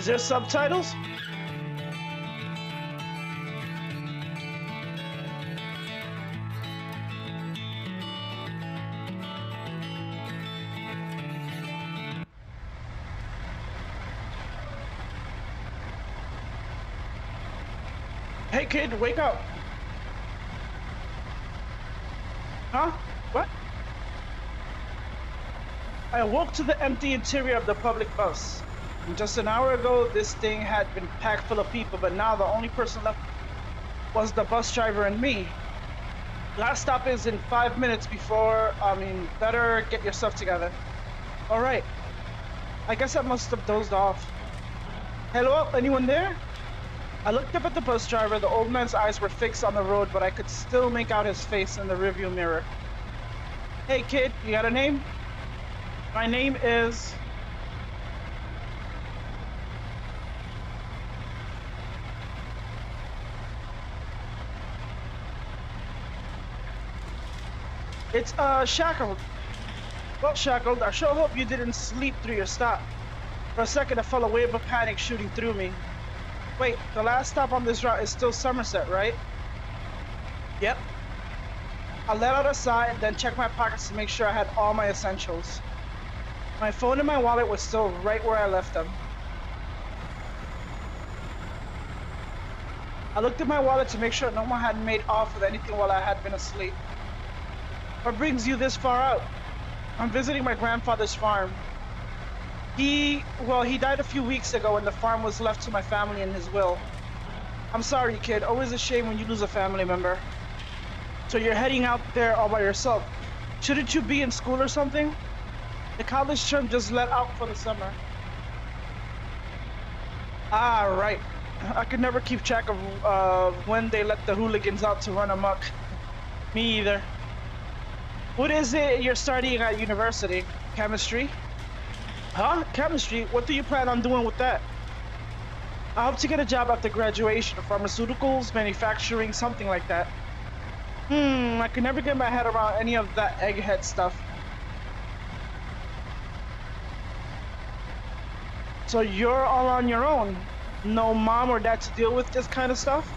Is there subtitles? Hey kid, wake up. Huh? What? I awoke to the empty interior of the public bus. And just an hour ago, this thing had been packed full of people, but now the only person left was the bus driver and me. Last stop is in 5 minutes better get your stuff together. All right. I guess I must have dozed off. Hello, anyone there? I looked up at the bus driver. The old man's eyes were fixed on the road, but I could still make out his face in the rearview mirror. Hey kid, you got a name? My name is... It's, Shackled. Well, Shackled, I sure hope you didn't sleep through your stop. For a second, I felt a wave of panic shooting through me. Wait, the last stop on this route is still Somerset, right? Yep. I let out a sigh and then checked my pockets to make sure I had all my essentials. My phone and my wallet were still right where I left them. I looked at my wallet to make sure no one had made off with anything while I had been asleep. What brings you this far out? I'm visiting my grandfather's farm. He died a few weeks ago and the farm was left to my family in his will. I'm sorry, kid. Always a shame when you lose a family member. So you're heading out there all by yourself. Shouldn't you be in school or something? The college term just let out for the summer. Ah, right. I could never keep track of when they let the hooligans out to run amok. Me either. What is it you're studying at university? Chemistry? Huh? Chemistry? What do you plan on doing with that? I hope to get a job after graduation. Pharmaceuticals, manufacturing, something like that. I could never get my head around any of that egghead stuff. So you're all on your own? No mom or dad to deal with this kind of stuff?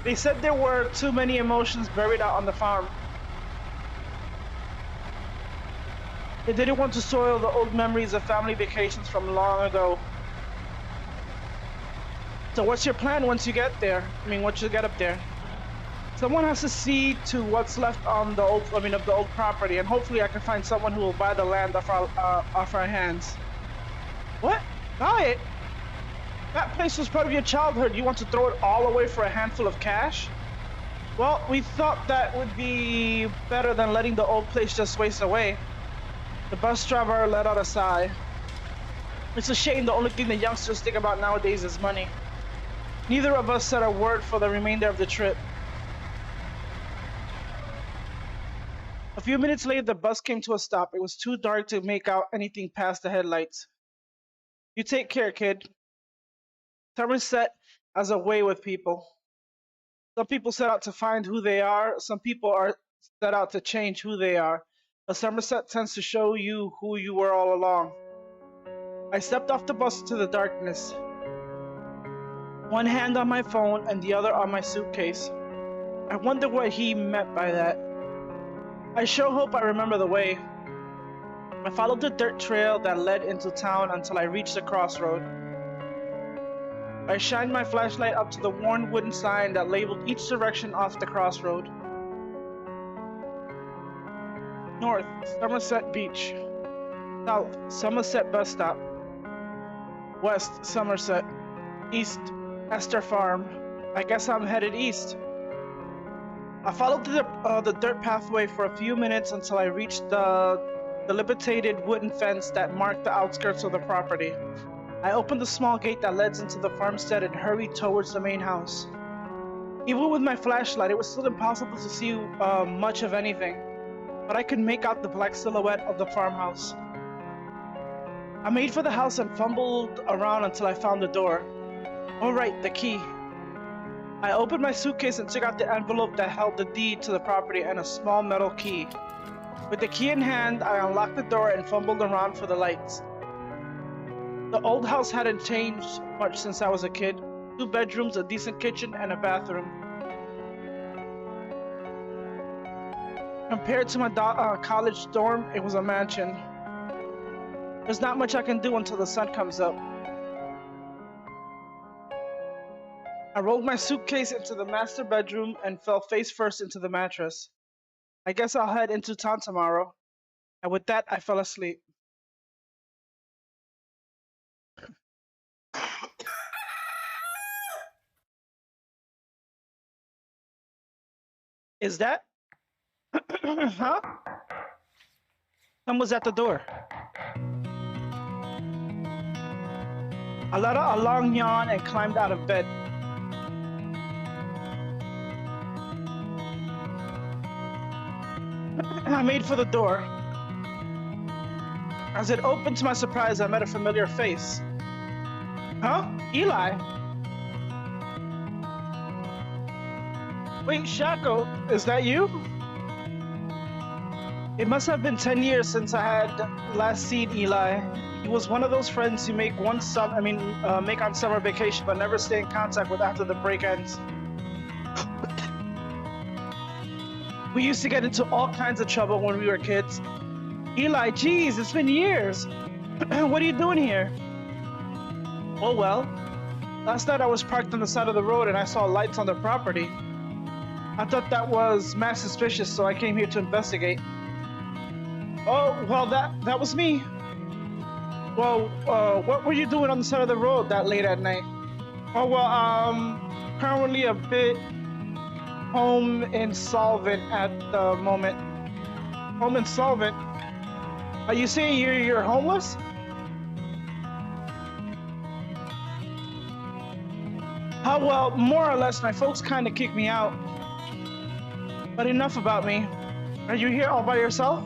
They said there were too many emotions buried out on the farm. They didn't want to soil the old memories of family vacations from long ago. So what's your plan once you get there? Once you get up there? Someone has to see to what's left on the of the old property, and hopefully I can find someone who will buy the land off our hands. What? Buy it? That place was part of your childhood. You want to throw it all away for a handful of cash? Well, we thought that would be better than letting the old place just waste away. The bus driver let out a sigh. It's a shame the only thing the youngsters think about nowadays is money. Neither of us said a word for the remainder of the trip. A few minutes later, the bus came to a stop. It was too dark to make out anything past the headlights. You take care, kid. Somerset has a way with people. Some people set out to find who they are. Some people are set out to change who they are. But Somerset tends to show you who you were all along. I stepped off the bus into the darkness. One hand on my phone and the other on my suitcase. I wonder what he meant by that. I sure hope I remember the way. I followed the dirt trail that led into town until I reached the crossroad. I shined my flashlight up to the worn wooden sign that labeled each direction off the crossroad. North, Somerset Beach. South, Somerset Bus Stop. West, Somerset. East, Esther Farm. I guess I'm headed east. I followed the dirt pathway for a few minutes until I reached the dilapidated wooden fence that marked the outskirts of the property. I opened the small gate that led into the farmstead and hurried towards the main house. Even with my flashlight, it was still impossible to see much of anything, but I could make out the black silhouette of the farmhouse. I made for the house and fumbled around until I found the door. All right, the key. I opened my suitcase and took out the envelope that held the deed to the property and a small metal key. With the key in hand, I unlocked the door and fumbled around for the lights. The old house hadn't changed much since I was a kid. 2 bedrooms, a decent kitchen, and a bathroom. Compared to my college dorm, it was a mansion. There's not much I can do until the sun comes up. I rolled my suitcase into the master bedroom and fell face first into the mattress. I guess I'll head into town tomorrow. And with that, I fell asleep. Is that? Huh? Someone's at the door. I let out a long yawn and climbed out of bed. I made for the door. As it opened, to my surprise, I met a familiar face. Huh? Eli? Wait, Shaco, is that you? It must have been 10 years since I had last seen Eli. He was one of those friends you make on summer vacation, but never stay in contact with after the break ends. We used to get into all kinds of trouble when we were kids. Eli, geez, it's been years. What are you doing here? Oh well. Last night I was parked on the side of the road and I saw lights on the property. I thought that was mad suspicious, so I came here to investigate. Oh, well, that was me. Well, what were you doing on the side of the road that late at night? Oh, well, currently a bit home insolvent at the moment. Home insolvent? Are you saying you're homeless? Oh, well, more or less, my folks kind of kicked me out. But enough about me. Are you here all by yourself?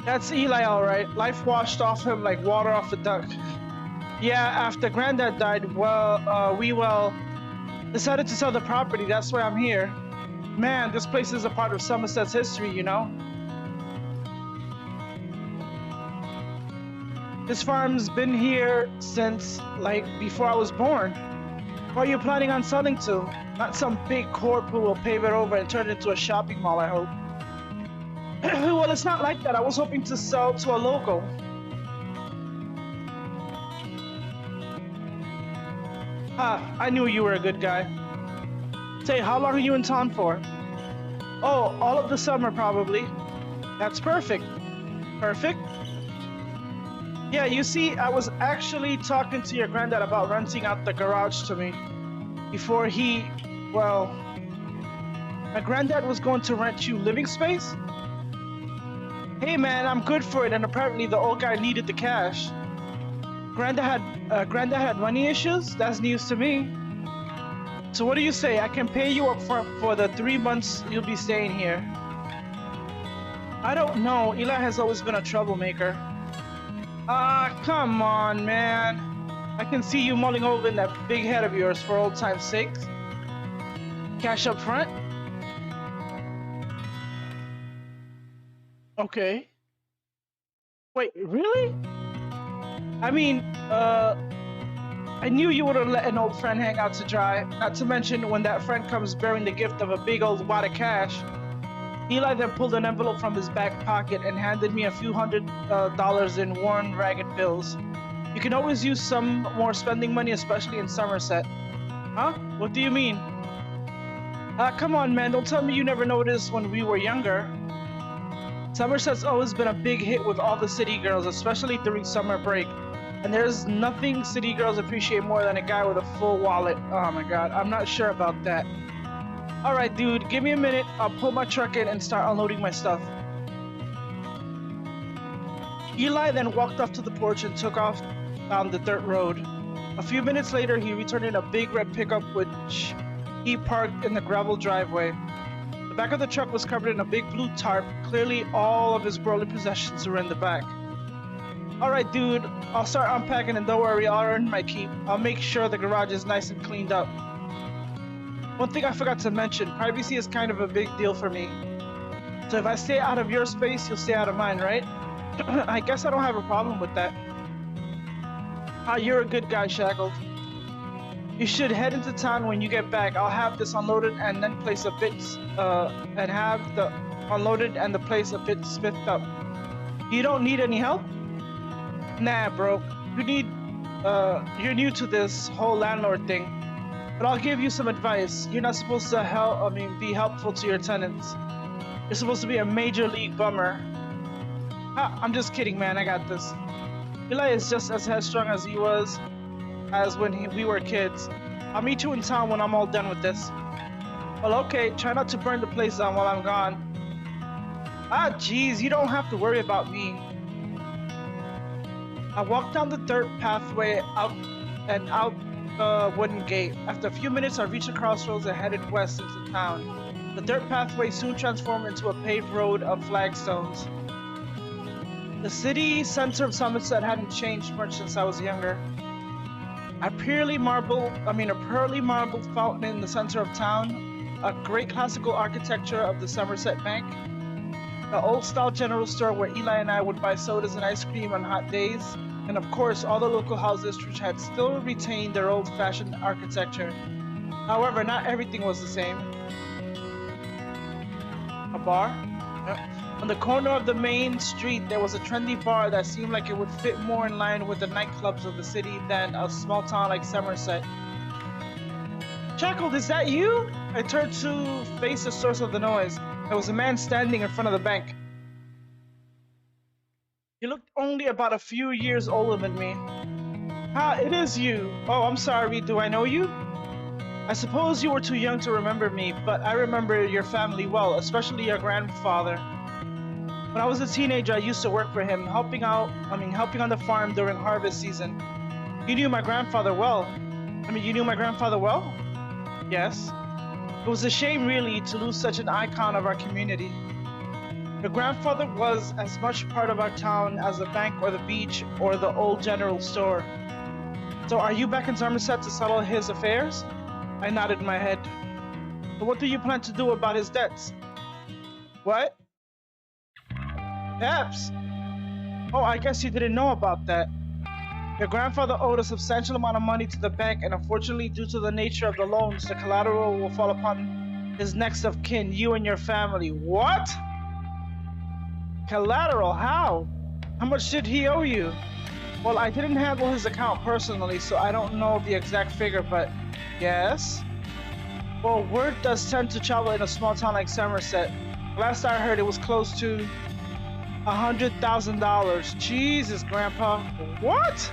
That's Eli, all right. Life washed off him like water off a duck. Yeah, after Granddad died, we decided to sell the property. That's why I'm here. Man, this place is a part of Somerset's history, you know? This farm's been here since, like, before I was born. What are you planning on selling to? Not some big corp who will pave it over and turn it into a shopping mall, I hope. Well, it's not like that. I was hoping to sell to a local. Ah, I knew you were a good guy. Say, how long are you in town for? Oh, all of the summer, probably. That's perfect. Perfect? Yeah, you see, I was actually talking to your granddad about renting out the garage to me. Before my granddad was going to rent you living space? Hey man, I'm good for it, and apparently the old guy needed the cash. Granddad had money issues? That's news to me. So what do you say? I can pay you up front for the 3 months you'll be staying here. I don't know. Eli has always been a troublemaker. Come on, man. I can see you mulling over in that big head of yours for old time's sake. Cash up front? Okay. Wait, really? I mean, I knew you wouldn't let an old friend hang out to dry. Not to mention when that friend comes bearing the gift of a big old wad of cash. Eli then pulled an envelope from his back pocket and handed me a few $100 in worn, ragged bills. You can always use some more spending money, especially in Somerset. Huh? What do you mean? Come on, man. Don't tell me you never noticed when we were younger. Somerset's always been a big hit with all the city girls, especially during summer break. And there's nothing city girls appreciate more than a guy with a full wallet. Oh my god, I'm not sure about that. Alright dude, give me a minute, I'll pull my truck in and start unloading my stuff. Eli then walked off to the porch and took off down the dirt road. A few minutes later, he returned in a big red pickup which he parked in the gravel driveway. The back of the truck was covered in a big blue tarp. Clearly all of his worldly possessions were in the back. Alright dude, I'll start unpacking and don't worry, I'll earn my keep. I'll make sure the garage is nice and cleaned up. One thing I forgot to mention, privacy is kind of a big deal for me. So if I stay out of your space, you'll stay out of mine, right? I guess I don't have a problem with that. Ah, you're a good guy, Shackled. You should head into town when you get back. I'll have this unloaded and then place a bit, and have the unloaded and the place a bit smithed up. You don't need any help? Nah, bro. You're new to this whole landlord thing. But I'll give you some advice. You're not supposed to be helpful to your tenants. You're supposed to be a major league bummer. I'm just kidding, man. I got this. Eli is just as headstrong as he was as when we were kids. I'll meet you in town when I'm all done with this. Well, okay. Try not to burn the place down while I'm gone. Ah, jeez. You don't have to worry about me. I walked down the dirt pathway out the wooden gate. After a few minutes, I reached a crossroads and headed west into town. The dirt pathway soon transformed into a paved road of flagstones. The city center of Somerset hadn't changed much since I was younger. A pearly marble fountain in the center of town, a great classical architecture of the Somerset Bank, the old-style general store where Eli and I would buy sodas and ice cream on hot days, and of course all the local houses which had still retained their old-fashioned architecture. However, not everything was the same. A bar? Yep. On the corner of the main street, there was a trendy bar that seemed like it would fit more in line with the nightclubs of the city than a small town like Somerset. Shackled, is that you? I turned to face the source of the noise. There was a man standing in front of the bank. He looked only about a few years older than me. Ah, it is you. Oh, I'm sorry. Do I know you? I suppose you were too young to remember me, but I remember your family well, especially your grandfather. When I was a teenager, I used to work for him, helping on the farm during harvest season. You knew my grandfather well. You knew my grandfather well? Yes. It was a shame, really, to lose such an icon of our community. Your grandfather was as much part of our town as the bank or the beach or the old general store. So are you back in Somerset to settle his affairs? I nodded my head. So what do you plan to do about his debts? What? Debts? Oh, I guess you didn't know about that. Your grandfather owed a substantial amount of money to the bank, and unfortunately, due to the nature of the loans, the collateral will fall upon his next of kin, you and your family. What? Collateral? How? How much did he owe you? Well, I didn't handle his account personally, so I don't know the exact figure, but yes? Well, word does tend to travel in a small town like Somerset. Last I heard, it was close to $100,000. Jesus, Grandpa. What?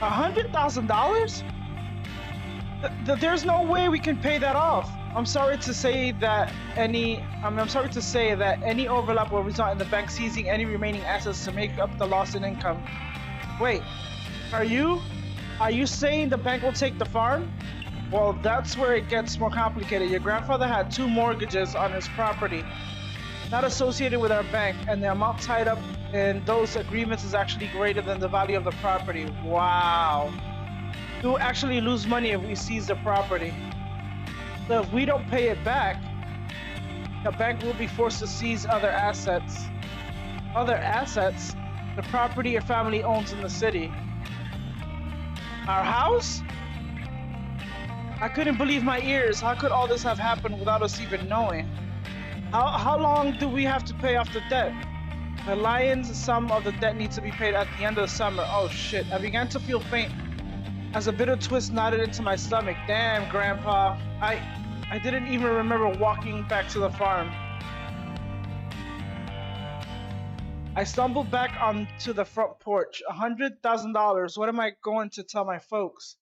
$100,000? There's no way we can pay that off. I'm sorry to say that any overlap will result in the bank seizing any remaining assets to make up the loss in income. Wait, are you saying the bank will take the farm? Well, that's where it gets more complicated. Your grandfather had 2 mortgages on his property, not associated with our bank, and the amount tied up in those agreements is actually greater than the value of the property. Wow. We'll actually lose money if we seize the property. So if we don't pay it back, the bank will be forced to seize other assets. Other assets? The property your family owns in the city. Our house? I couldn't believe my ears. How could all this have happened without us even knowing? How long do we have to pay off the debt? The lion's sum of the debt needs to be paid at the end of the summer. Oh shit, I began to feel faint as a bitter twist knotted into my stomach. Damn, Grandpa. I didn't even remember walking back to the farm. I stumbled back onto the front porch. $100,000. What am I going to tell my folks?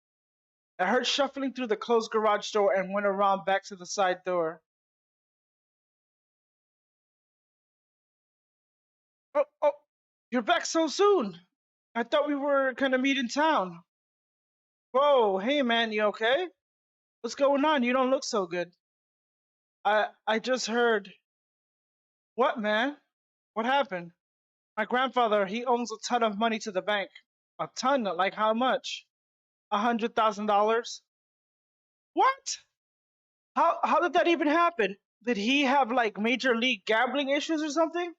I heard shuffling through the closed garage door and went around back to the side door. Oh, you're back so soon. I thought we were gonna meet in town. Whoa, hey man, you okay? What's going on? You don't look so good. I just heard. What, man? What happened? My grandfather, he owns a ton of money to the bank. A ton? Like how much? $100,000? What? How did that even happen? Did he have like major league gambling issues or something?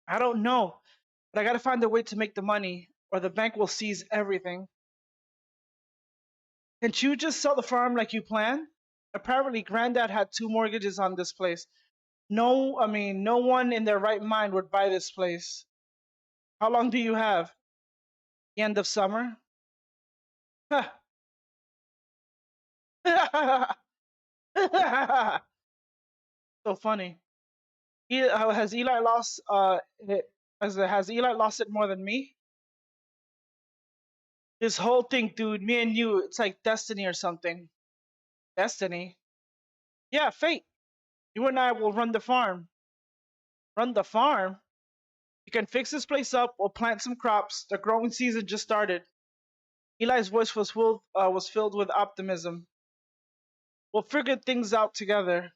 I don't know, but I gotta find a way to make the money. or the bank will seize everything. Can't you just sell the farm like you planned? Apparently, Granddad had 2 mortgages on this place. No one in their right mind would buy this place. How long do you have? The end of summer? So funny. Has Eli lost? Has Eli lost it more than me? This whole thing, dude. Me and you, it's like destiny or something. Destiny? Yeah, fate. You and I will run the farm. Run the farm? You can fix this place up. We'll plant some crops. The growing season just started. Eli's voice was filled with optimism. We'll figure things out together.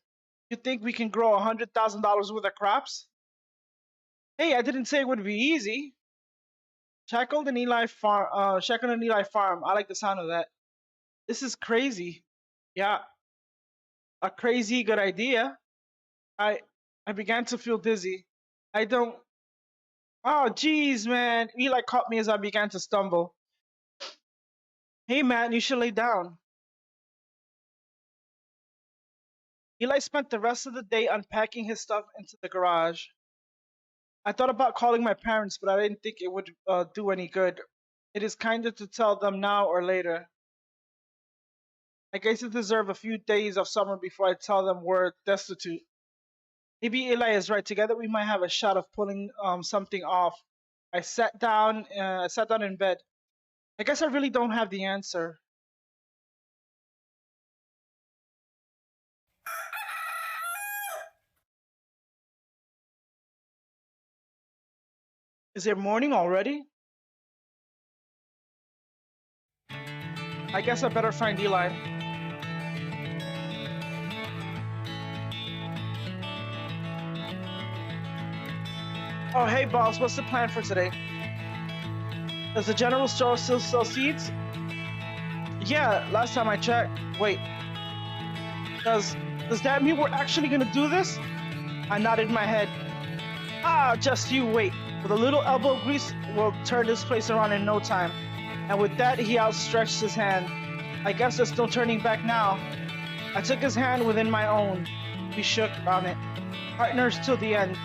You think we can grow $100,000 worth of crops? Hey, I didn't say it would be easy. Shackled an Eli farm. I like the sound of that. This is crazy. Yeah, a crazy good idea. I began to feel dizzy. I don't. Oh, geez, man. Eli caught me as I began to stumble. Hey, man, you should lay down. Eli spent the rest of the day unpacking his stuff into the garage. I thought about calling my parents, but I didn't think it would do any good. It is kinder to tell them now or later. I guess I deserve a few days of summer before I tell them we're destitute. Maybe Eli is right. Together we might have a shot of pulling something off. I sat down in bed. I guess I really don't have the answer. Is it morning already? I guess I better find Eli. Oh, hey boss, what's the plan for today? Does the general store still sell seeds? Yeah, last time I checked. Wait. Does that mean we're actually gonna do this? I nodded my head. Ah, just you wait. With a little elbow grease, we'll turn this place around in no time. And with that, he outstretched his hand. I guess there's no turning back now. I took his hand within my own. We shook on it. Partners till the end.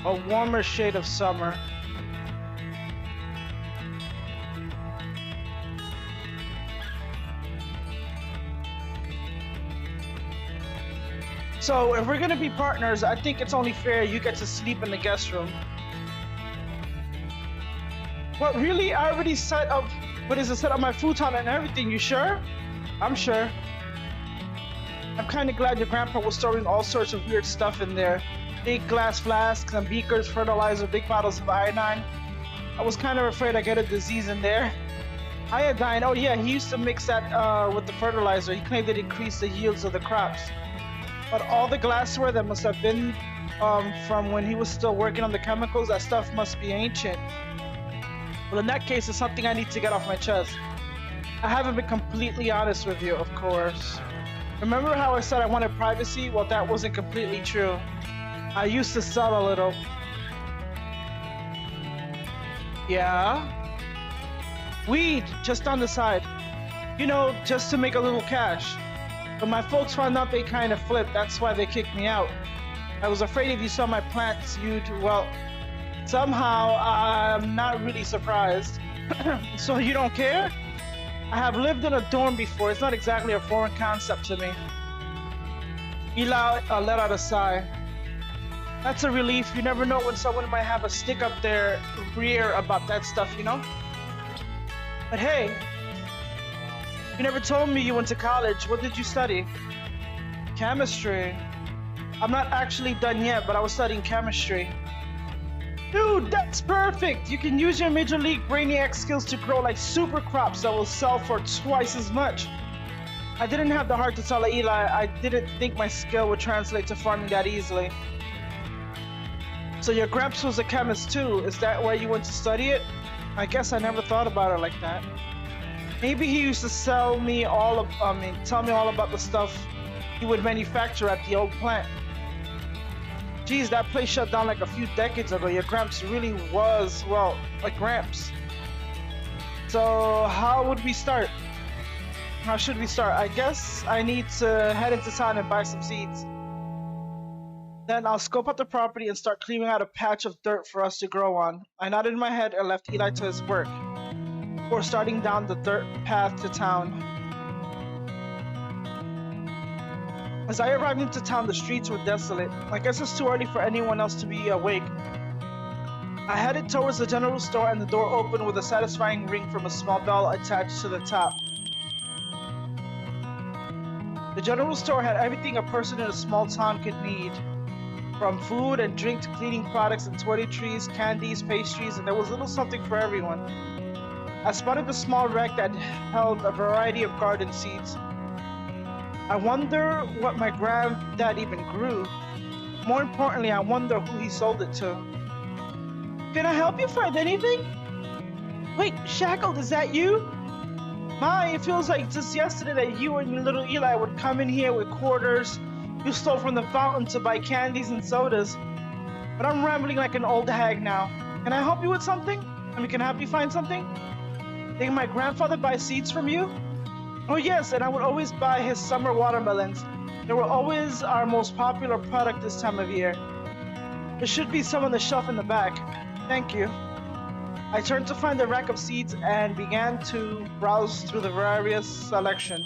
A warmer shade of summer. So if we're gonna be partners, I think it's only fair you get to sleep in the guest room. What, really? I already set up my futon and everything, you sure? I'm sure. I'm kinda glad your grandpa was storing all sorts of weird stuff in there. Big glass flasks and beakers, fertilizer, big bottles of iodine. I was kind of afraid I'd get a disease in there. Iodine, oh yeah, he used to mix that with the fertilizer. He claimed it increased the yields of the crops. But all the glassware that must have been from when he was still working on the chemicals, that stuff must be ancient. Well, in that case, it's something I need to get off my chest. I haven't been completely honest with you, of course. Remember how I said I wanted privacy? Well, that wasn't completely true. I used to sell a little. Yeah? Weed, just on the side. You know, just to make a little cash. But my folks found out they kind of flipped, that's why they kicked me out. I was afraid if you saw my plants, well, somehow I'm not really surprised. So you don't care? I have lived in a dorm before, it's not exactly a foreign concept to me. Eli let out a sigh. That's a relief. You never know when someone might have a stick up their rear about that stuff, you know? But hey, you never told me you went to college. What did you study? Chemistry. I'm not actually done yet, but I was studying chemistry. Dude, that's perfect! You can use your Major League Brainiac skills to grow like super crops that will sell for twice as much. I didn't have the heart to tell Eli I didn't think my skill would translate to farming that easily. So your Gramps was a chemist too. Is that why you went to study it? I guess I never thought about it like that. Maybe he used to tell me all about the stuff he would manufacture at the old plant. Geez, that place shut down like a few decades ago. Your Gramps really was, well, like Gramps. So how would we start? How should we start? I guess I need to head into town and buy some seeds. Then I'll scope out the property and start clearing out a patch of dirt for us to grow on. I nodded my head and left Eli to his work, before starting down the dirt path to town. As I arrived into town, the streets were desolate. I guess it's too early for anyone else to be awake. I headed towards the general store and the door opened with a satisfying ring from a small bell attached to the top. The general store had everything a person in a small town could need. From food and drink to cleaning products and toiletries, candies, pastries, and there was a little something for everyone. I spotted the small rack that held a variety of garden seeds. I wonder what my granddad even grew. More importantly, I wonder who he sold it to. Can I help you find anything? Wait, Shackled, is that you? My, it feels like just yesterday that you and your little Eli would come in here with quarters you stole from the fountain to buy candies and sodas. But I'm rambling like an old hag now. Can I help you with something? Can I help you find something? Did my grandfather buy seeds from you? Oh yes, and I would always buy his summer watermelons. They were always our most popular product this time of year. There should be some on the shelf in the back. Thank you. I turned to find the rack of seeds and began to browse through the various selection,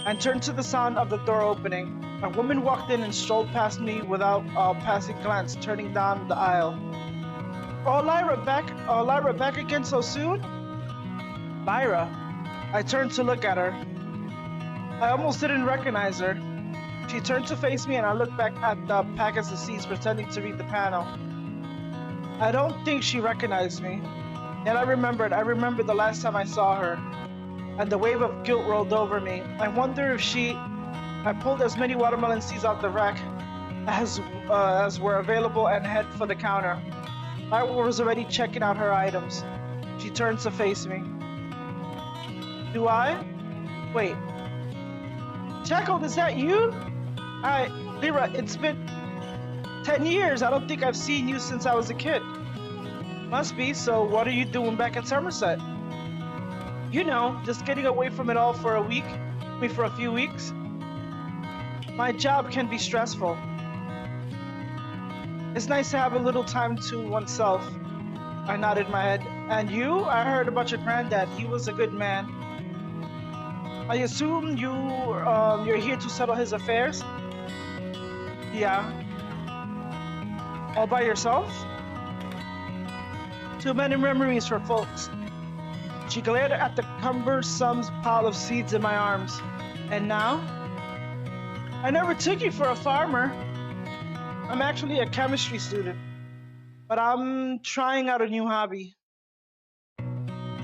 and turned to the sound of the door opening. A woman walked in and strolled past me without a passing glance, turning down the aisle. Oh, Lyra, back again so soon? Lyra. I turned to look at her. I almost didn't recognize her. She turned to face me and I looked back at the packets of seeds, pretending to read the panel. I don't think she recognized me. Then I remembered the last time I saw her, and the wave of guilt rolled over me. I wonder if I pulled as many watermelon seeds off the rack as were available and head for the counter. Lyra was already checking out her items. She turned to face me. Do I? Wait. Shackled, is that you? Lyra, it's been 10 years. I don't think I've seen you since I was a kid. Must be, so what are you doing back in Somerset? You know, just getting away from it all for a few weeks. My job can be stressful. It's nice to have a little time to oneself. I nodded my head. And you? I heard about your granddad. He was a good man. I assume you're here to settle his affairs? Yeah. All by yourself? Too many memories for folks. She glared at the cumbersome pile of seeds in my arms. And now? I never took you for a farmer. I'm actually a chemistry student, but I'm trying out a new hobby.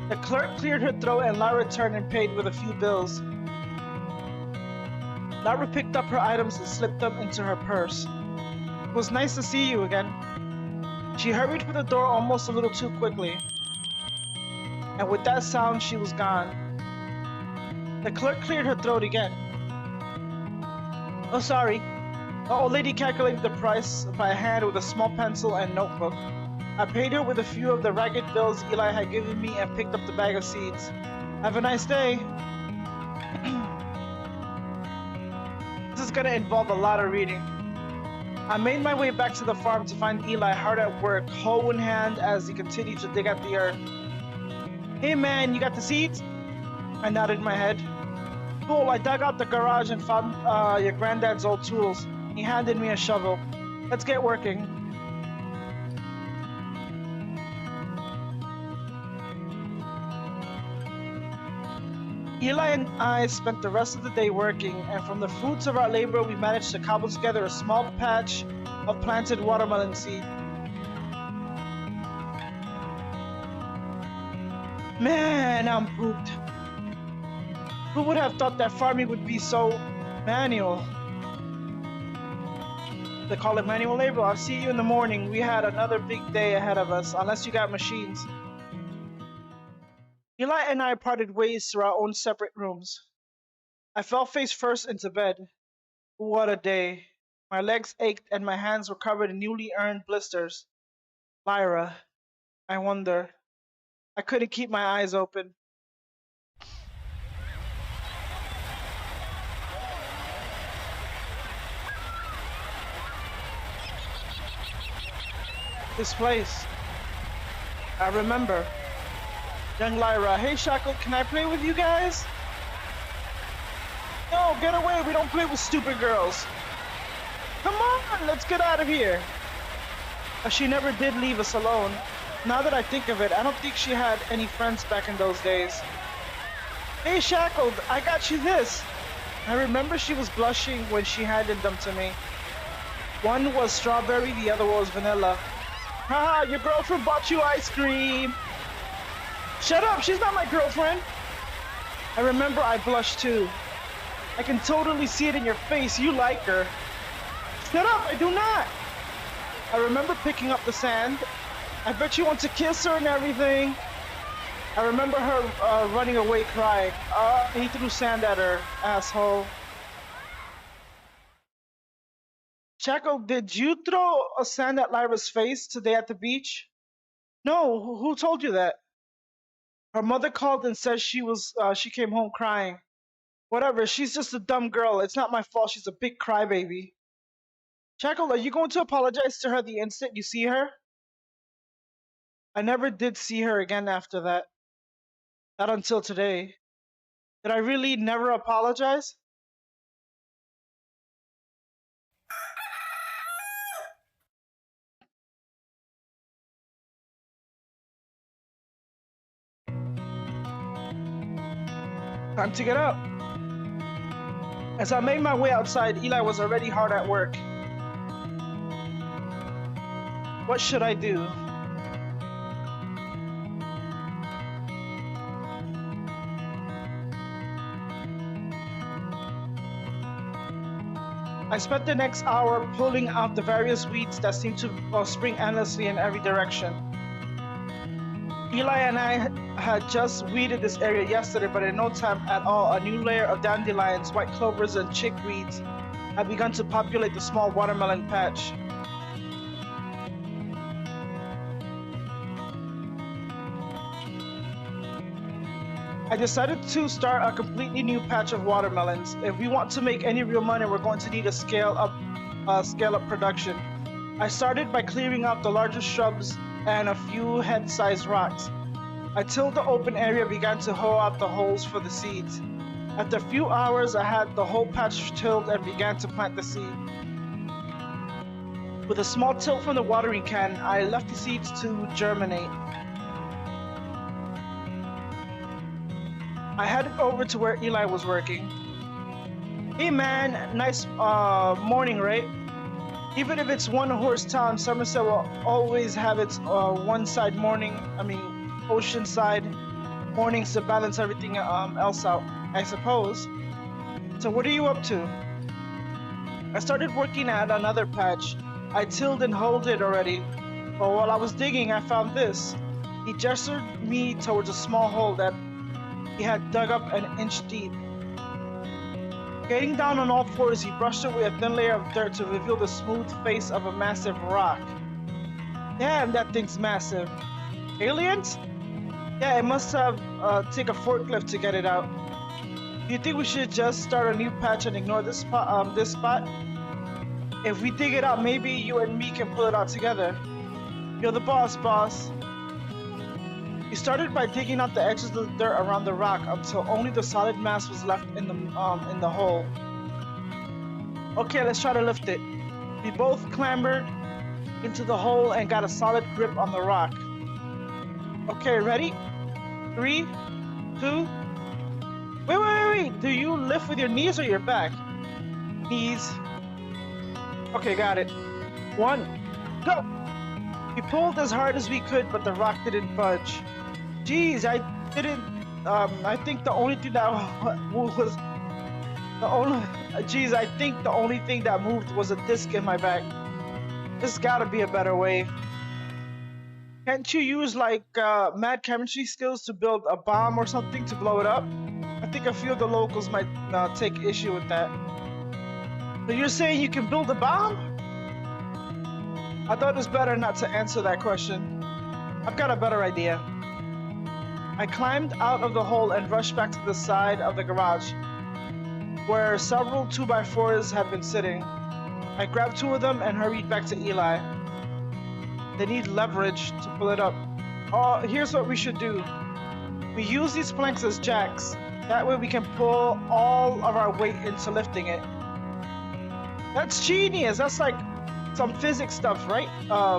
The clerk cleared her throat and Lyra turned and paid with a few bills. Lyra picked up her items and slipped them into her purse. It was nice to see you again. She hurried for the door almost a little too quickly, and with that sound, she was gone. The clerk cleared her throat again. Oh, sorry. The old lady calculated the price by hand with a small pencil and notebook. I paid her with a few of the ragged bills Eli had given me and picked up the bag of seeds. Have a nice day. This is gonna involve a lot of reading. I made my way back to the farm to find Eli hard at work, hoe in hand as he continued to dig at the earth. Hey man, you got the seeds? I nodded my head. Cool, I dug out the garage and found your granddad's old tools. He handed me a shovel. Let's get working. Eli and I spent the rest of the day working, and from the fruits of our labor we managed to cobble together a small patch of planted watermelon seed. Man, I'm pooped. Who would have thought that farming would be so manual? They call it manual labor. I'll see you in the morning. We had another big day ahead of us, unless you got machines. Eli Eli and I parted ways to our own separate rooms. I fell face first into bed. What a day. My legs ached and my hands were covered in newly earned blisters. Lyra, I wonder. I couldn't keep my eyes open. This place. I remember. Young Lyra, hey Shackle, can I play with you guys? No, get away, we don't play with stupid girls. Come on, let's get out of here. But she never did leave us alone. Now that I think of it, I don't think she had any friends back in those days. Hey Shackled, I got you this. I remember she was blushing when she handed them to me. One was strawberry, the other was vanilla. Haha, your girlfriend bought you ice cream. Shut up, she's not my girlfriend. I remember I blushed too. I can totally see it in your face, you like her. Shut up, I do not. I remember picking up the sand. I bet you want to kiss her and everything. I remember her running away crying. He threw sand at her, asshole. Shackle, did you throw a sand at Lyra's face today at the beach? No, who told you that? Her mother called and said she came home crying. Whatever, she's just a dumb girl. It's not my fault. She's a big crybaby. Shackle, are you going to apologize to her the instant you see her? I never did see her again after that. Not until today. Did I really never apologize? Time to get up. As I made my way outside, Eli was already hard at work. What should I do? I spent the next hour pulling out the various weeds that seemed to spring endlessly in every direction. Eli and I had just weeded this area yesterday, but in no time at all, a new layer of dandelions, white clovers, and chickweeds had begun to populate the small watermelon patch. I decided to start a completely new patch of watermelons. If we want to make any real money, we're going to need to scale up production. I started by clearing out the larger shrubs and a few head-sized rocks. I tilled the open area and began to hoe out the holes for the seeds. After a few hours, I had the whole patch tilled and began to plant the seed. With a small tilt from the watering can, I left the seeds to germinate. I headed over to where Eli was working. Hey man, nice morning, right? Even if it's one-horse town, Somerset will always have its ocean side mornings to balance everything else out, I suppose. So what are you up to? I started working at another patch. I tilled and hoed it already. But while I was digging, I found this. He gestured me towards a small hole that he had dug up an inch deep. Getting down on all fours, he brushed away a thin layer of dirt to reveal the smooth face of a massive rock. Damn, that thing's massive. Aliens? Yeah, it must have take a forklift to get it out. Do you think we should just start a new patch and ignore this spot? If we dig it out, maybe you and me can pull it out together. You're the boss, boss. We started by digging out the edges of the dirt around the rock until only the solid mass was left in the hole. Okay, let's try to lift it. We both clambered into the hole and got a solid grip on the rock. Okay, ready? 3, 2. Wait. Do you lift with your knees or your back? Knees. Okay, got it. 1, go! We pulled as hard as we could, but the rock didn't budge. Jeez, I think the only thing that moved was a disc in my back. There's gotta be a better way. Can't you use like mad chemistry skills to build a bomb or something to blow it up? I think a few of the locals might take issue with that. But you're saying you can build a bomb? I thought it was better not to answer that question. I've got a better idea. I climbed out of the hole and rushed back to the side of the garage, where several 2x4s had been sitting. I grabbed 2 of them and hurried back to Eli. They need leverage to pull it up. Oh, here's what we should do. We use these planks as jacks. That way we can pull all of our weight into lifting it. That's genius. That's like some physics stuff, right?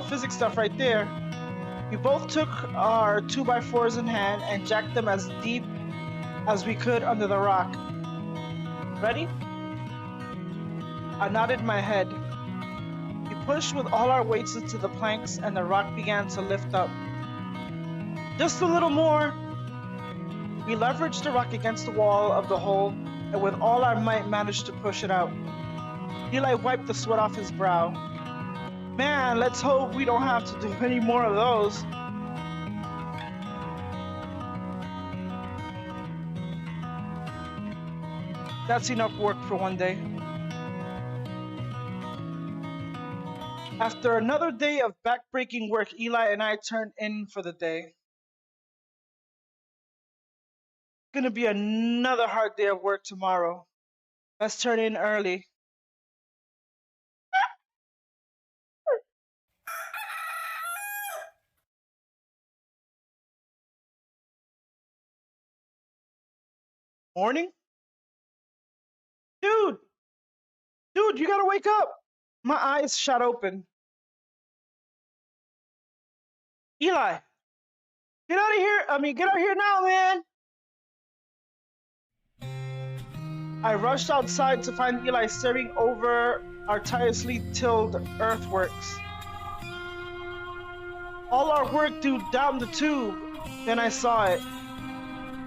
Physics stuff right there. We both took our 2x4s in hand and jacked them as deep as we could under the rock. Ready? I nodded my head. We pushed with all our weights into the planks and the rock began to lift up. Just a little more. We leveraged the rock against the wall of the hole and with all our might managed to push it out. Eli wiped the sweat off his brow. Man, let's hope we don't have to do any more of those. That's enough work for one day. After another day of back-breaking work, Eli and I turned in for the day. It's gonna be another hard day of work tomorrow. Let's turn in early. Morning? Dude! Dude, you gotta wake up! My eyes shot open. Eli! Get out of here! Get out here now, man! I rushed outside to find Eli staring over our tirelessly tilled earthworks. All our work due down the tube. Then I saw it.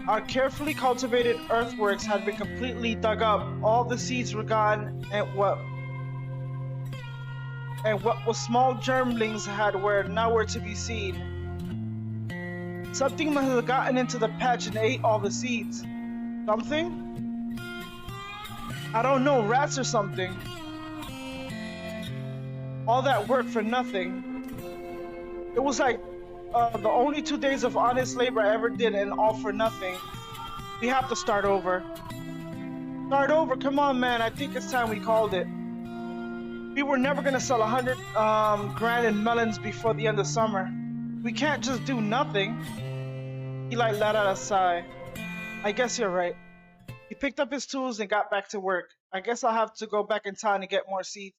Our carefully cultivated earthworks had been completely dug up. All the seeds were gone, and what was small germlings were nowhere to be seen. Something must have gotten into the patch and ate all the seeds. Something? I don't know, rats or something. All that work for nothing. It was like the only 2 days of honest labor I ever did, and all for nothing. We have to start over. Start over? Come on, man. I think it's time we called it. We were never gonna sell 100 grand in melons before the end of summer. We can't just do nothing. Eli let out a sigh. I guess you're right. He picked up his tools and got back to work. I guess I'll have to go back in town and get more seeds.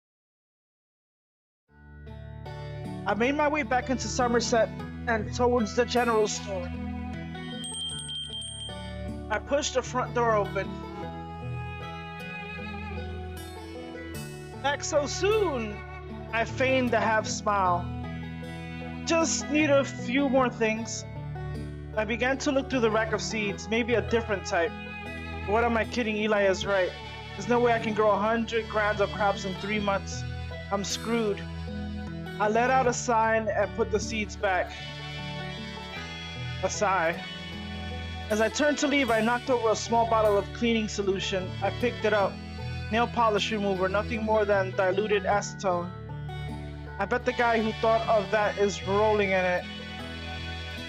I made my way back into Somerset and towards the general store. I pushed the front door open. Back so soon! I feigned a half smile. Just need a few more things. I began to look through the rack of seeds, maybe a different type. What am I kidding? Eli is right. There's no way I can grow 100 grams of crops in 3 months. I'm screwed. I let out a sigh and put the seeds back. A sigh. As I turned to leave, I knocked over a small bottle of cleaning solution. I picked it up. Nail polish remover, nothing more than diluted acetone. I bet the guy who thought of that is rolling in it.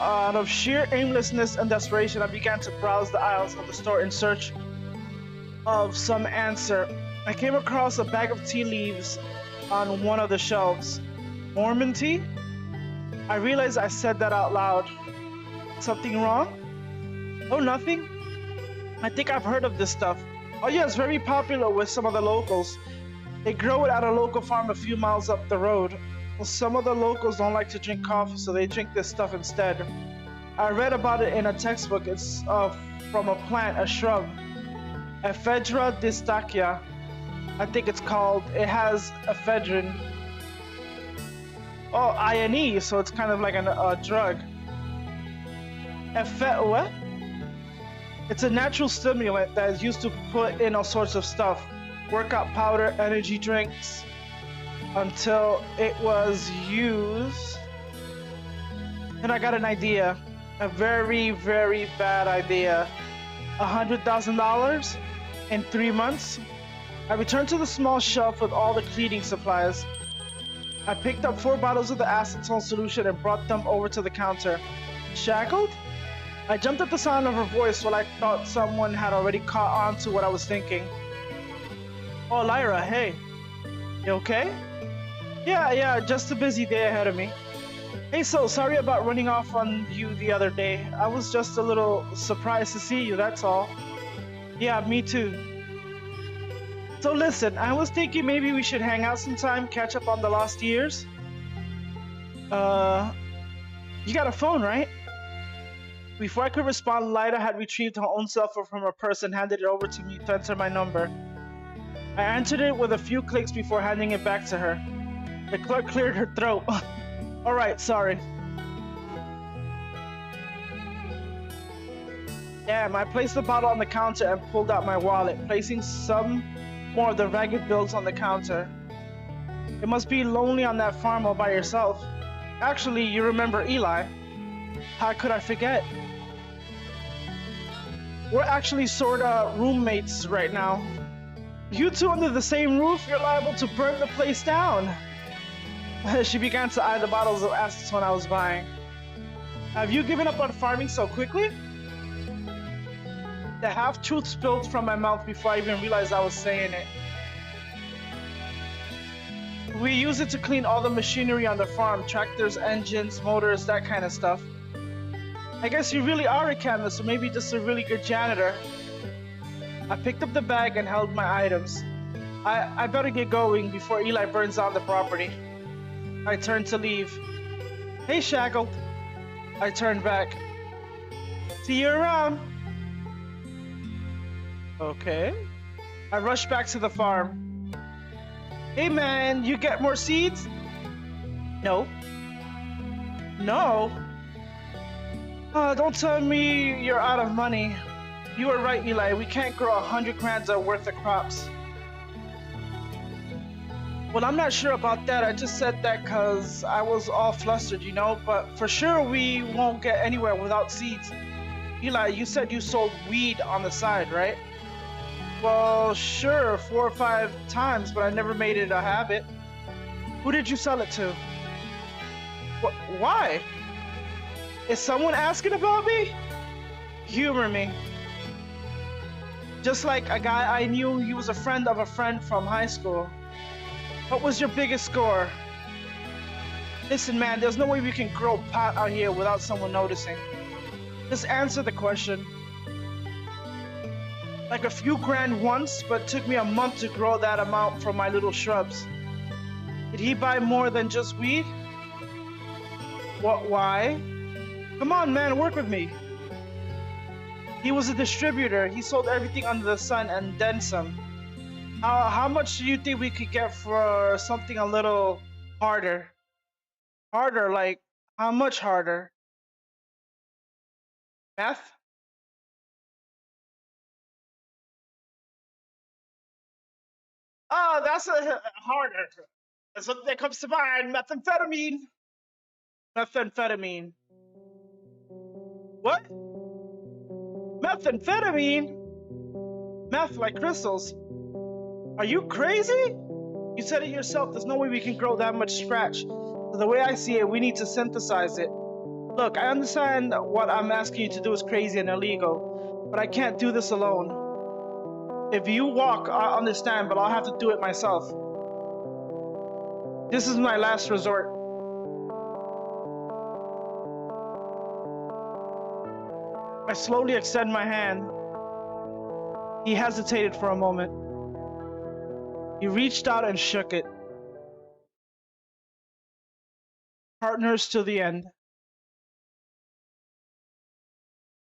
Out of sheer aimlessness and desperation, I began to browse the aisles of the store in search of some answer. I came across a bag of tea leaves on one of the shelves. Mormon tea? I realized I said that out loud. Something wrong? Oh, nothing. I think I've heard of this stuff. Oh yeah, it's very popular with some of the locals. They grow it at a local farm a few miles up the road. Well, some of the locals don't like to drink coffee, so they drink this stuff instead. I read about it in a textbook. It's from a plant, a shrub. Ephedra distachya, I think it's called. It has ephedrine. Oh, INE, so it's kind of like a drug. What? It's a natural stimulant that is used to put in all sorts of stuff. Workout powder, energy drinks. Until it was used Then I got an idea. A very, very bad idea. $100,000 in 3 months? I returned to the small shelf with all the cleaning supplies. I picked up 4 bottles of the acetone solution and brought them over to the counter. Shackled? I jumped at the sound of her voice while I thought someone had already caught on to what I was thinking. Oh, Lyra, hey. You okay? Yeah, just a busy day ahead of me. Hey, so sorry about running off on you the other day. I was just a little surprised to see you, that's all. Yeah, me too. So listen, I was thinking maybe we should hang out sometime, catch up on the lost years. You got a phone, right? Before I could respond, Lyra had retrieved her own cell phone from her purse and handed it over to me to enter my number. I answered it with a few clicks before handing it back to her. The clerk cleared her throat. Alright, sorry. Damn, I placed the bottle on the counter and pulled out my wallet, placing some more of the ragged bills on the counter. It must be lonely on that farm all by yourself. Actually, you remember Eli. How could I forget? We're actually sorta roommates right now. You two under the same roof, you're liable to burn the place down. She began to eye the bottles of acetone I was buying. Have you given up on farming so quickly? The half-truth spilled from my mouth before I even realized I was saying it. We use it to clean all the machinery on the farm, tractors, engines, motors, that kind of stuff. I guess you really are a chemist, or maybe just a really good janitor. I picked up the bag and held my items. I better get going before Eli burns down the property. I turned to leave. Hey, Shackled. I turned back. See you around. Okay. I rushed back to the farm. Hey man, you get more seeds? No. No? Don't tell me you're out of money. You were right, Eli. We can't grow 100 grand worth of crops. Well, I'm not sure about that. I just said that because I was all flustered, you know? But for sure we won't get anywhere without seeds. Eli, you said you sold weed on the side, right? Well, sure, 4 or 5 times, but I never made it a habit. Who did you sell it to? Why? Is someone asking about me? Humor me. Just like a guy I knew, he was a friend of a friend from high school. What was your biggest score? Listen, man, there's no way we can grow pot out here without someone noticing. Just answer the question. Like a few grand once, but took me a month to grow that amount from my little shrubs. Did he buy more than just weed? What, why? Come on, man, work with me. He was a distributor. He sold everything under the sun and then some. How much do you think we could get for something a little harder? Harder, like, how much harder? Meth? Oh, that's a harder. That's what that comes to mind. Methamphetamine. Methamphetamine. What? Methamphetamine? Meth like crystals. Are you crazy? You said it yourself. There's no way we can grow that much scratch. So the way I see it, we need to synthesize it. Look, I understand what I'm asking you to do is crazy and illegal, but I can't do this alone. If you walk, I understand, but I'll have to do it myself. This is my last resort. I slowly extend my hand. He hesitated for a moment. He reached out and shook it. Partners to the end.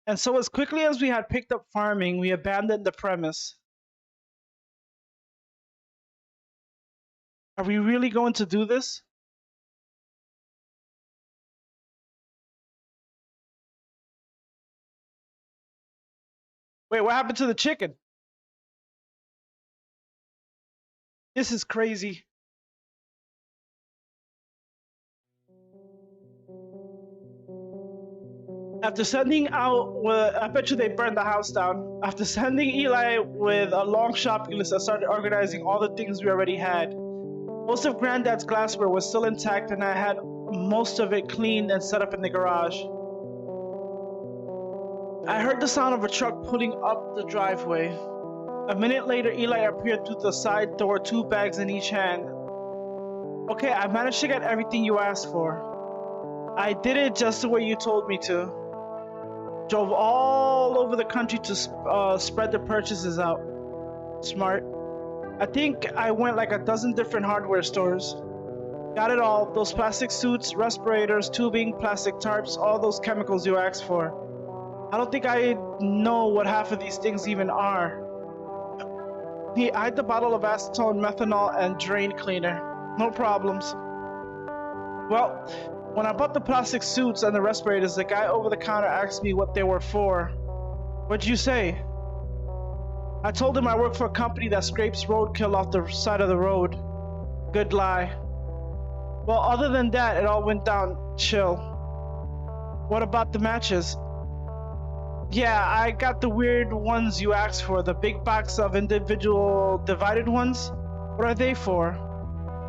And so as quickly as we had picked up farming, we abandoned the premise. Are we really going to do this? Wait, what happened to the chicken? This is crazy. After sending out with, I bet you they burned the house down. After sending Eli with a long shopping list, I started organizing all the things we already had. Most of Granddad's glassware was still intact, and I had most of it cleaned and set up in the garage. I heard the sound of a truck pulling up the driveway. A minute later, Eli appeared through the side door, 2 bags in each hand. Okay, I managed to get everything you asked for. I did it just the way you told me to. Drove all over the country to spread the purchases out. Smart. I think I went like a dozen different hardware stores. Got it all. Those plastic suits, respirators, tubing, plastic tarps, all those chemicals you asked for. I don't think I know what half of these things even are. I had the bottle of acetone, methanol, and drain cleaner. No problems. Well, when I bought the plastic suits and the respirators, the guy over the counter asked me what they were for. What'd you say? I told him I work for a company that scrapes roadkill off the side of the road. Good lie. Well, other than that, it all went down chill. What about the matches? Yeah, I got the weird ones you asked for, the big box of individual divided ones. What are they for?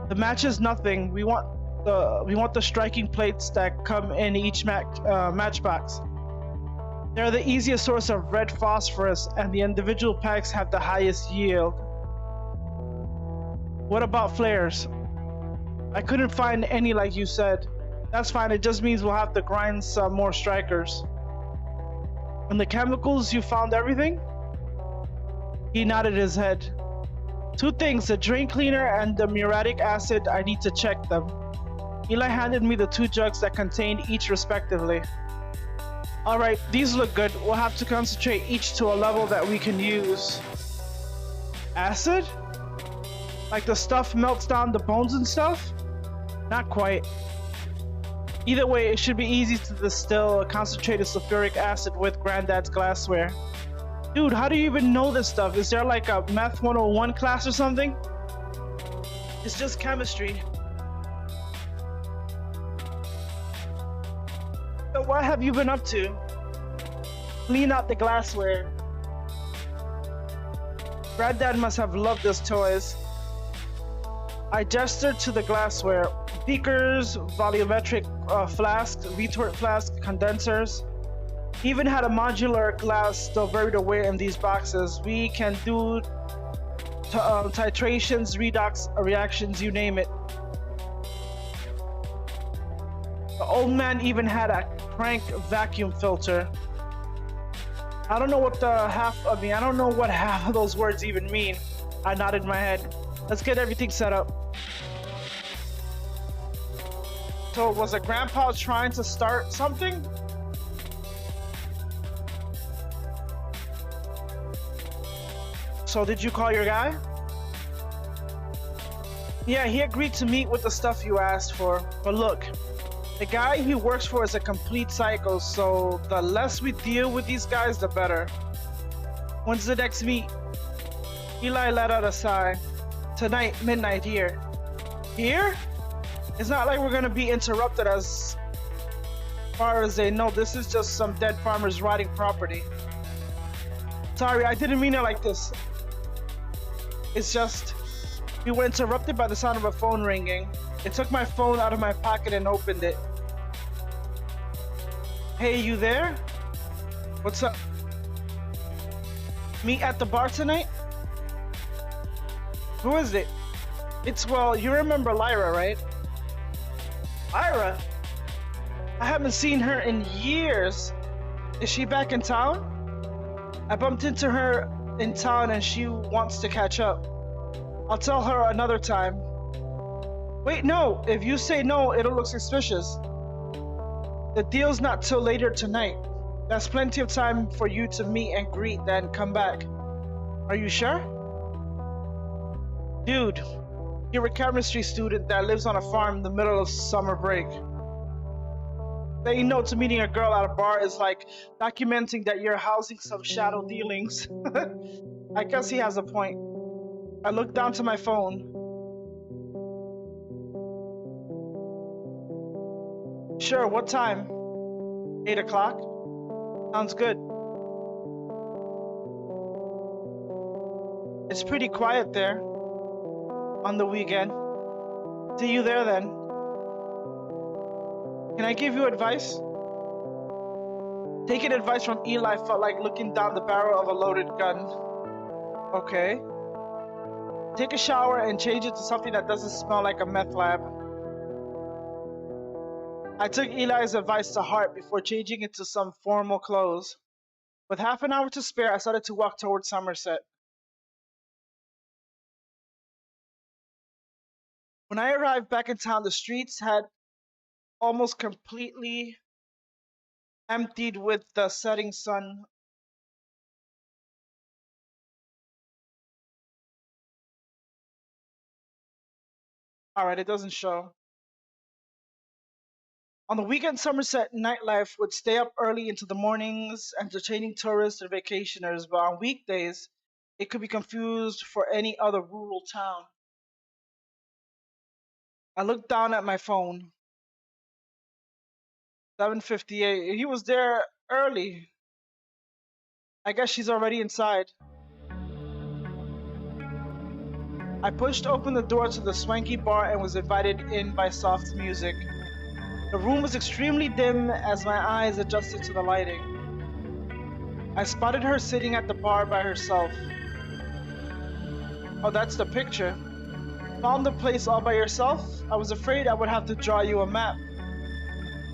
The matches, nothing. We want the striking plates that come in each matchbox. They're the easiest source of red phosphorus, and the individual packs have the highest yield. What about flares? I couldn't find any like you said. That's fine, it just means we'll have to grind some more strikers. And the chemicals, you found everything? He nodded his head. 2 things, the drain cleaner and the muriatic acid, I need to check them. Eli handed me the 2 jugs that contained each respectively. Alright, these look good. We'll have to concentrate each to a level that we can use. Acid? Like the stuff melts down the bones and stuff? Not quite. Either way, it should be easy to distill a concentrated sulfuric acid with Granddad's glassware. Dude, how do you even know this stuff? Is there like a Math 101 class or something? It's just chemistry. So what have you been up to? Clean out the glassware. Granddad must have loved those toys. I gestured to the glassware. Beakers, volumetric flasks, retort flasks, condensers. He even had a modular glass still buried away in these boxes. We can do titrations, redox reactions, you name it. The old man even had a crank vacuum filter. I don't know what I don't know what half of those words even mean. I nodded my head. Let's get everything set up. So was a grandpa trying to start something? So did you call your guy? Yeah, he agreed to meet with the stuff you asked for. But look, the guy he works for is a complete psycho, so the less we deal with these guys, the better. When's the next meet? Eli let out a sigh. Tonight, midnight here. Here? It's not like we're gonna be interrupted as far as they know. This is just some dead farmers rotting property. Sorry, I didn't mean it like this. It's just, we were interrupted by the sound of a phone ringing. I took my phone out of my pocket and opened it. Hey, you there? What's up? Meet at the bar tonight? Who is it? Well, you remember Lyra, right? Lyra? I haven't seen her in years. Is she back in town? I bumped into her in town and she wants to catch up. I'll tell her another time. Wait, no. If you say no, it'll look suspicious. The deal's not till later tonight. That's plenty of time for you to meet and greet, then come back. Are you sure? Dude, you're a chemistry student that lives on a farm in the middle of summer break. Saying no to meeting a girl at a bar is like documenting that you're housing some shadow dealings. I guess he has a point. I looked down to my phone. Sure, what time? 8 o'clock? Sounds good. It's pretty quiet there on the weekend. See you there then. Can I give you advice? Taking advice from Eli felt like looking down the barrel of a loaded gun. Okay. Take a shower and change it to something that doesn't smell like a meth lab. I took Eli's advice to heart before changing into some formal clothes. With half an hour to spare, I started to walk towards Somerset. When I arrived back in town, the streets had almost completely emptied with the setting sun. Alright, it doesn't show. On the weekend, Somerset nightlife would stay up early into the mornings, entertaining tourists and vacationers, but on weekdays, it could be confused for any other rural town. I looked down at my phone. 7:58. He was there early. I guess she's already inside. I pushed open the door to the swanky bar and was invited in by soft music. The room was extremely dim as my eyes adjusted to the lighting. I spotted her sitting at the bar by herself. Oh, that's the picture. Found the place all by yourself? I was afraid I would have to draw you a map.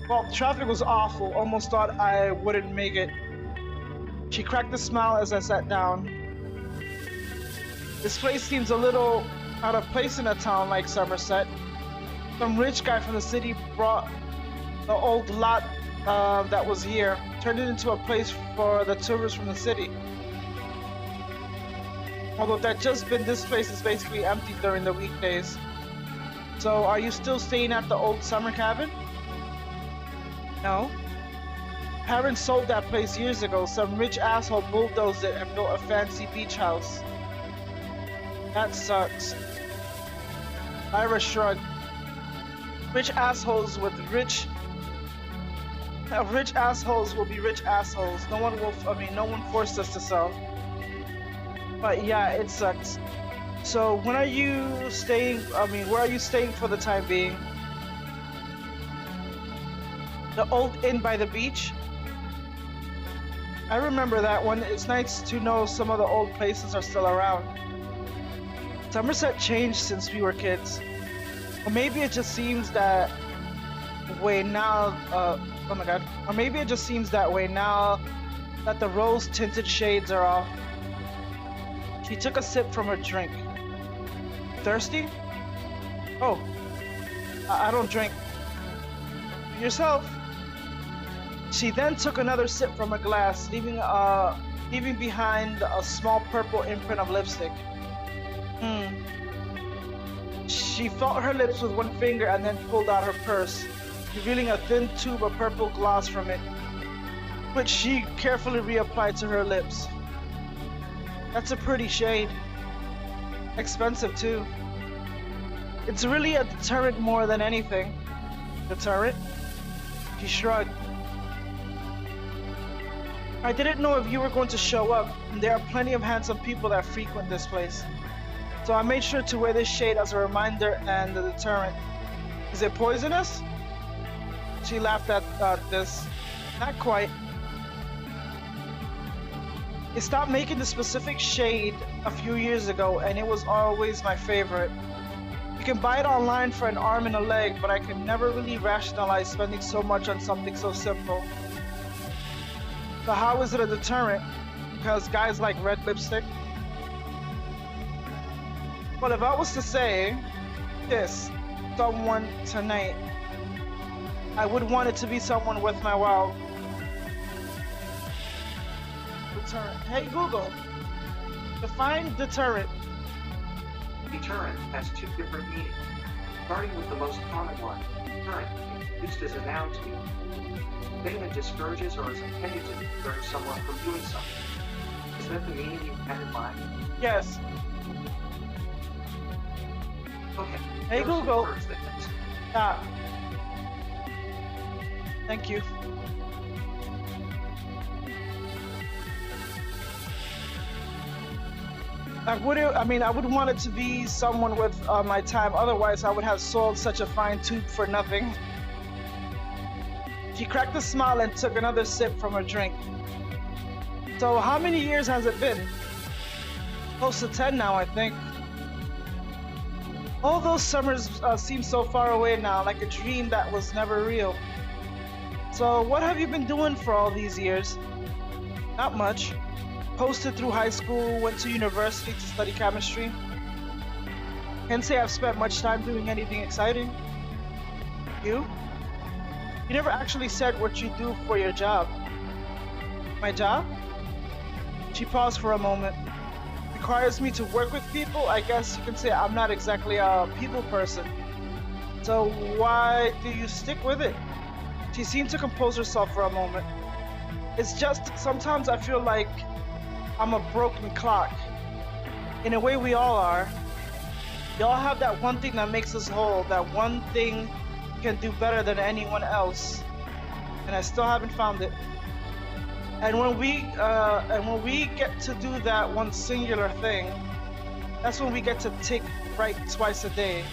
Well, traffic was awful. Almost thought I wouldn't make it. She cracked a smile as I sat down. This place seems a little out of place in a town like Somerset. Some rich guy from the city brought the old lot that was here, turned it into a place for the tourists from the city. Although this place is basically empty during the weekdays. So are you still staying at the old summer cabin? No. Parents sold that place years ago. Some rich asshole bulldozed it and built a fancy beach house. That sucks. Ira shrugged. Rich assholes will be rich assholes. No one forced us to sell. But yeah, it sucks. So when are you staying? Where are you staying for the time being? The old inn by the beach? I remember that one. It's nice to know some of the old places are still around. Somerset changed since we were kids. Or maybe it just seems that way now. Oh my god. Or maybe it just seems that way now that the rose-tinted shades are off. She took a sip from her drink. Thirsty? Oh. I don't drink. Yourself. She then took another sip from a glass, leaving behind a small purple imprint of lipstick. She felt her lips with one finger and then pulled out her purse, revealing a thin tube of purple gloss from it, which she carefully reapplied to her lips. That's a pretty shade. Expensive too. It's really a deterrent more than anything. Deterrent? She shrugged. I didn't know if you were going to show up, and there are plenty of handsome people that frequent this place. So I made sure to wear this shade as a reminder and a deterrent. Is it poisonous? She laughed at this. Not quite. I stopped making the specific shade a few years ago, and it was always my favorite. You can buy it online for an arm and a leg, but I can never really rationalize spending so much on something so simple. So how is it a deterrent? Because guys like red lipstick? Well, if I was to say this, someone tonight, I would want it to be someone with my wow. Deterrent. Hey Google, define deterrent. Deterrent has two different meanings. Starting with the most common one, deterrent, used as a noun to mean thing that discourages or is intended to discourage someone from doing something. Is that the meaning you had in mind? Yes. Okay. Hey There are some Google. words that can- Stop. Thank you. I would want it to be someone with my time. Otherwise, I would have sold such a fine tube for nothing. She cracked a smile and took another sip from her drink. So how many years has it been? Close to 10 now, I think. All those summers seem so far away now, like a dream that was never real. So what have you been doing for all these years? Not much. Posted through high school, went to university to study chemistry. Can't say I've spent much time doing anything exciting. You? You never actually said what you do for your job. My job? She paused for a moment. Requires me to work with people? I guess you can say I'm not exactly a people person. So why do you stick with it? She seemed to compose herself for a moment. It's just sometimes I feel like I'm a broken clock. In a way, we all are. We all have that one thing that makes us whole, that one thing can do better than anyone else, and I still haven't found it. And when we get to do that one singular thing, that's when we get to tick right twice a day.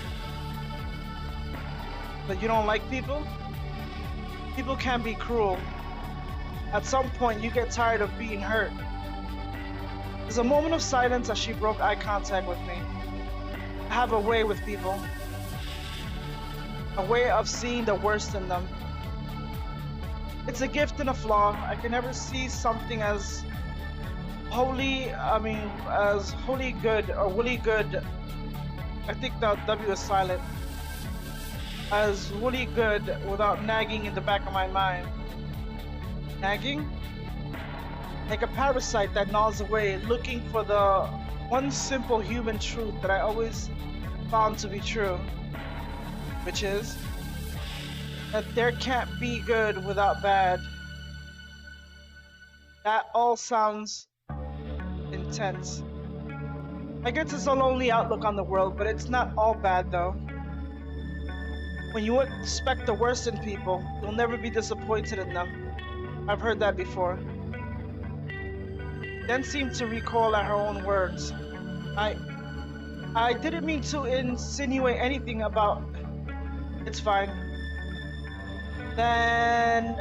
But you don't like people? People can be cruel. At some point, you get tired of being hurt. There's a moment of silence as she broke eye contact with me. I have a way with people. A way of seeing the worst in them. It's a gift and a flaw. I can never see something as wholly good or woolly good. I think the W is silent. As woolly good without nagging in the back of my mind. Nagging? Like a parasite that gnaws away, looking for the one simple human truth that I always found to be true. Which is that there can't be good without bad. That all sounds intense. I guess it's a lonely outlook on the world, but it's not all bad though. When you expect the worst in people, you'll never be disappointed in them. I've heard that before. Then seemed to recoil at her own words. I didn't mean to insinuate anything about. It's fine. Then,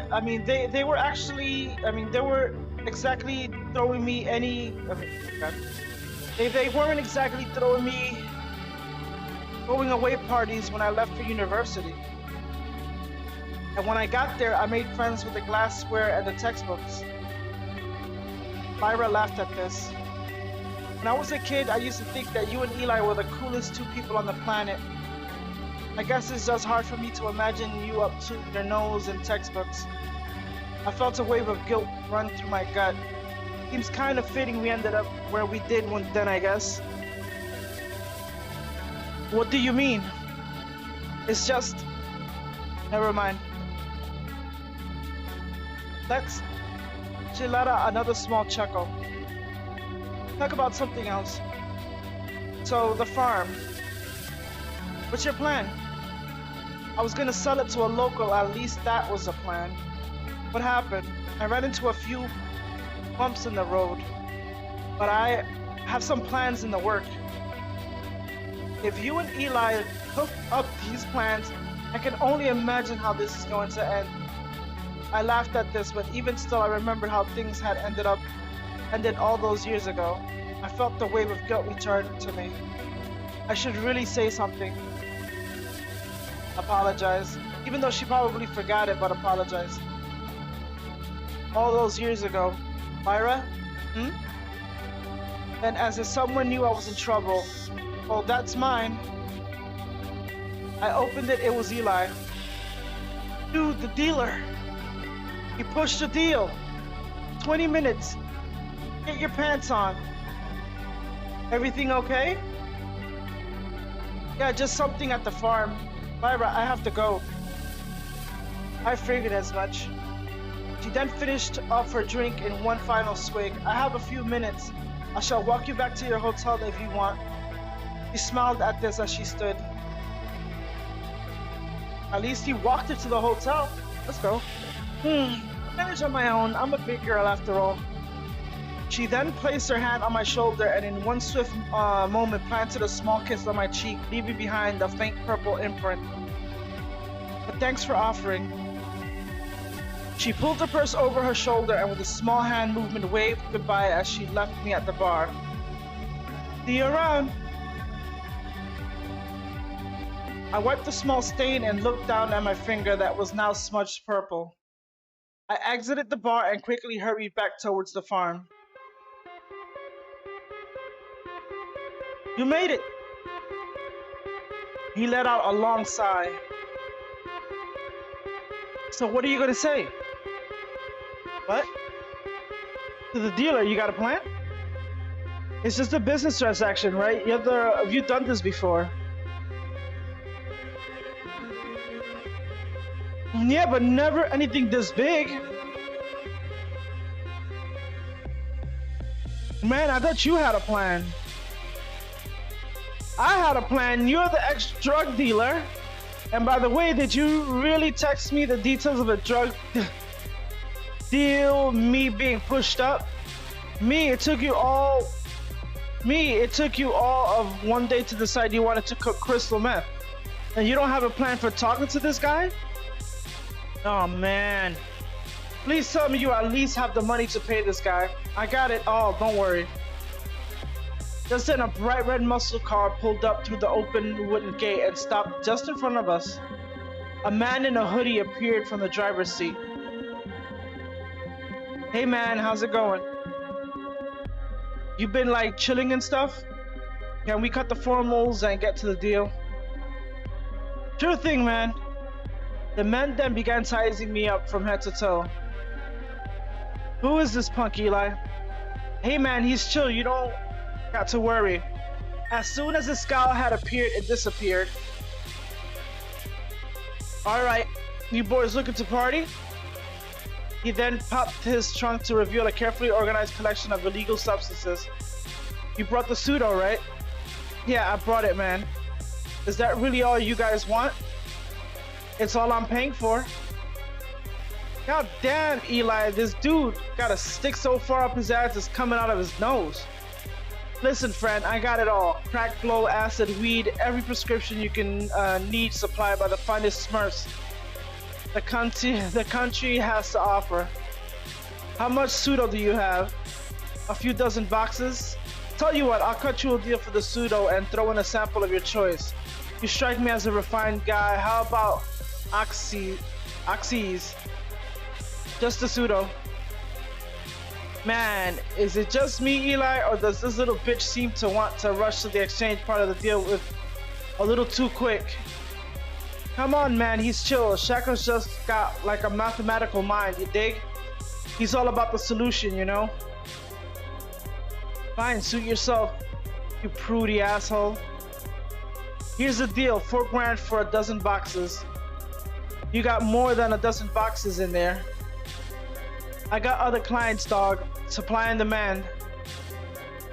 they were actually, they were exactly throwing me any, they weren't exactly throwing me going away parties when I left for university. And when I got there, I made friends with the glassware and the textbooks. Myra laughed at this. When I was a kid, I used to think that you and Eli were the coolest two people on the planet. I guess it's just hard for me to imagine you up to your nose in textbooks. I felt a wave of guilt run through my gut. Seems kind of fitting we ended up where we did then, I guess. What do you mean? It's just... Never mind. She let out another small chuckle. Talk about something else. So, the farm. What's your plan? I was gonna sell it to a local, at least that was the plan. What happened? I ran into a few bumps in the road, but I have some plans in the work. If you and Eli hook up these plans, I can only imagine how this is going to end. I laughed at this, but even still I remembered how things had ended all those years ago. I felt the wave of guilt return to me. I should really say something. Apologize. Even though she probably forgot it, but apologize. All those years ago. Myra? Then as if someone knew I was in trouble. Oh, that's mine. I opened it, it was Eli. Dude, the dealer. He pushed the deal. 20 minutes. Get your pants on. Everything okay? Yeah, just something at the farm. Myra, I have to go. I figured as much. She then finished off her drink in one final swig. I have a few minutes. I shall walk you back to your hotel if you want. She smiled at this as she stood. At least he walked her to the hotel. Let's go. I manage on my own. I'm a big girl after all. She then placed her hand on my shoulder and in one swift moment planted a small kiss on my cheek, leaving behind a faint purple imprint. But thanks for offering. She pulled the purse over her shoulder and with a small hand movement waved goodbye as she left me at the bar. See you around. I wiped the small stain and looked down at my finger that was now smudged purple. I exited the bar and quickly hurried back towards the farm. You made it! He let out a long sigh. So what are you gonna say? What? To the dealer, you got a plan? It's just a business transaction, right? Have you done this before? Yeah, but never anything this big. Man, I thought you had a plan. I had a plan. You're the ex-drug dealer. And by the way, did you really text me the details of a drug deal, me being pushed up? It took you all of one day to decide you wanted to cook crystal meth. And you don't have a plan for talking to this guy? Oh man. Please tell me you at least have the money to pay this guy. I got it all, don't worry. Just then a bright red muscle car pulled up through the open wooden gate and stopped just in front of us. A man in a hoodie appeared from the driver's seat. Hey man, how's it going? You been like chilling and stuff? Can we cut the formals and get to the deal? Sure thing, man. The man then began sizing me up from head to toe. Who is this punk, Eli? Hey man, he's chill, you don't got to worry. As soon as the scowl had appeared, it disappeared. Alright, you boys looking to party? He then popped his trunk to reveal a carefully organized collection of illegal substances. You brought the pseudo, right? Yeah, I brought it, man. Is that really all you guys want? It's all I'm paying for. God damn, Eli, this dude got a stick so far up his ass it's coming out of his nose. Listen, friend, I got it all. Crack, blow, acid, weed, every prescription you can need supplied by the finest Smurfs the country has to offer. How much pseudo do you have? A few dozen boxes? Tell you what, I'll cut you a deal for the pseudo and throw in a sample of your choice. You strike me as a refined guy. How about oxys? Just the pseudo. Man, is it just me, Eli, or does this little bitch seem to want to rush to the exchange part of the deal with a little too quick? Come on, man, he's chill. Shacker's just got like a mathematical mind, you dig? He's all about the solution, you know? Fine, suit yourself, you prudy asshole. Here's the deal, $4 grand for a dozen boxes. You got more than a dozen boxes in there. I got other clients, dog. Supply and demand.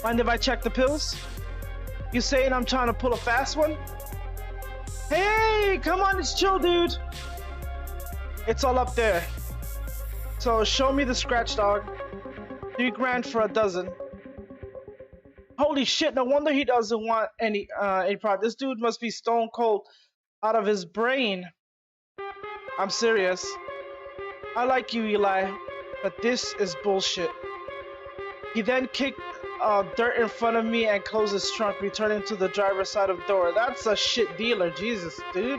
Mind if I check the pills? You saying I'm trying to pull a fast one? Hey, come on, it's chill, dude. It's all up there. So show me the scratch, dog. $3 grand for a dozen. Holy shit, no wonder he doesn't want any product. This dude must be stone cold out of his brain. I'm serious. I like you, Eli, but this is bullshit. He then kicked dirt in front of me and closed his trunk, returning to the driver's side of the door. That's a shit dealer, Jesus, dude.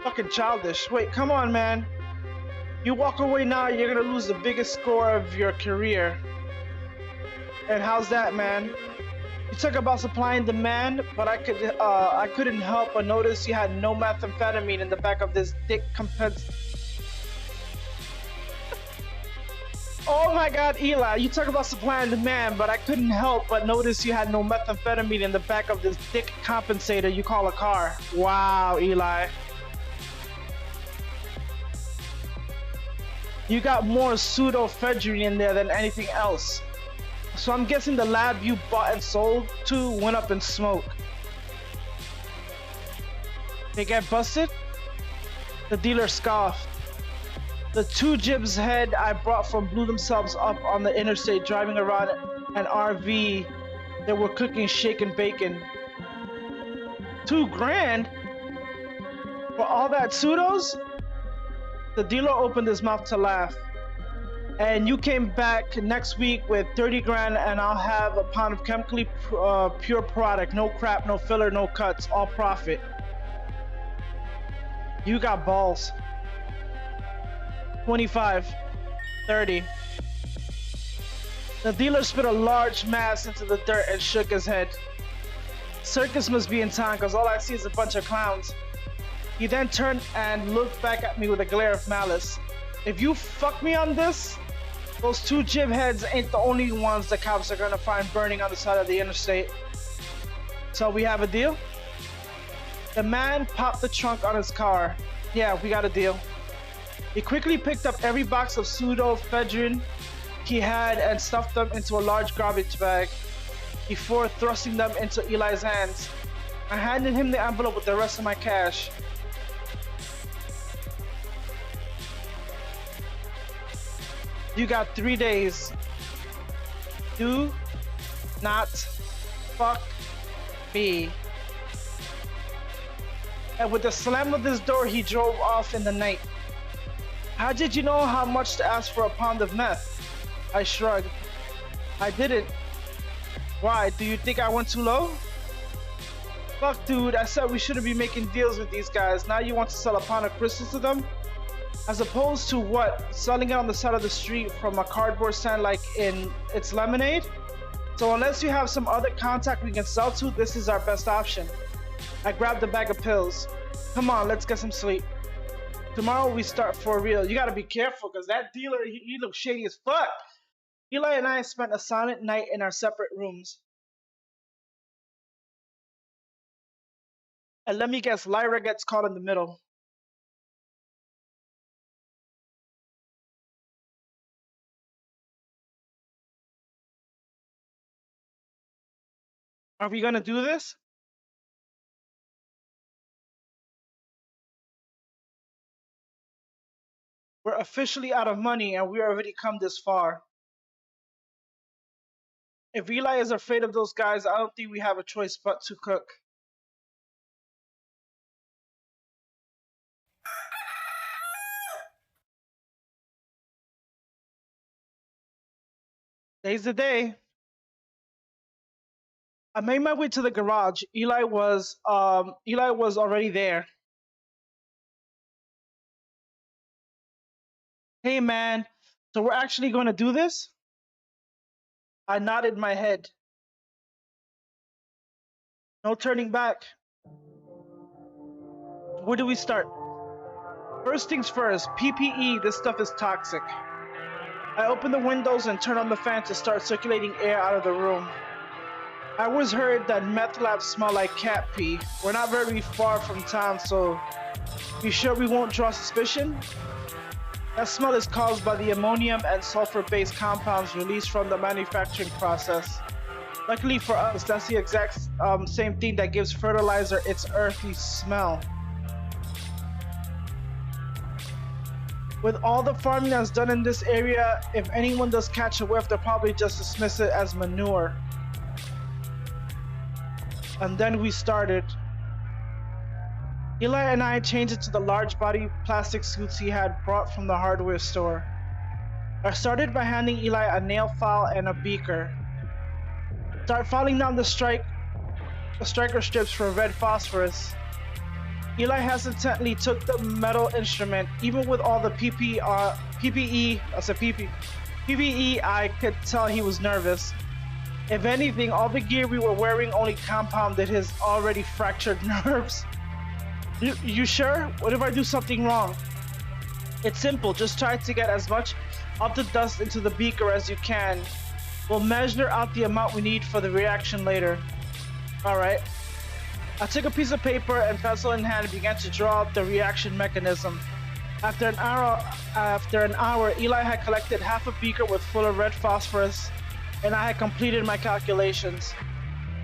Fucking childish. Wait, come on, man. You walk away now, you're gonna lose the biggest score of your career. And how's that, man? You talk about supply and demand, but I couldn't help but notice you had no methamphetamine in the back of this dick Oh my god, Eli, you talk about supply and demand, but I couldn't help but notice you had no methamphetamine in the back of this dick compensator you call a car. Wow, Eli. You got more pseudoephedrine in there than anything else. So I'm guessing the lab you bought and sold to went up in smoke. They get busted? The dealer scoffed. The two Jibs head I brought from blew themselves up on the interstate driving around an RV that were cooking shaken bacon. $2,000? For all that pseudos? The dealer opened his mouth to laugh. And you came back next week with $30,000 and I'll have a pound of chemically pure product. No crap, no filler, no cuts, all profit. You got balls. 25, 30. The dealer spit a large mass into the dirt and shook his head. Circus must be in town because all I see is a bunch of clowns. He then turned and looked back at me with a glare of malice. If you fuck me on this, those two Jib heads ain't the only ones the cops are gonna find burning on the side of the interstate. So we have a deal? The man popped the trunk on his car. Yeah, we got a deal. He quickly picked up every box of pseudoephedrine he had and stuffed them into a large garbage bag before thrusting them into Eli's hands. I handed him the envelope with the rest of my cash. You got 3 days. Do not fuck me. And with the slam of this door, he drove off in the night. How did you know how much to ask for a pound of meth? I shrugged. I didn't. Why? Do you think I went too low? Fuck, dude, I said we shouldn't be making deals with these guys. Now you want to sell a pound of crystals to them? As opposed to what? Selling it on the side of the street from a cardboard stand like in It's Lemonade? So unless you have some other contact we can sell to, this is our best option. I grabbed a bag of pills. Come on, let's get some sleep. Tomorrow we start for real. You gotta be careful because that dealer, he looks shady as fuck. Eli and I spent a silent night in our separate rooms. And let me guess, Lyra gets caught in the middle. Are we gonna do this? We're officially out of money and we already come this far. If Eli is afraid of those guys, I don't think we have a choice but to cook. Day's the day. I made my way to the garage. Eli was already there. Hey man, so we're actually going to do this? I nodded my head. No turning back. Where do we start? First things first, PPE, this stuff is toxic. I opened the windows and turned on the fan to start circulating air out of the room. I always heard that meth labs smell like cat pee. We're not very far from town, so you sure we won't draw suspicion? That smell is caused by the ammonium and sulfur-based compounds released from the manufacturing process. Luckily for us, that's the exact same thing that gives fertilizer its earthy smell. With all the farming that's done in this area, if anyone does catch a whiff, they'll probably just dismiss it as manure. And then we started. Eli and I changed into the large body plastic suits he had brought from the hardware store. I started by handing Eli a nail file and a beaker. Start filing down the striker strips for red phosphorus. Eli hesitantly took the metal instrument. Even with all the PPE, I could tell he was nervous. If anything, all the gear we were wearing only compounded his already fractured nerves. You sure? What if I do something wrong? It's simple, just try to get as much of the dust into the beaker as you can. We'll measure out the amount we need for the reaction later. Alright. I took a piece of paper and pencil in hand and began to draw up the reaction mechanism. After an hour, Eli had collected half a beaker with full of red phosphorus, and I had completed my calculations.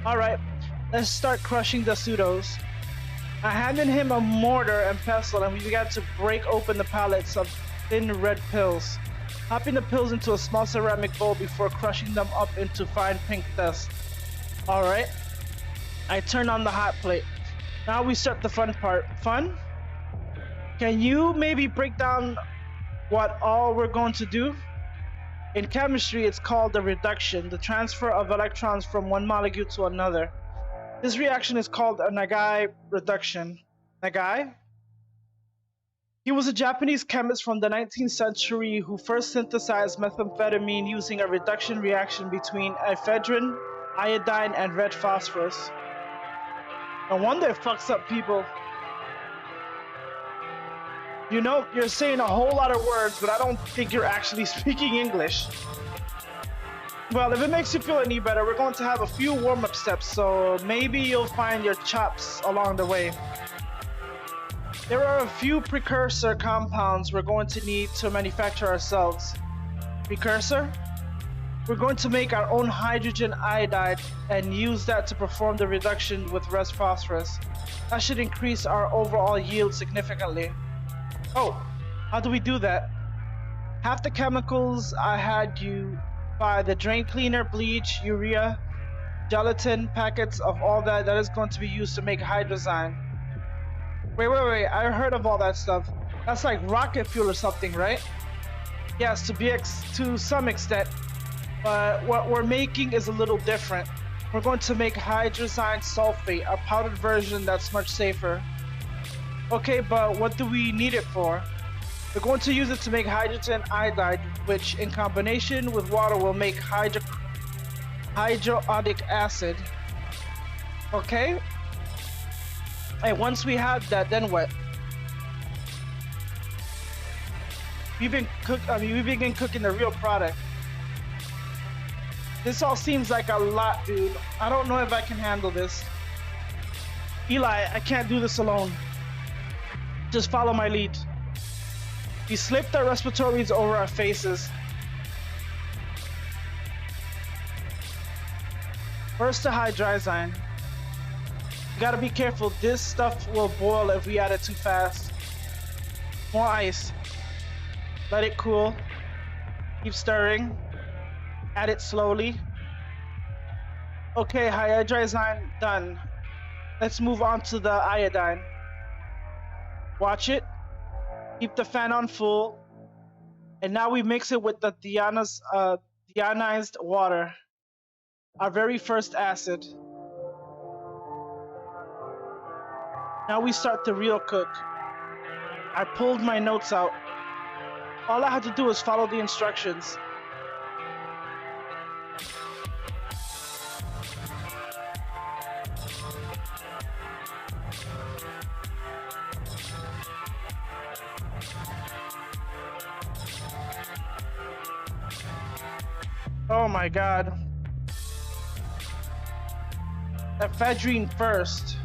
Alright, let's start crushing the pseudos. I handed him a mortar and pestle and we began to break open the pallets of thin red pills. Popping the pills into a small ceramic bowl before crushing them up into fine pink dust. Alright. I turn on the hot plate. Now we start the fun part. Fun? Can you maybe break down what all we're going to do? In chemistry, it's called a reduction, the transfer of electrons from one molecule to another. This reaction is called a Nagai reduction. Nagai? He was a Japanese chemist from the 19th century who first synthesized methamphetamine using a reduction reaction between ephedrine, iodine, and red phosphorus. No wonder it fucks up people. You know, you're saying a whole lot of words, but I don't think you're actually speaking English. Well, if it makes you feel any better, we're going to have a few warm-up steps, so maybe you'll find your chops along the way. There are a few precursor compounds we're going to need to manufacture ourselves. Precursor? We're going to make our own hydrogen iodide and use that to perform the reduction with red phosphorus. That should increase our overall yield significantly. Oh, how do we do that? Half the chemicals I had you buy, the drain cleaner, bleach, urea, gelatin, packets of all that is going to be used to make hydrazine. Wait, I heard of all that stuff. That's like rocket fuel or something, right? Yes, to some extent, but what we're making is a little different. We're going to make hydrazine sulfate, a powdered version that's much safer. Okay, but what do we need it for? We're going to use it to make hydrogen iodide, which in combination with water will make hydroiodic acid. Okay? And once we have that, then what? We begin cooking the real product. This all seems like a lot, dude. I don't know if I can handle this. Eli, I can't do this alone. Just follow my lead. We slipped our respiratories over our faces. First the hydrazine. You gotta be careful, this stuff will boil if we add it too fast. More ice. Let it cool. Keep stirring. Add it slowly. Okay, hydrazine done. Let's move on to the iodine. Watch it. Keep the fan on full. And now we mix it with the deionized water. Our very first acid. Now we start the real cook. I pulled my notes out. All I had to do was follow the instructions. Oh my god. Ephedrine first.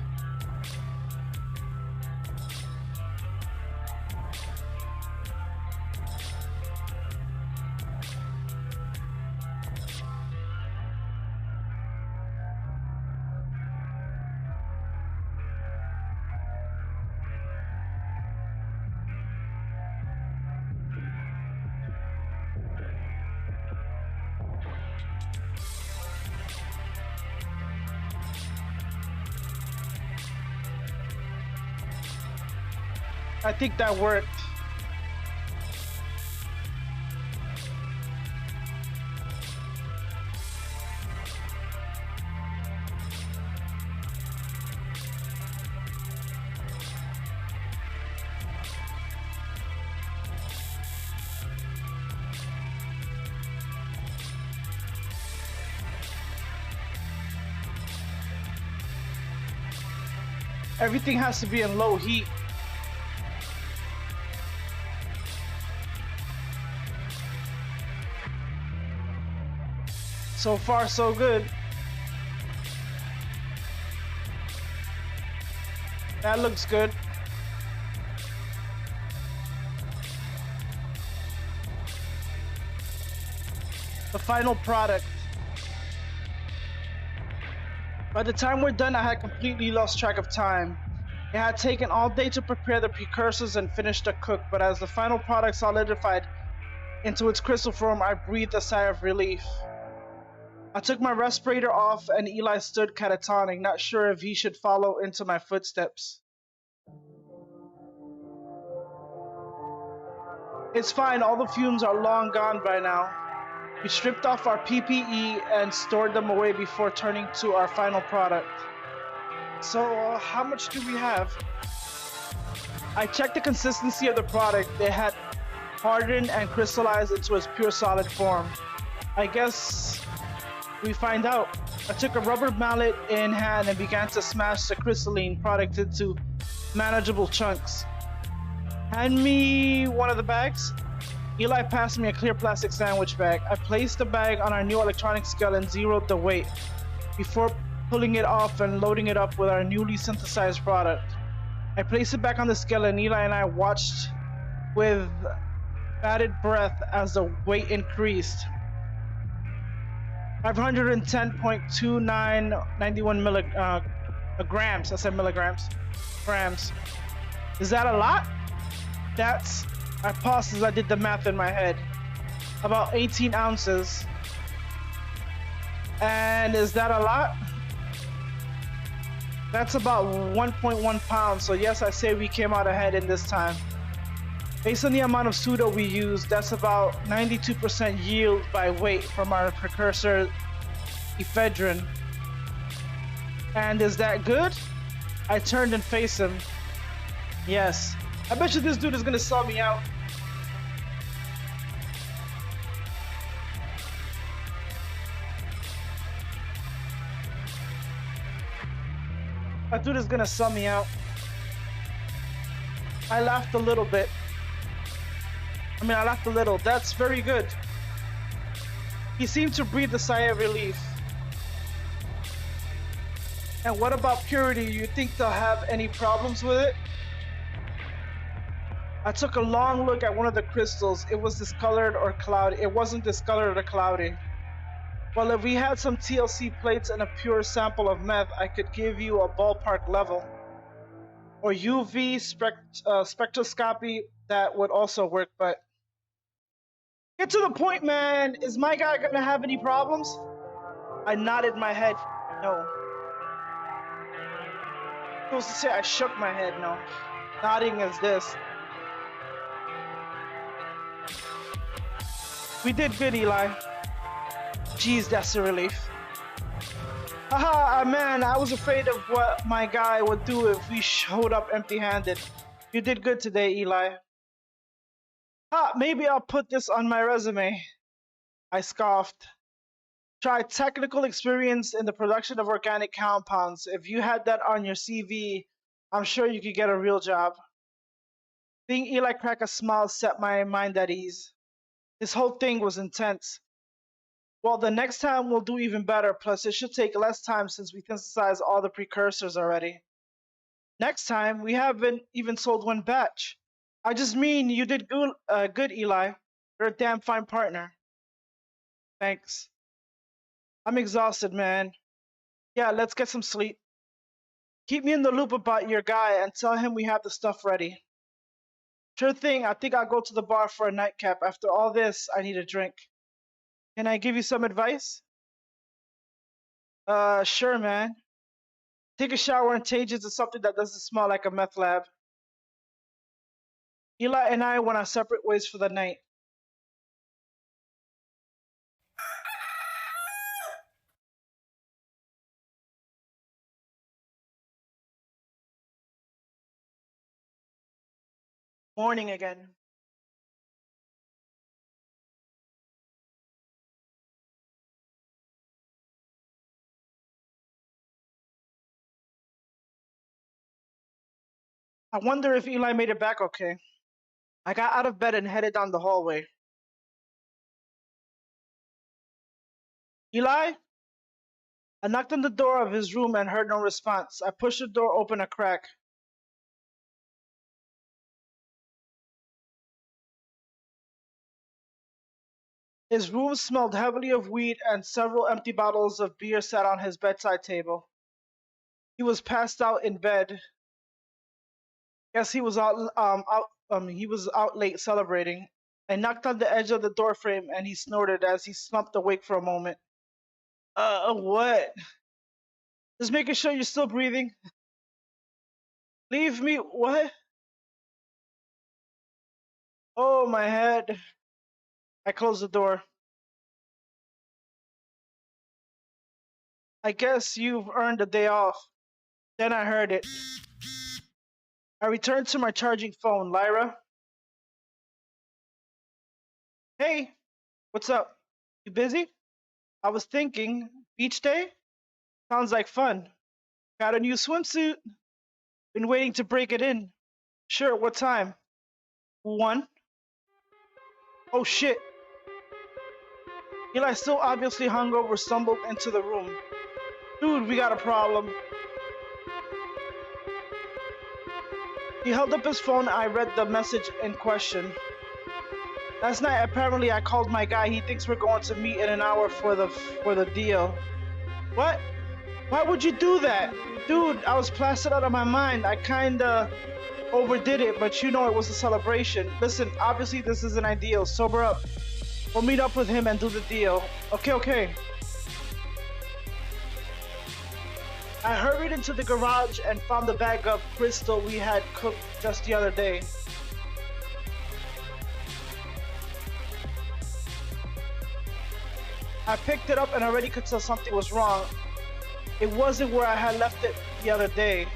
I think that worked. Everything has to be in low heat. So far, so good. That looks good. The final product. By the time we're done, I had completely lost track of time. It had taken all day to prepare the precursors and finish the cook, but as the final product solidified into its crystal form, I breathed a sigh of relief. I took my respirator off and Eli stood catatonic, not sure if he should follow into my footsteps. It's fine, all the fumes are long gone by now. We stripped off our PPE and stored them away before turning to our final product. So, how much do we have? I checked the consistency of the product. It had hardened and crystallized into its pure solid form. I guess we find out. I took a rubber mallet in hand and began to smash the crystalline product into manageable chunks. Hand me one of the bags. Eli passed me a clear plastic sandwich bag. I placed the bag on our new electronic scale and zeroed the weight before pulling it off and loading it up with our newly synthesized product. I placed it back on the scale and Eli and I watched with bated breath as the weight increased. 510.2991 grams. I said milligrams. Grams. Is that a lot? I paused as I did the math in my head. About 18 ounces. And is that a lot? That's about 1.1 pounds. So yes, I say we came out ahead in this time. Based on the amount of pseudo we used, that's about 92% yield by weight from our precursor ephedrine. And is that good? I turned and faced him. Yes. I bet you this dude is gonna sell me out. That dude is gonna sell me out. I laughed a little bit. I laughed a little. That's very good. He seemed to breathe a sigh of relief. And what about purity? You think they'll have any problems with it? I took a long look at one of the crystals. It was discolored or cloudy. It wasn't discolored or cloudy. Well, if we had some TLC plates and a pure sample of meth, I could give you a ballpark level. Or UV spectroscopy, that would also work, but... Get to the point, man! Is my guy gonna have any problems? I nodded my head, no. I was supposed to say I shook my head, no. Nodding is this. We did good, Eli. Jeez, that's a relief. Haha, man, I was afraid of what my guy would do if we showed up empty-handed. You did good today, Eli. Maybe I'll put this on my resume. I scoffed. Try technical experience in the production of organic compounds. If you had that on your CV, I'm sure you could get a real job. Seeing Eli crack a smile set my mind at ease. This whole thing was intense. Well, the next time we'll do even better, plus it should take less time since we synthesized all the precursors already. Next time, we haven't even sold one batch. I just mean you did good, Eli. You're a damn fine partner. Thanks. I'm exhausted, man. Yeah, let's get some sleep. Keep me in the loop about your guy and tell him we have the stuff ready. Sure thing, I think I'll go to the bar for a nightcap. After all this, I need a drink. Can I give you some advice? Sure, man. Take a shower and change into something that doesn't smell like a meth lab. Eli and I went our separate ways for the night. Morning again. I wonder if Eli made it back okay. I got out of bed and headed down the hallway. Eli? I knocked on the door of his room and heard no response. I pushed the door open a crack. His room smelled heavily of weed and several empty bottles of beer sat on his bedside table. He was passed out in bed. Guess he was he was out late celebrating. I knocked on the edge of the door frame and he snorted as he slumped awake for a moment. What? Just making sure you're still breathing. Leave me, what? Oh, my head. I closed the door. I guess you've earned a day off. Then I heard it. I returned to my charging phone. Lyra? Hey, what's up? You busy? I was thinking, beach day? Sounds like fun. Got a new swimsuit. Been waiting to break it in. Sure, what time? 1? Oh shit. Eli, still obviously hungover, stumbled into the room. Dude, we got a problem. He held up his phone. I read the message in question. Last night, apparently, I called my guy. He thinks we're going to meet in an hour for the deal. What? Why would you do that? Dude, I was plastered out of my mind. I kinda overdid it, but you know it was a celebration. Listen, obviously this isn't ideal. Sober up. We'll meet up with him and do the deal. Okay. I hurried into the garage and found the bag of crystal we had cooked just the other day. I picked it up and already could tell something was wrong. It wasn't where I had left it the other day.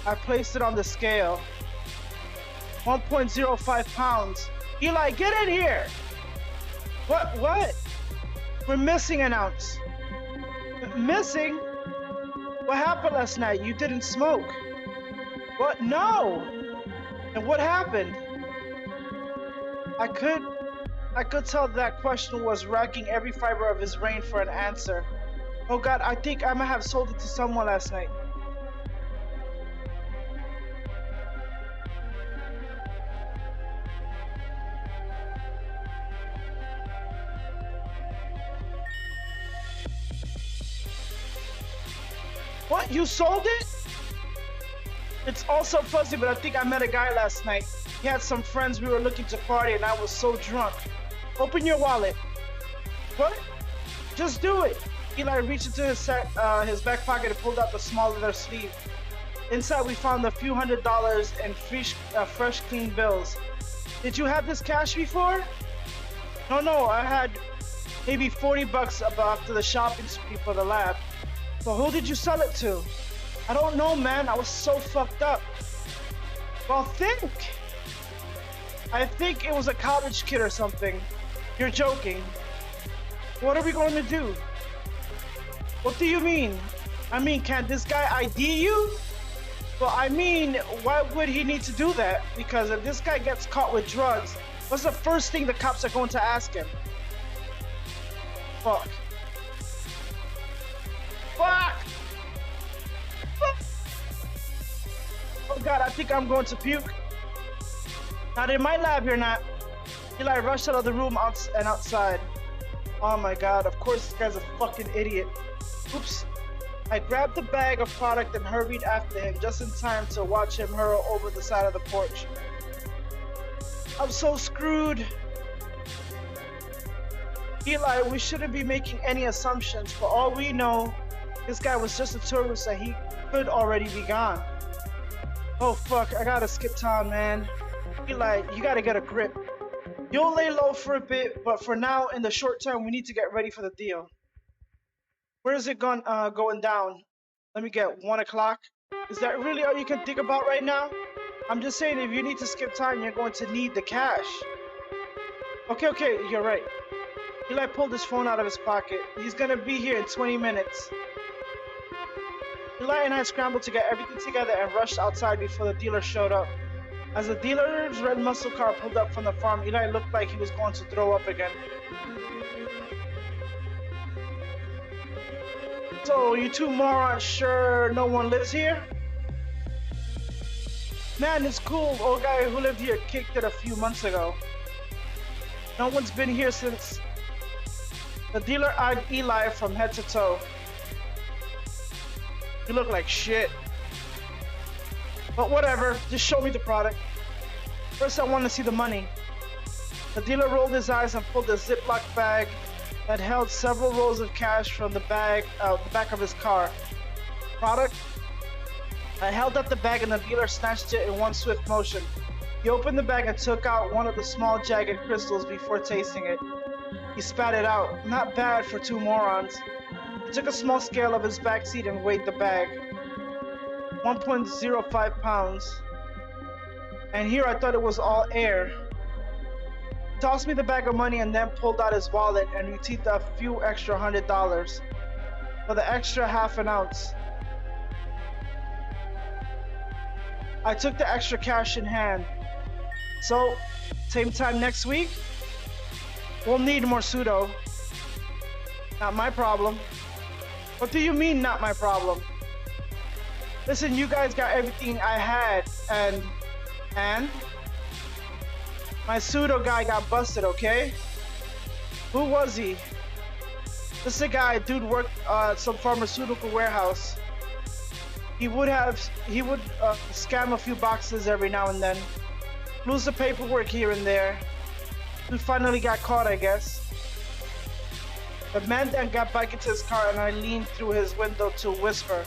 I placed it on the scale. 1.05 pounds. Eli, get in here! What? We're missing an ounce. Missing? What happened last night? You didn't smoke. What? No! And what happened? I could tell that question was racking every fiber of his brain for an answer. Oh God, I think I might have sold it to someone last night. What? You sold it? It's also fuzzy, but I think I met a guy last night. He had some friends. We were looking to party and I was so drunk. Open your wallet. What? Just do it. Eli reached into his back pocket and pulled out the small leather sleeve. Inside we found a few $100s in fresh clean bills. Did you have this cash before? No, I had maybe 40 bucks after the shopping spree for the lab. So who did you sell it to? I don't know, man. I was so fucked up. Well, think. I think it was a college kid or something. You're joking. What are we going to do? What do you mean? I mean, can this guy ID you? Well, I mean, why would he need to do that? Because if this guy gets caught with drugs, what's the first thing the cops are going to ask him? Fuck. Oh God, I think I'm going to puke. Not in my lab, you're not. Eli rushed out of the room and outside. Oh my God, of course this guy's a fucking idiot. Oops. I grabbed the bag of product and hurried after him just in time to watch him hurl over the side of the porch. I'm so screwed. Eli, we shouldn't be making any assumptions. For all we know, this guy was just a tourist and he could already be gone. Oh fuck, I gotta skip town, man. Eli, you gotta get a grip. You'll lay low for a bit, but for now, in the short term, we need to get ready for the deal. Where is it going down? Let me get 1 o'clock. Is that really all you can think about right now? I'm just saying, if you need to skip time, you're going to need the cash. Okay, you're right. Eli pulled his phone out of his pocket. He's gonna be here in 20 minutes. Eli and I scrambled to get everything together and rushed outside before the dealer showed up. As the dealer's red muscle car pulled up from the farm, Eli looked like he was going to throw up again. So, you two morons sure no one lives here? Man, it's cool. Old guy who lived here kicked it a few months ago. No one's been here since. The dealer eyed Eli from head to toe. You look like shit. But whatever, just show me the product. First I want to see the money. The dealer rolled his eyes and pulled a Ziploc bag that held several rolls of cash from the back of his car. Product? I held up the bag and the dealer snatched it in one swift motion. He opened the bag and took out one of the small jagged crystals before tasting it. He spat it out. Not bad for two morons. He took a small scale of his back seat and weighed the bag. 1.05 pounds. And here I thought it was all air. He tossed me the bag of money and then pulled out his wallet and received a few extra $100 for the extra half an ounce. I took the extra cash in hand. So, same time next week? We'll need more pseudo. Not my problem. What do you mean, not my problem? Listen, you guys got everything I had, and? My pseudo guy got busted, okay? Who was he? This is a guy, dude worked at some pharmaceutical warehouse. He would scam a few boxes every now and then. Lose the paperwork here and there. He finally got caught, I guess. The man then got back into his car and I leaned through his window to whisper.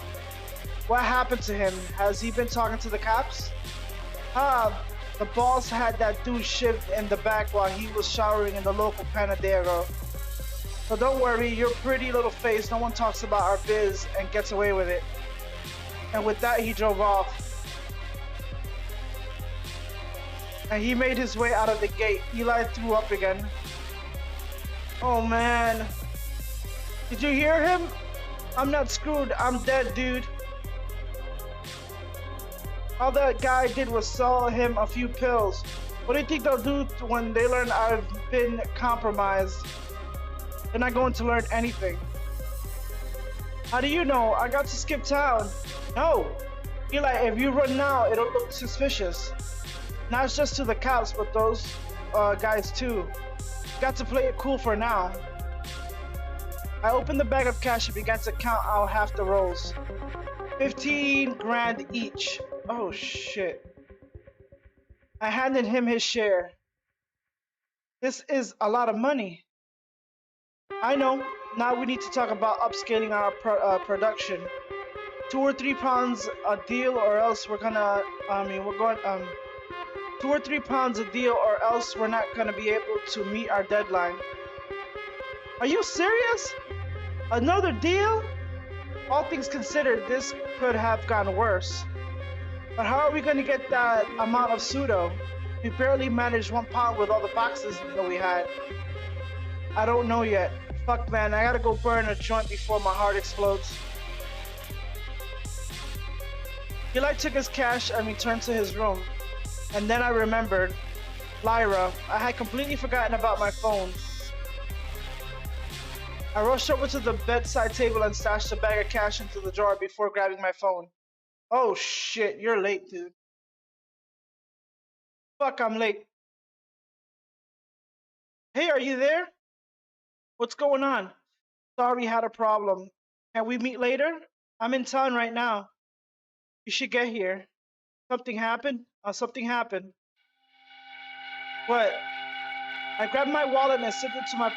What happened to him? Has he been talking to the cops? The boss had that dude shivved in the back while he was showering in the local Panadero. So don't worry, your pretty little face, no one talks about our biz and gets away with it. And with that, he drove off. And he made his way out of the gate. Eli threw up again. Oh man. Did you hear him? I'm not screwed, I'm dead, dude. All that guy did was sell him a few pills. What do you think they'll do when they learn I've been compromised? They're not going to learn anything. How do you know? I got to skip town. No. Eli, if you run now, it'll look suspicious. Not just to the cops, but those guys too. Got to play it cool for now. I opened the bag of cash and began to count out half the rolls. 15 grand each. Oh shit. I handed him his share. This is a lot of money. I know. Now we need to talk about upscaling our production. 2 or 3 pounds a deal, or else we're gonna. 2 or 3 pounds a deal, or else we're not gonna be able to meet our deadline. Are you serious? Another deal? All things considered, this could have gone worse. But how are we gonna get that amount of pseudo? We barely managed 1 pound with all the boxes that we had. I don't know yet. Fuck man, I gotta go burn a joint before my heart explodes. Eli took his cash and returned to his room. And then I remembered. Lyra, I had completely forgotten about my phone. I rushed over to the bedside table and stashed a bag of cash into the drawer before grabbing my phone. Oh shit, you're late, dude. Fuck, I'm late. Hey, are you there? What's going on? Sorry, had a problem. Can we meet later? I'm in town right now. You should get here. Something happened? Something happened. What? I grabbed my wallet and slipped it into my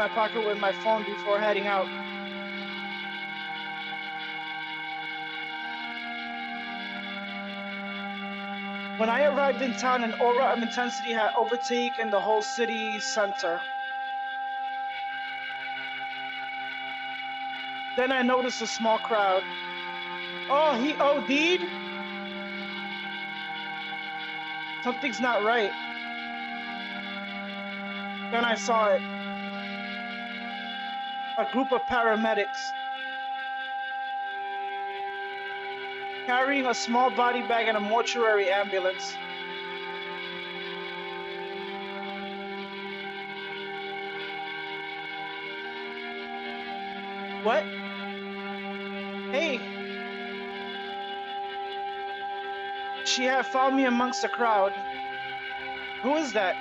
pocket with my phone before heading out. When I arrived in town, an aura of intensity had overtaken the whole city center. Then I noticed a small crowd. Oh, he OD'd? Something's not right. Then I saw it. A group of paramedics carrying a small body bag and a mortuary ambulance. What? Hey! She had found me amongst the crowd. Who is that?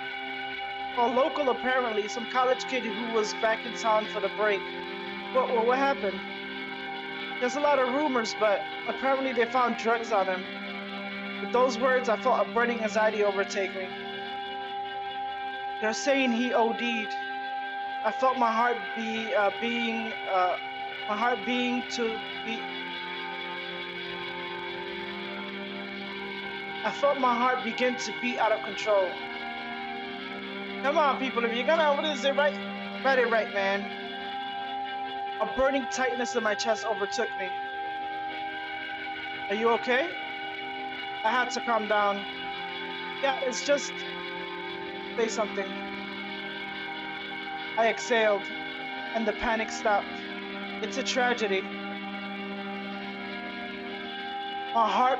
A local, apparently, some college kid who was back in town for the break. What happened? There's a lot of rumors, but apparently they found drugs on him. With those words, I felt a burning anxiety overtake me. They're saying he OD'd. I felt my heart I felt my heart begin to beat out of control. Come on, people, if you're gonna, what is it, right? Write it right, man. A burning tightness in my chest overtook me. Are you okay? I had to calm down. Yeah, it's just... Say something. I exhaled, and the panic stopped. It's a tragedy. My heart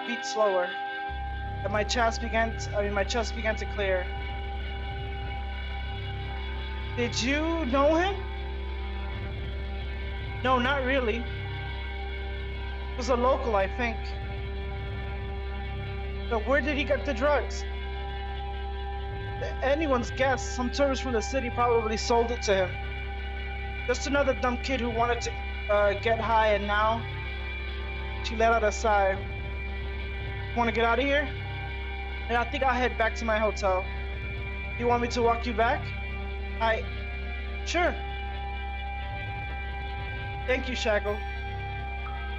beat slower, and my chest began to clear. Did you know him? No, not really. He was a local, I think. But where did he get the drugs? Anyone's guess. Some tourist from the city probably sold it to him. Just another dumb kid who wanted to get high, and now... She let out a sigh. Want to get out of here? And I think I'll head back to my hotel. You want me to walk you back? Sure. Thank you, Shackle.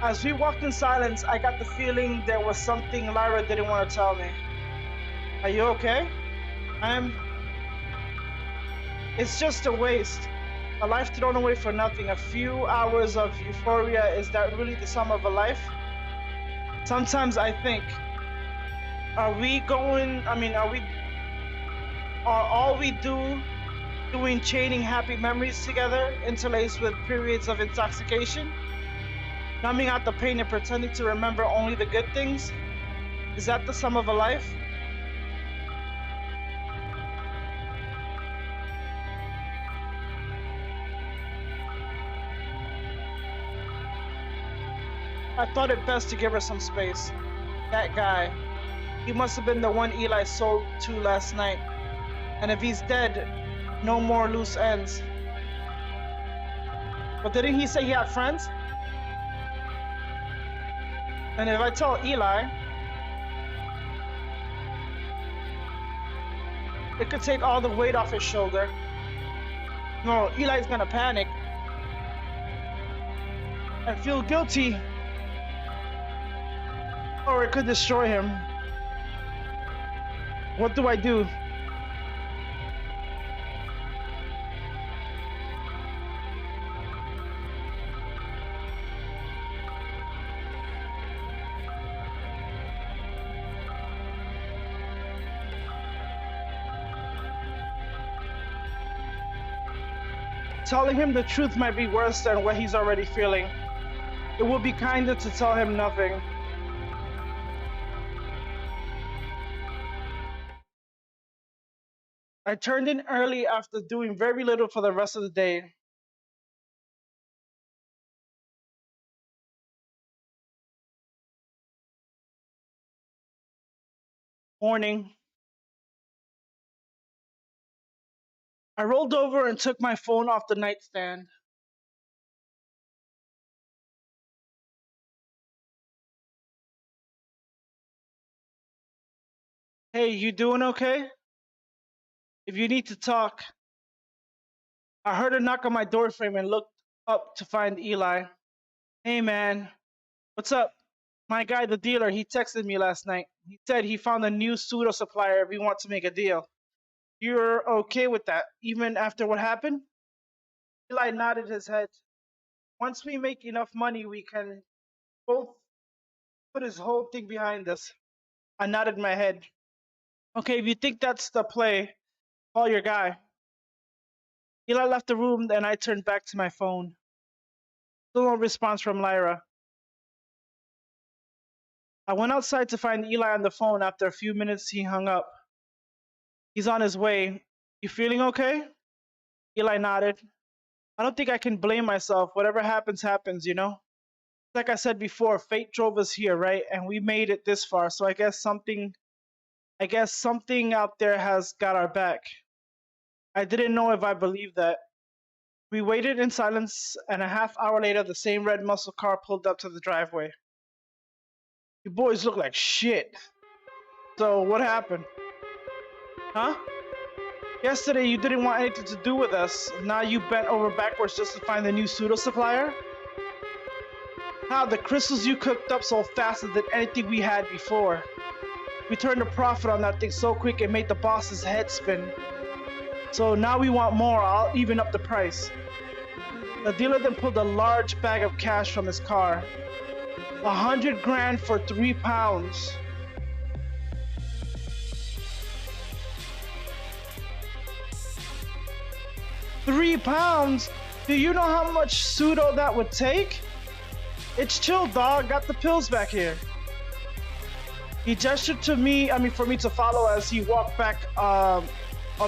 As we walked in silence, I got the feeling there was something Lyra didn't want to tell me. Are you okay? It's just a waste. A life thrown away for nothing. A few hours of euphoria, is that really the sum of a life? Sometimes I think, are all we doing chaining happy memories together, interlaced with periods of intoxication? Numbing out the pain and pretending to remember only the good things? Is that the sum of a life? I thought it best to give her some space. That guy, he must have been the one Eli sold to last night. And if he's dead, no more loose ends. But didn't he say he had friends? And if I tell Eli, it could take all the weight off his shoulder. No, Eli's gonna panic and feel guilty. Or it could destroy him. What do I do? Telling him the truth might be worse than what he's already feeling. It would be kinder to tell him nothing. I turned in early after doing very little for the rest of the day. Morning. I rolled over and took my phone off the nightstand. Hey, you doing okay? If you need to talk. I heard a knock on my doorframe and looked up to find Eli. Hey man, what's up? My guy, the dealer, he texted me last night. He said he found a new pseudo supplier if we want to make a deal. You're okay with that, even after what happened? Eli nodded his head. Once we make enough money, we can both put his whole thing behind us. I nodded my head. Okay, if you think that's the play, call your guy. Eli left the room and I turned back to my phone. Still no response from Lyra. I went outside to find Eli on the phone. After a few minutes, he hung up. He's on his way. You feeling okay? Eli nodded. I don't think I can blame myself. Whatever happens, happens, you know? Like I said before, fate drove us here, right? And we made it this far, so I guess something out there has got our back. I didn't know if I believed that. We waited in silence, and a half hour later, the same red muscle car pulled up to the driveway. You boys look like shit. So, what happened? Huh? Yesterday, you didn't want anything to do with us. Now you bent over backwards just to find the new pseudo supplier? How the crystals you cooked up sold faster than anything we had before. We turned a profit on that thing so quick it made the boss's head spin. So now we want more. I'll even up the price. The dealer then pulled a large bag of cash from his car. 100 grand for 3 pounds. £3? Do you know how much pseudo that would take? It's chill, dog. Got the pills back here. He gestured to me, for me to follow as he walked back of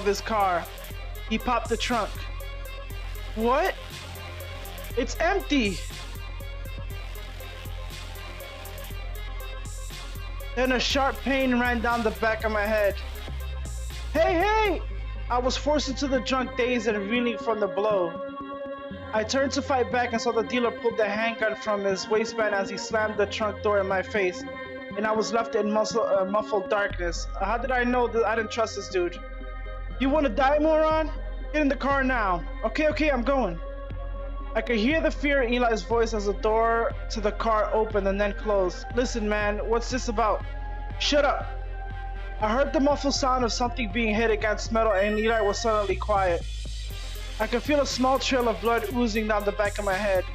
his car. He popped the trunk. What? It's empty. Then a sharp pain ran down the back of my head. Hey, hey! I was forced into the drunk daze and reeling from the blow. I turned to fight back and saw the dealer pull the handgun from his waistband as he slammed the trunk door in my face, and I was left in muffled darkness. How did I know that I didn't trust this dude? You want to die, moron? Get in the car now. Okay, I'm going. I could hear the fear in Eli's voice as the door to the car opened and then closed. Listen, man, what's this about? Shut up. I heard the muffled sound of something being hit against metal, and Eli was suddenly quiet. I could feel a small trail of blood oozing down the back of my head.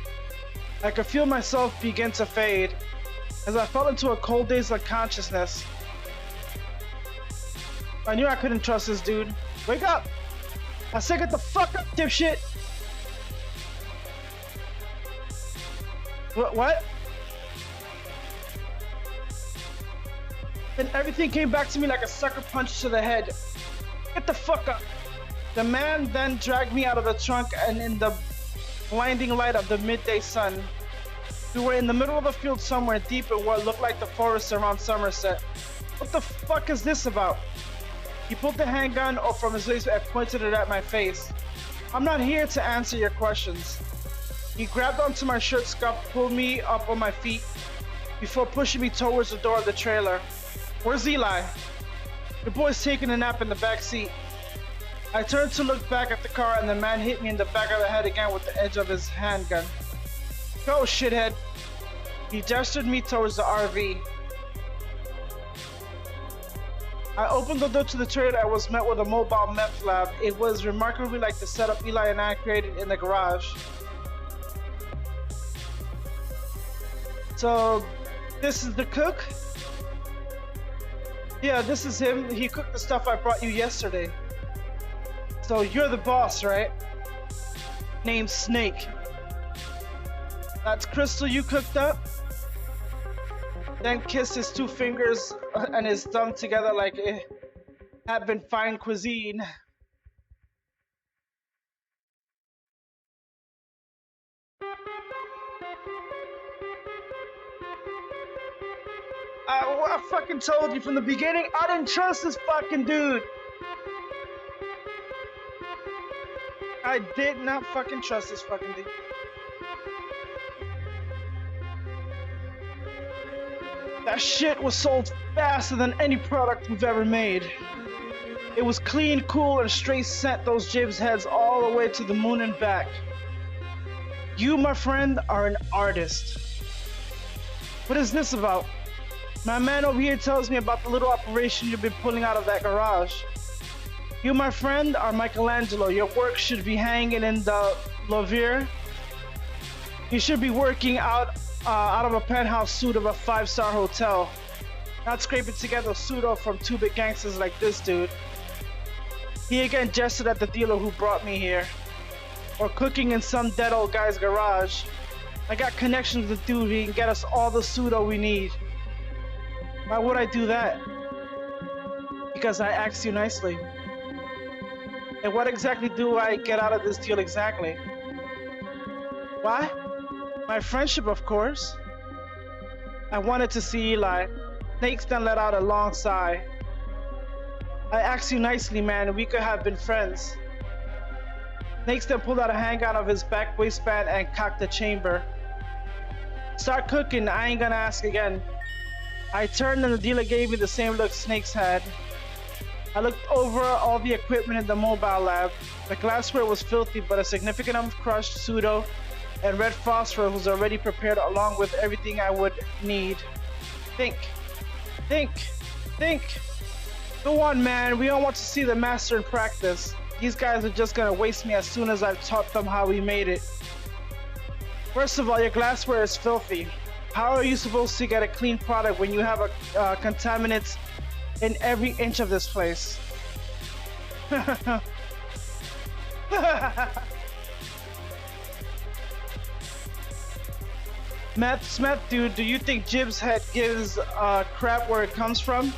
I could feel myself begin to fade as I fell into a cold daze of consciousness. I knew I couldn't trust this dude. Wake up! I said get the fuck up, dipshit! What? Then everything came back to me like a sucker punch to the head. Get the fuck up! The man then dragged me out of the trunk, and in the blinding light of the midday sun, we were in the middle of a field somewhere deep in what looked like the forest around Somerset. What the fuck is this about? He pulled the handgun from his waist and pointed it at my face. I'm not here to answer your questions. He grabbed onto my shirt scuff, pulled me up on my feet before pushing me towards the door of the trailer. Where's Eli? The boy's taking a nap in the back seat. I turned to look back at the car, and the man hit me in the back of the head again with the edge of his handgun. Go, shithead. He gestured me towards the RV. I opened the door to the trailer and was met with a mobile meth lab. It was remarkably like the setup Eli and I created in the garage. So, this is the cook? Yeah, this is him. He cooked the stuff I brought you yesterday. So you're the boss, right? Named Snake. That's crystal you cooked up? Then kissed his 2 fingers and his thumb together like it had been fine cuisine. I fucking told you from the beginning, I didn't trust this fucking dude. I did not fucking trust this fucking dude. That shit was sold faster than any product we've ever made. It was clean, cool, and straight sent those Jibs heads all the way to the moon and back. You, my friend, are an artist. What is this about? My man over here tells me about the little operation you've been pulling out of that garage. You, my friend, are Michelangelo. Your work should be hanging in the Louvre. You should be working out of a penthouse suite of a 5-star hotel. Not scraping together pseudo from 2-bit gangsters like this dude. He again gestured at the dealer who brought me here. Or cooking in some dead old guy's garage. I got connections with the dude who can get us all the pseudo we need. Why would I do that? Because I asked you nicely. And what exactly do I get out of this deal exactly? Why? My friendship, of course. I wanted to see Eli. Snakes then let out a long sigh. I asked you nicely, man, we could have been friends. Snakes then pulled out a handgun of his back waistband and cocked the chamber. Start cooking, I ain't gonna ask again. I turned and the dealer gave me the same look Snakes had. I looked over all the equipment in the mobile lab. The glassware was filthy, but a significant amount of crushed pseudo and red phosphorus was already prepared along with everything I would need. Think. Go on, man, we don't want to see the master in practice. These guys are just gonna waste me as soon as I've taught them how we made it. First of all, your glassware is filthy. How are you supposed to get a clean product when you have contaminants in every inch of this place? Smith, dude, do you think Jib's head gives crap where it comes from?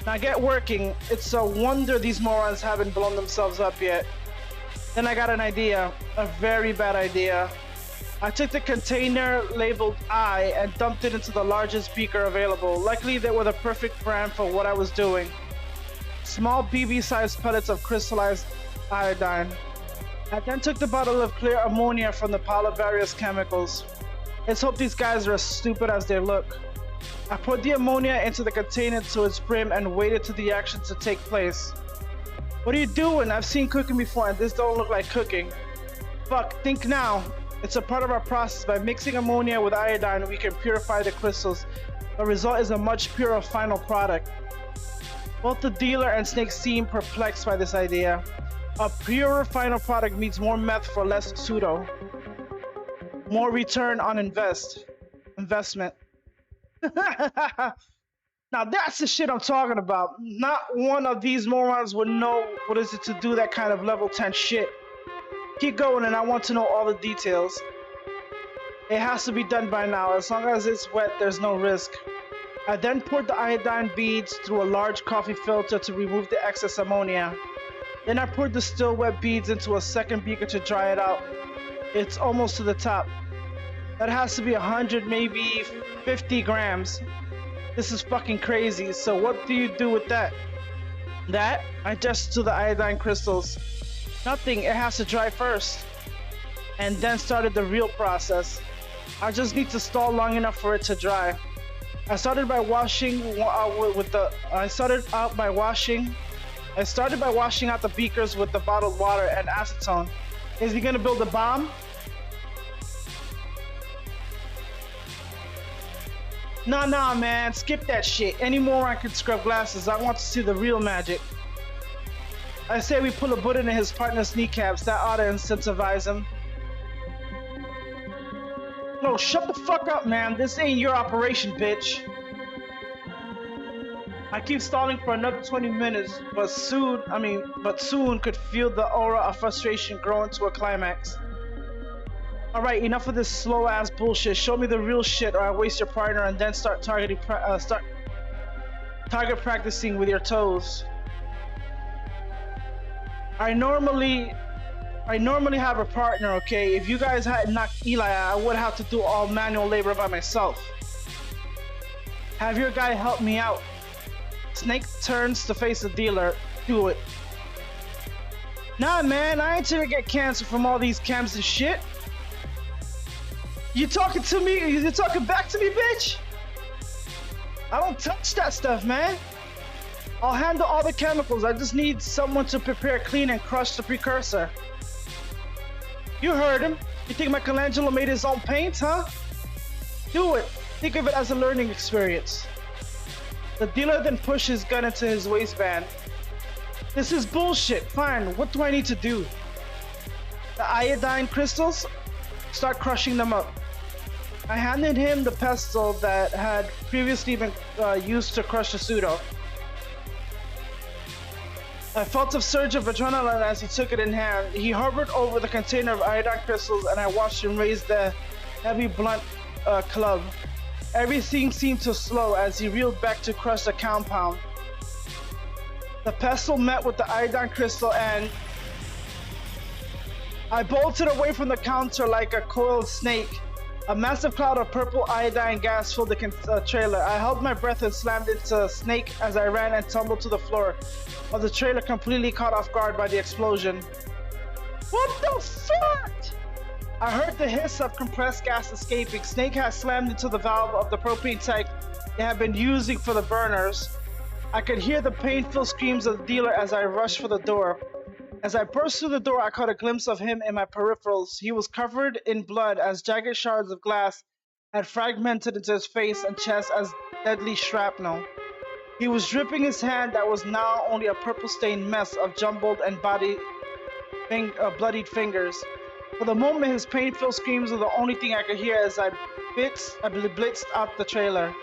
Now get working. It's a wonder these morons haven't blown themselves up yet. Then I got an idea, a very bad idea. I took the container labeled I and dumped it into the largest beaker available. Luckily, they were the perfect brand for what I was doing. Small BB-sized pellets of crystallized iodine. I then took the bottle of clear ammonia from the pile of various chemicals. Let's hope these guys are as stupid as they look. I poured the ammonia into the container to its brim and waited for the action to take place. What are you doing? I've seen cooking before and this don't look like cooking. Fuck, think now. It's a part of our process. By mixing ammonia with iodine, we can purify the crystals. The result is a much purer final product. Both the dealer and Snake seem perplexed by this idea. A purer final product means more meth for less pseudo. More return on investment. Now that's the shit I'm talking about. Not one of these morons would know what is it to do that kind of level 10 shit. Keep going and I want to know all the details. It has to be done by now. As long as it's wet, there's no risk. I then poured the iodine beads through a large coffee filter to remove the excess ammonia. Then I poured the still wet beads into a second beaker to dry it out. It's almost to the top. That has to be 100, maybe 50 grams. This is fucking crazy. So what do you do with that? That? I adjusted to the iodine crystals. Nothing, it has to dry first. And then started the real process. I just need to stall long enough for it to dry. I started by washing out the beakers with the bottled water and acetone. Is he gonna build a bomb? Nah, man, skip that shit. Any moron can scrub glasses. I want to see the real magic. I say we pull a bullet in his partner's kneecaps. That ought to incentivize him. No, shut the fuck up, man. This ain't your operation, bitch. I keep stalling for another 20 minutes, but soon could feel the aura of frustration growing to a climax. Alright, enough of this slow-ass bullshit. Show me the real shit or I waste your partner and then start target practicing with your toes. I normally have a partner, okay? If you guys hadn't knocked Eli out, I would have to do all manual labor by myself. Have your guy help me out. Snake turns to face the dealer. Do it. Nah, man, I ain't gonna get cancer from all these cams and shit. You talking to me? You talking back to me, bitch? I don't touch that stuff, man. I'll handle all the chemicals. I just need someone to prepare, clean, and crush the precursor. You heard him. You think Michelangelo made his own paint, huh? Do it. Think of it as a learning experience. The dealer then pushed his gun into his waistband. This is bullshit. Fine, what do I need to do? The iodine crystals? Start crushing them up. I handed him the pestle that had previously been used to crush the pseudo. I felt a surge of adrenaline as he took it in hand. He hovered over the container of iodine crystals and I watched him raise the heavy blunt club. Everything seemed to slow as he reeled back to crush the compound. The pestle met with the iodine crystal and I bolted away from the counter like a coiled snake. A massive cloud of purple iodine gas filled the trailer. I held my breath and slammed into Snake as I ran and tumbled to the floor, while the trailer completely caught off guard by the explosion. What the fuck? I heard the hiss of compressed gas escaping. Snake had slammed into the valve of the propane tank it had been using for the burners. I could hear the painful screams of the dealer as I rushed for the door. As I burst through the door, I caught a glimpse of him in my peripherals. He was covered in blood as jagged shards of glass had fragmented into his face and chest as deadly shrapnel. He was dripping his hand that was now only a purple-stained mess of jumbled and bloodied fingers. For the moment, his pain-filled screams were the only thing I could hear as I blitzed out the trailer.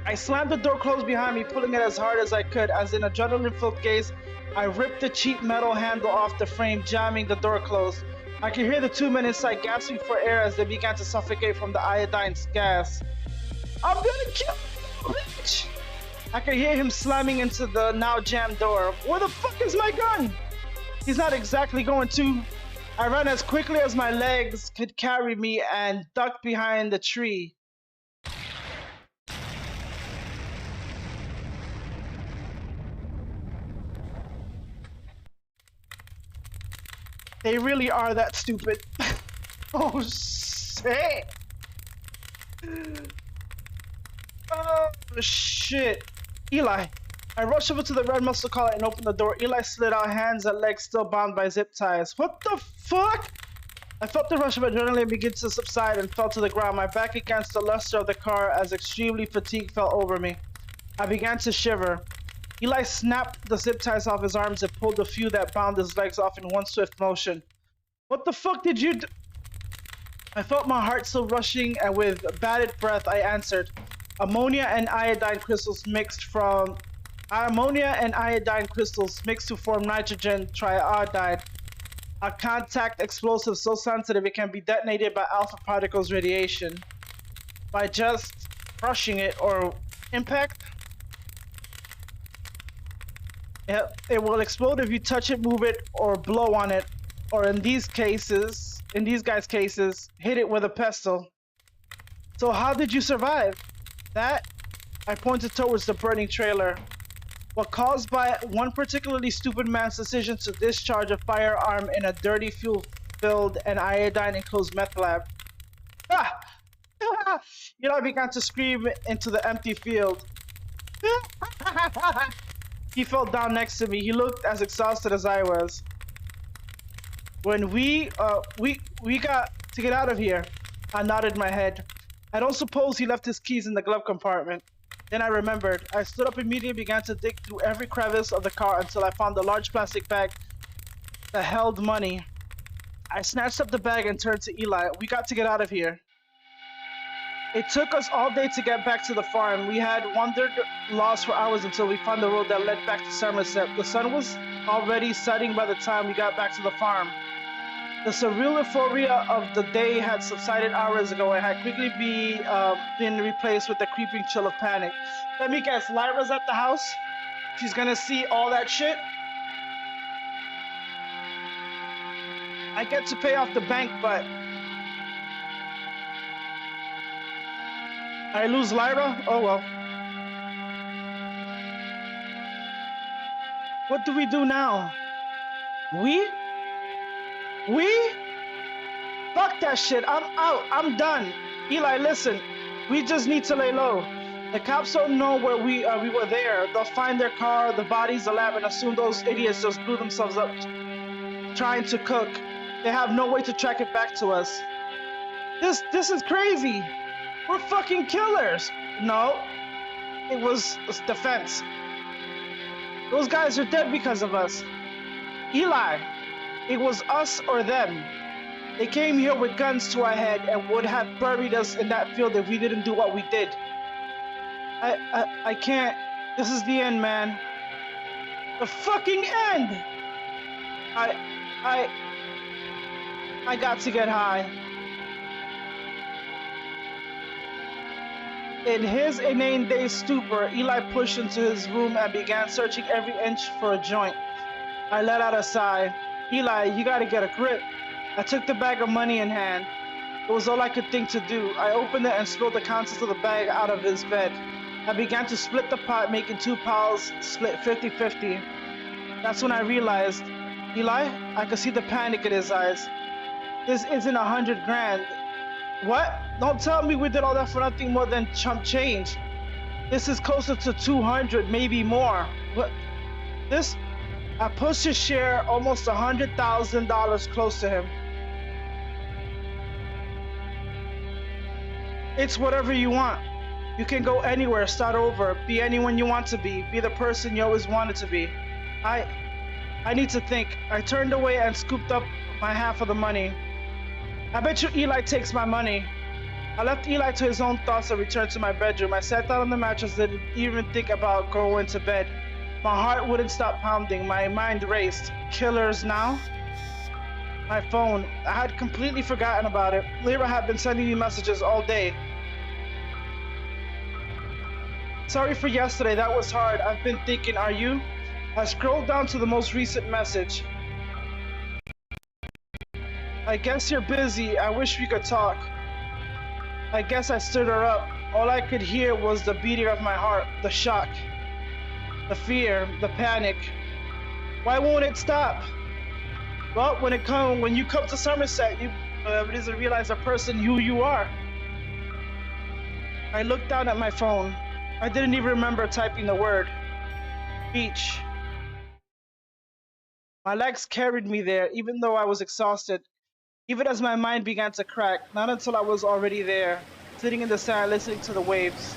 I slammed the door closed behind me, pulling it as hard as I could. As in adrenaline-filled gaze, I ripped the cheap metal handle off the frame, jamming the door closed. I could hear the two men inside gasping for air as they began to suffocate from the iodine gas. I'm gonna kill you, bitch! I could hear him slamming into the now jammed door. Where the fuck is my gun? He's not exactly going to. I ran as quickly as my legs could carry me and ducked behind the tree. They really are that stupid. Oh shit! Oh shit! Eli, I rushed over to the red muscle collar and opened the door. Eli slid out, hands and legs still bound by zip ties. What the fuck? I felt the rush of adrenaline begin to subside and fell to the ground, my back against the luster of the car as extremely fatigue fell over me. I began to shiver. Eli snapped the zip ties off his arms and pulled the few that bound his legs off in one swift motion. What the fuck did you do? I felt my heart still rushing, and with bated breath I answered. Ammonia and iodine crystals mixed to form nitrogen triiodide, a contact explosive so sensitive it can be detonated by alpha particles radiation. By just crushing it or impact, it will explode if you touch it, move it, or blow on it, or in these guys' cases, hit it with a pestle. So how did you survive? That? I pointed towards the burning trailer. What caused by one particularly stupid man's decision to discharge a firearm in a dirty fuel-filled and iodine-enclosed meth lab. Ah! Eli began to scream into the empty field. He fell down next to me. He looked as exhausted as I was. When we got to get out of here, I nodded my head. I don't suppose he left his keys in the glove compartment. Then I remembered. I stood up immediately and began to dig through every crevice of the car until I found a large plastic bag that held money. I snatched up the bag and turned to Eli. We got to get out of here. It took us all day to get back to the farm. We had wandered lost for hours until we found the road that led back to Somerset. The sun was already setting by the time we got back to the farm. The surreal euphoria of the day had subsided hours ago and had quickly been replaced with the creeping chill of panic. Let me guess, Lyra's at the house? She's gonna see all that shit? I get to pay off the bank, but I lose Lyra? Oh well. What do we do now? We? Fuck that shit. I'm out. I'm done. Eli, listen. We just need to lay low. The cops don't know where we were there. They'll find their car, the bodies, the lab, and assume those idiots just blew themselves up trying to cook. They have no way to track it back to us. This is crazy. We're fucking killers. No. It was defense. Those guys are dead because of us. Eli. It was us or them. They came here with guns to our head and would have buried us in that field if we didn't do what we did. I can't. This is the end, man. The fucking end! I got to get high. In his inane dazed stupor, Eli pushed into his room and began searching every inch for a joint. I let out a sigh. Eli, you gotta get a grip. I took the bag of money in hand. It was all I could think to do. I opened it and spilled the contents of the bag out of his bed. I began to split the pot, making two piles split 50-50. That's when I realized Eli, I could see the panic in his eyes. This isn't 100 grand. What? Don't tell me we did all that for nothing more than chump change. This is closer to 200, maybe more. What? This? I pushed his share almost $100,000 close to him. It's whatever you want. You can go anywhere, start over, be anyone you want to be the person you always wanted to be. I need to think. I turned away and scooped up my half of the money. I bet you Eli takes my money. I left Eli to his own thoughts and returned to my bedroom. I sat down on the mattress and didn't even think about going to bed. My heart wouldn't stop pounding. My mind raced. Killers now? My phone. I had completely forgotten about it. Lyra had been sending me messages all day. Sorry for yesterday, that was hard. I've been thinking, are you? I scrolled down to the most recent message. I guess you're busy. I wish we could talk. I guess I stood her up. All I could hear was the beating of my heart, the shock, the fear, the panic. Why won't it stop? Well, when you come to Somerset, you doesn't realize the person who you are. I looked down at my phone. I didn't even remember typing the word. Beach. My legs carried me there, even though I was exhausted. Even as my mind began to crack, not until I was already there, sitting in the sand listening to the waves.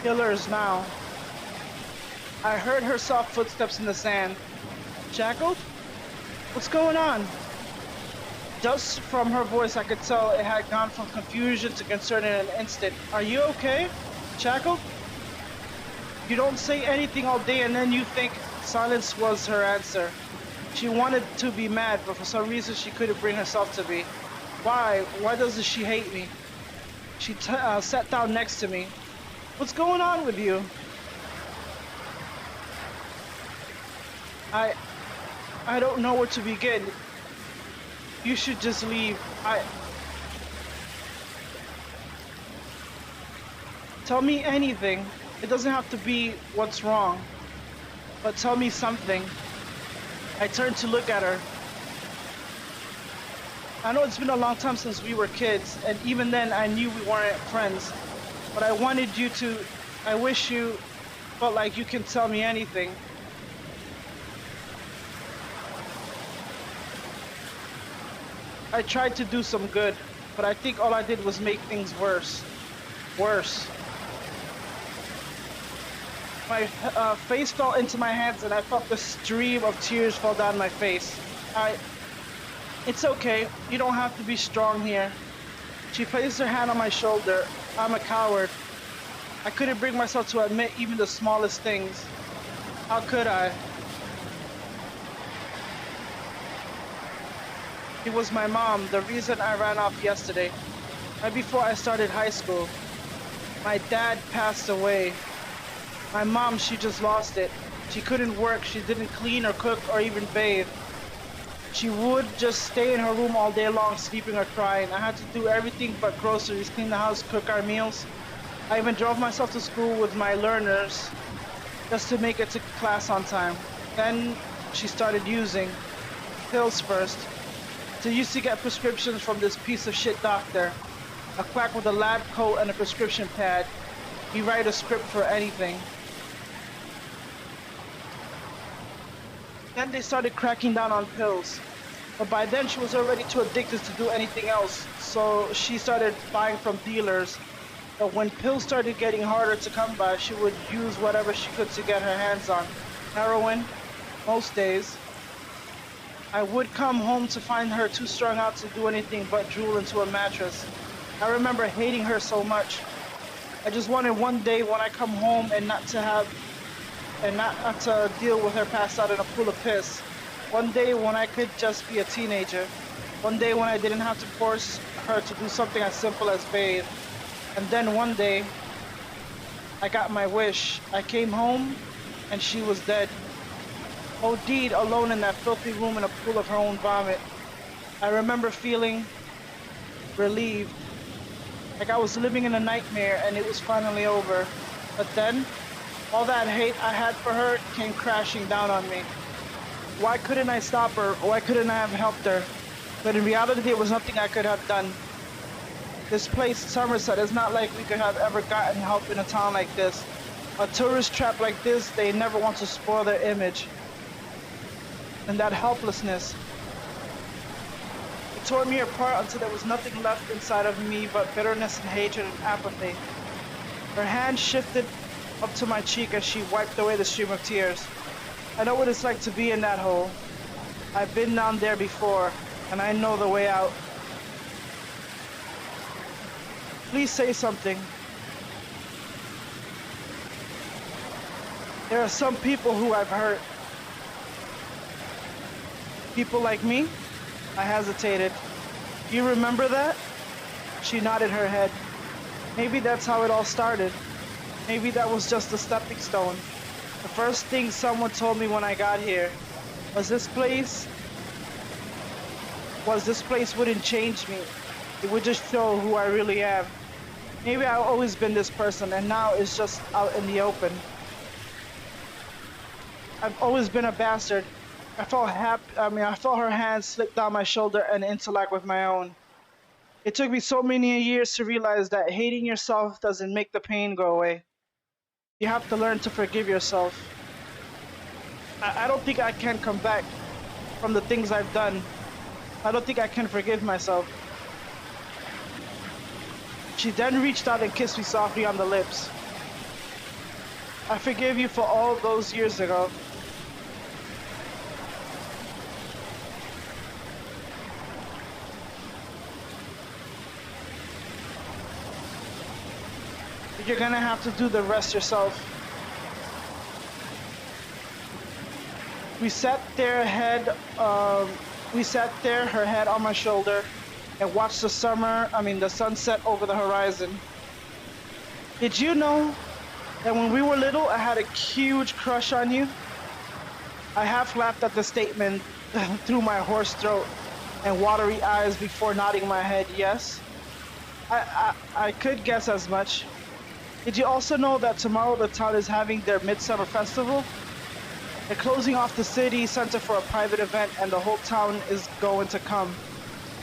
Killers now. I heard her soft footsteps in the sand. Shackled? What's going on? Just from her voice, I could tell it had gone from confusion to concern in an instant. Are you okay? Shackled? You don't say anything all day and then you think. Silence was her answer. She wanted to be mad, but for some reason she couldn't bring herself to be. Why? Why doesn't she hate me? She sat down next to me. What's going on with you? I don't know where to begin. You should just leave. Tell me anything. It doesn't have to be what's wrong. But tell me something. I turned to look at her. I know it's been a long time since we were kids, and even then I knew we weren't friends. But I wanted you to... I wish you felt like you can tell me anything. I tried to do some good, but I think all I did was make things worse. Worse. My face fell into my hands and I felt the stream of tears fall down my face. It's okay. You don't have to be strong here. She placed her hand on my shoulder. I'm a coward. I couldn't bring myself to admit even the smallest things. How could I? It was my mom, the reason I ran off yesterday. Right before I started high school. My dad passed away. My mom, she just lost it. She couldn't work, she didn't clean or cook or even bathe. She would just stay in her room all day long, sleeping or crying. I had to do everything but groceries, clean the house, cook our meals. I even drove myself to school with my learners just to make it to class on time. Then she started using pills first. She used to get prescriptions from this piece of shit doctor. A quack with a lab coat and a prescription pad. He write a script for anything. Then they started cracking down on pills. But by then she was already too addicted to do anything else. So she started buying from dealers. But when pills started getting harder to come by, she would use whatever she could to get her hands on. Heroin, most days. I would come home to find her too strung out to do anything but drool into a mattress. I remember hating her so much. I just wanted one day when I come home and not to deal with her passed out in a pool of piss. One day when I could just be a teenager. One day when I didn't have to force her to do something as simple as bathe. And then one day, I got my wish. I came home and she was dead. OD'd alone in that filthy room in a pool of her own vomit. I remember feeling relieved. like I was living in a nightmare and it was finally over. But then, all that hate I had for her came crashing down on me. Why couldn't I stop her? Why couldn't I have helped her? But in reality, there was nothing I could have done. This place, Somerset, is not like we could have ever gotten help in a town like this. A tourist trap like this, they never want to spoil their image. And that helplessness, it tore me apart until there was nothing left inside of me but bitterness and hatred and apathy. Her hand shifted up to my cheek as she wiped away the stream of tears. I know what it's like to be in that hole. I've been down there before, and I know the way out. Please say something. There are some people who I've hurt. People like me? I hesitated. Do you remember that? She nodded her head. Maybe that's how it all started. Maybe that was just a stepping stone. The first thing someone told me when I got here was this place wouldn't change me. It would just show who I really am. Maybe I've always been this person and now it's just out in the open. I've always been a bastard. I felt her hand slip down my shoulder and interact with my own. It took me so many years to realize that hating yourself doesn't make the pain go away. You have to learn to forgive yourself. I don't think I can come back from the things I've done. I don't think I can forgive myself. She then reached out and kissed me softly on the lips. I forgive you for all those years ago. You're gonna have to do the rest yourself. We sat there, her head on my shoulder, and watched the sunset over the horizon. Did you know that when we were little, I had a huge crush on you? I half laughed at the statement through my hoarse throat and watery eyes before nodding my head yes. I could guess as much. Did you also know that tomorrow the town is having their Midsummer Festival? They're closing off the city center for a private event and the whole town is going to come.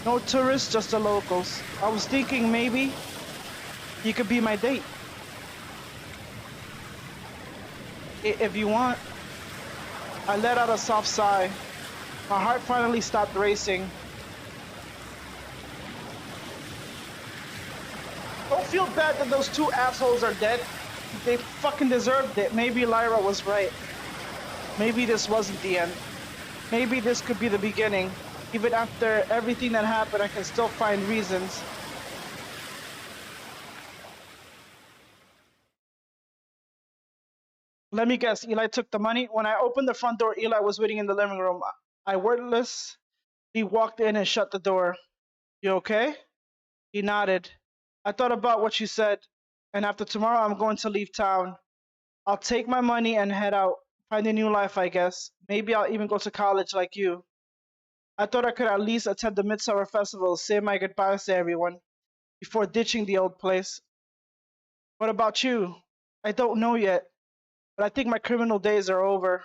No tourists, just the locals. I was thinking maybe you could be my date. If you want. I let out a soft sigh. My heart finally stopped racing. Don't feel bad that those two assholes are dead. They fucking deserved it. Maybe Lyra was right. Maybe this wasn't the end. Maybe this could be the beginning. Even after everything that happened, I can still find reasons. Let me guess, Eli took the money? When I opened the front door, Eli was waiting in the living room. I wordlessly walked in and shut the door. You okay? He nodded. I thought about what you said, and after tomorrow I'm going to leave town. I'll take my money and head out, find a new life, I guess. Maybe I'll even go to college like you. I thought I could at least attend the Midsummer Festival, say my goodbyes to everyone, before ditching the old place. What about you? I don't know yet, but I think my criminal days are over.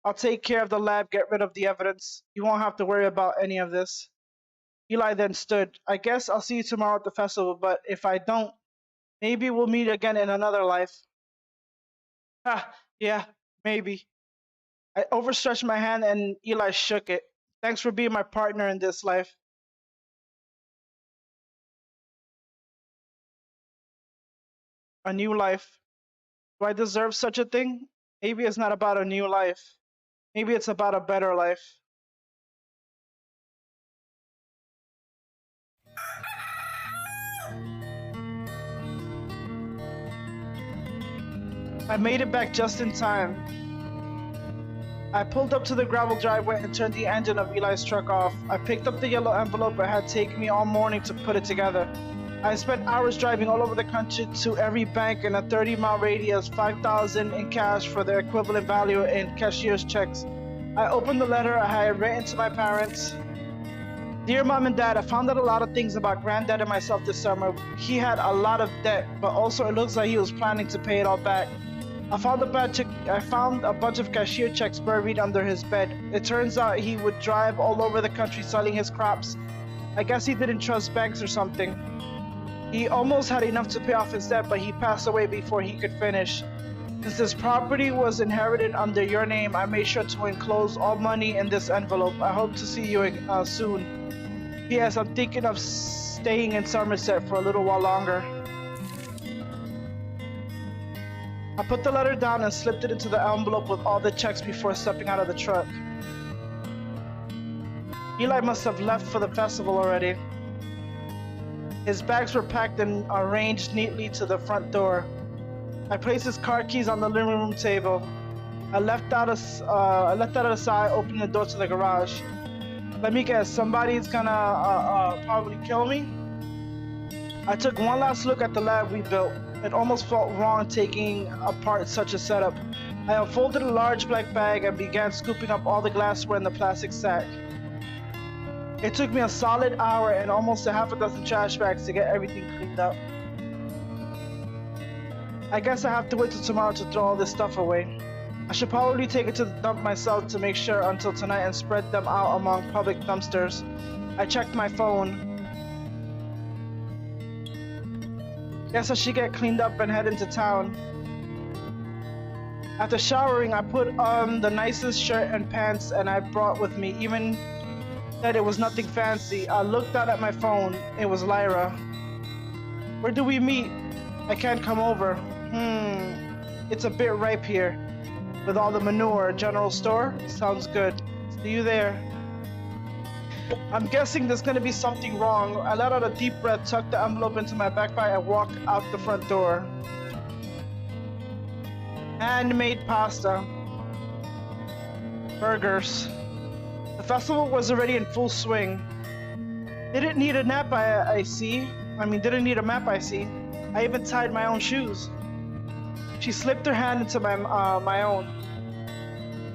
I'll take care of the lab, get rid of the evidence. You won't have to worry about any of this. Eli then stood. I guess I'll see you tomorrow at the festival, but if I don't, maybe we'll meet again in another life. Yeah, maybe. I overstretched my hand and Eli shook it. Thanks for being my partner in this life. A new life. Do I deserve such a thing? Maybe it's not about a new life. Maybe it's about a better life. I made it back just in time. I pulled up to the gravel driveway and turned the engine of Eli's truck off. I picked up the yellow envelope it had taken me all morning to put it together. I spent hours driving all over the country to every bank in a 30-mile radius, $5,000 in cash for their equivalent value in cashier's checks. I opened the letter I had written to my parents. Dear Mom and Dad, I found out a lot of things about Granddad and myself this summer. He had a lot of debt, but also it looks like he was planning to pay it all back. I found a bunch of cashier checks buried under his bed. It turns out he would drive all over the country selling his crops. I guess he didn't trust banks or something. He almost had enough to pay off his debt, but he passed away before he could finish. Since this property was inherited under your name, I made sure to enclose all money in this envelope. I hope to see you soon. P.S. I'm thinking of staying in Somerset for a little while longer. I put the letter down and slipped it into the envelope with all the checks before stepping out of the truck. Eli must have left for the festival already. His bags were packed and arranged neatly to the front door. I placed his car keys on the living room table. I left out of the side, opening the door to the garage. Let me guess, somebody's gonna probably kill me? I took one last look at the lab we built. It almost felt wrong taking apart such a setup. I unfolded a large black bag and began scooping up all the glassware in the plastic sack. It took me a solid hour and almost a half a dozen trash bags to get everything cleaned up. I guess I have to wait till tomorrow to throw all this stuff away. I should probably take it to the dump myself to make sure until tonight and spread them out among public dumpsters. I checked my phone. Guess I should get cleaned up and head into town. After showering, I put on the nicest shirt and pants and I brought with me, even that it was nothing fancy. I looked out at my phone. It was Lyra. Where do we meet? I can't come over. It's a bit ripe here. With all the manure, general store? Sounds good. See you there. I'm guessing there's gonna be something wrong. I let out a deep breath, tucked the envelope into my backpack, and walked out the front door. Handmade pasta. Burgers. The festival was already in full swing. Didn't need a map, I see. I even tied my own shoes. She slipped her hand into my own.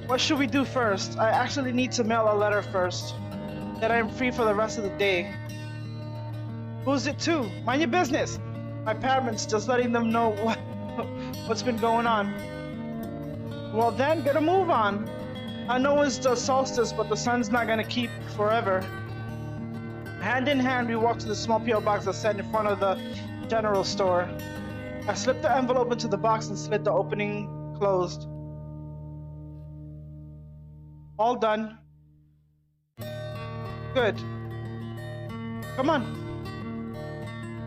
What should we do first? I actually need to mail a letter first. Then I'm free for the rest of the day. Who's it to? Mind your business. My parents, just letting them know what's been going on. Well then, get a move on. I know it's the solstice, but the sun's not gonna keep forever. Hand in hand, we walked to the small P.O. box that sat in front of the general store. I slipped the envelope into the box and slid the opening closed. All done. Good. Come on.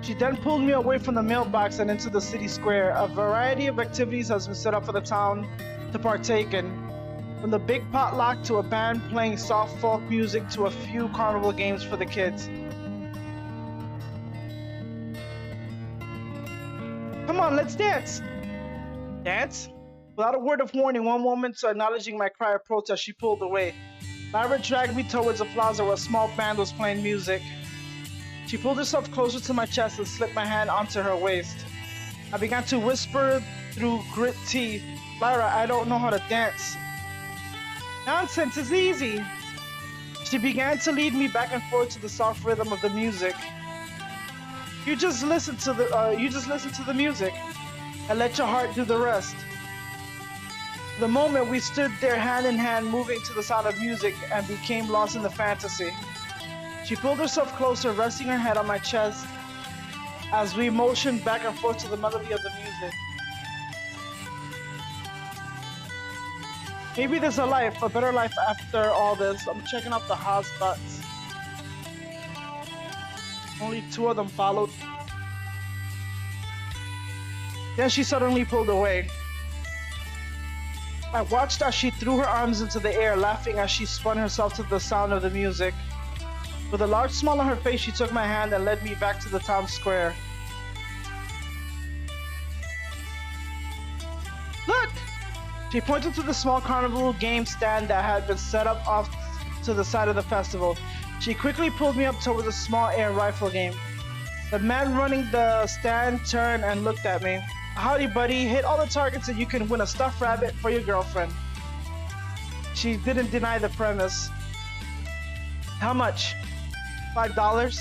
She then pulled me away from the mailbox and into the city square. A variety of activities has been set up for the town to partake in. From the big potluck to a band playing soft folk music to a few carnival games for the kids. Come on, let's dance! Dance? Without a word of warning, one woman acknowledging my cry of protest, she pulled away. Lyra dragged me towards a plaza where a small band was playing music. She pulled herself closer to my chest and slipped my hand onto her waist. I began to whisper through grit teeth, Lyra, I don't know how to dance. Nonsense, it's easy. She began to lead me back and forth to the soft rhythm of the music. You just listen to the music and let your heart do the rest. The moment we stood there hand in hand, moving to the sound of music and became lost in the fantasy. She pulled herself closer, resting her head on my chest as we motioned back and forth to the melody of the music. Maybe there's a better life after all this. I'm checking out the hotspots. Only 2 of them followed. Then she suddenly pulled away. I watched as she threw her arms into the air, laughing as she spun herself to the sound of the music. With a large smile on her face, she took my hand and led me back to the town square. Look! She pointed to the small carnival game stand that had been set up off to the side of the festival. She quickly pulled me up towards a small air rifle game. The man running the stand turned and looked at me. Howdy, buddy. Hit all the targets and you can win a stuffed rabbit for your girlfriend. She didn't deny the premise. How much? $5.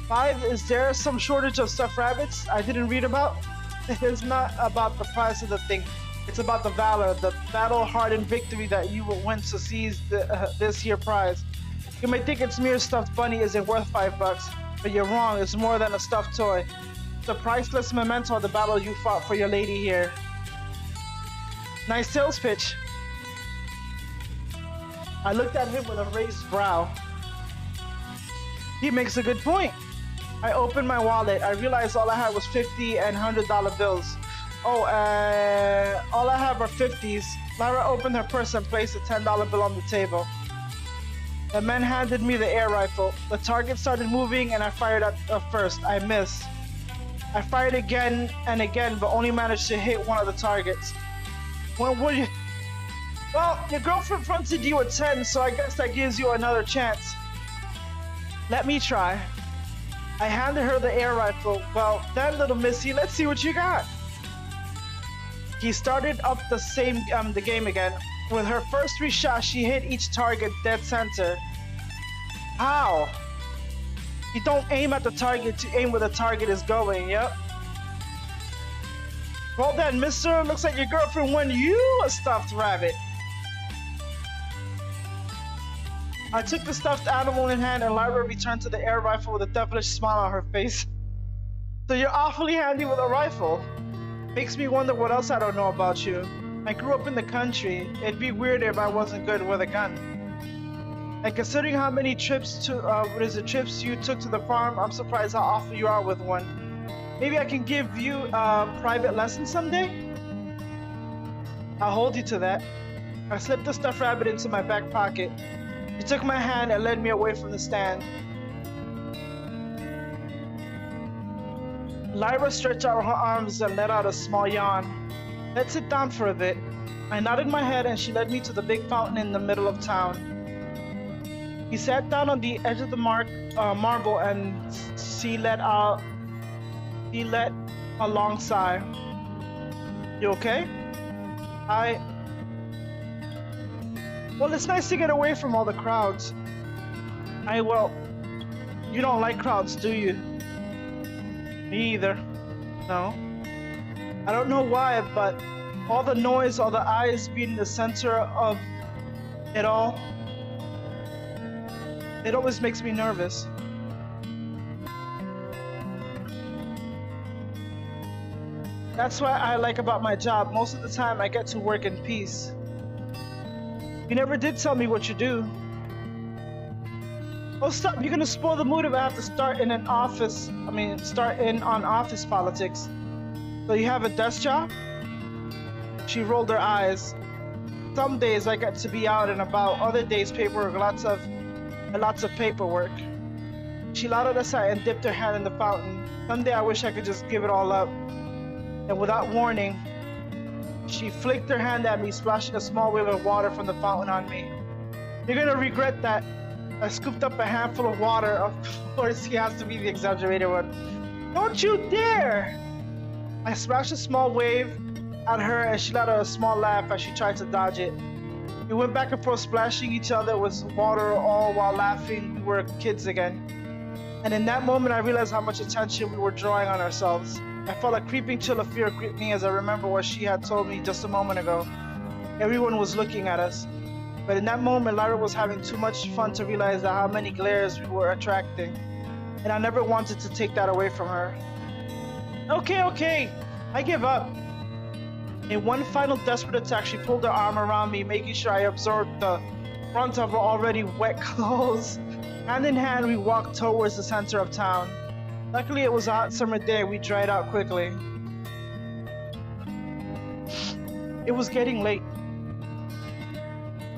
5? Is there some shortage of stuffed rabbits I didn't read about? It's not about the price of the thing. It's about the valor, the battle-hardened victory that you will win to seize this here prize. You may think its mere stuffed bunny isn't worth $5, but you're wrong. It's more than a stuffed toy. It's a priceless memento of the battle you fought for your lady here. Nice sales pitch. I looked at him with a raised brow. He makes a good point. I opened my wallet. I realized all I had was $50 and $100 bills. Oh, all I have are 50s. Lyra opened her purse and placed a $10 bill on the table. The man handed me the air rifle. The target started moving and I fired at first. I missed. I fired again and again, but only managed to hit one of the targets. Well, your girlfriend fronted you a 10, so I guess that gives you another chance. Let me try. I handed her the air rifle. Well, then, little missy, let's see what you got. He started up the game again. With her first 3 shots, she hit each target dead center. How? You don't aim at the target to aim where the target is going, yep. Well then, mister, looks like your girlfriend won you a stuffed rabbit. I took the stuffed animal in hand and Lyra returned to the air rifle with a devilish smile on her face. So you're awfully handy with a rifle. Makes me wonder what else I don't know about you. I grew up in the country. It'd be weird if I wasn't good with a gun. And considering how many trips you took to the farm, I'm surprised how awful you are with one. Maybe I can give you a private lesson someday? I'll hold you to that. I slipped the stuffed rabbit into my back pocket. She took my hand and led me away from the stand. Lyra stretched out her arms and let out a small yawn. Let's sit down for a bit. I nodded my head and she led me to the big fountain in the middle of town. He sat down on the edge of the marble and she let a long sigh. You okay? Well, it's nice to get away from all the crowds. Well, you don't like crowds, do you? Me either. No. I don't know why, but all the noise, all the eyes being the center of it all, it always makes me nervous. That's what I like about my job. Most of the time I get to work in peace. You never did tell me what you do. Oh, stop. You're gonna spoil the mood if I have to start in on office politics. So you have a desk job? She rolled her eyes. Some days I get to be out and about. Other days paperwork, lots of paperwork. She nodded aside and dipped her hand in the fountain. Someday I wish I could just give it all up. And without warning, she flicked her hand at me, splashing a small wave of water from the fountain on me. You're gonna regret that. I scooped up a handful of water. Of course, he has to be the exaggerated one. Don't you dare! I splashed a small wave at her and she let out a small laugh as she tried to dodge it. We went back and forth splashing each other with water all while laughing. We were kids again. And in that moment I realized how much attention we were drawing on ourselves. I felt a creeping chill of fear grip me as I remember what she had told me just a moment ago. Everyone was looking at us. But in that moment, Lyra was having too much fun to realize that how many glares we were attracting. And I never wanted to take that away from her. Okay, I give up. In one final desperate attack, she pulled her arm around me, making sure I absorbed the brunt of her already wet clothes. Hand in hand, we walked towards the center of town. Luckily, it was a hot summer day. We dried out quickly. It was getting late.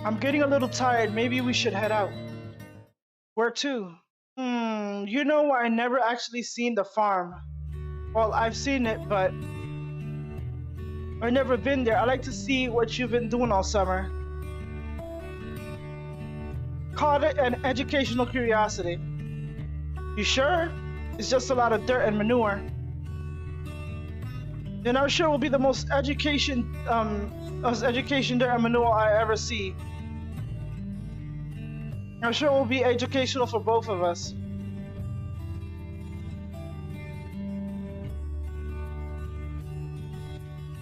I'm getting a little tired. Maybe we should head out. Where to? You know, I never actually seen the farm. Well, I've seen it, but I've never been there. I'd like to see what you've been doing all summer. Call it an educational curiosity. You sure? It's just a lot of dirt and manure. Then I'm sure it will be the most education dirt and manure I ever see. I'm sure it will be educational for both of us.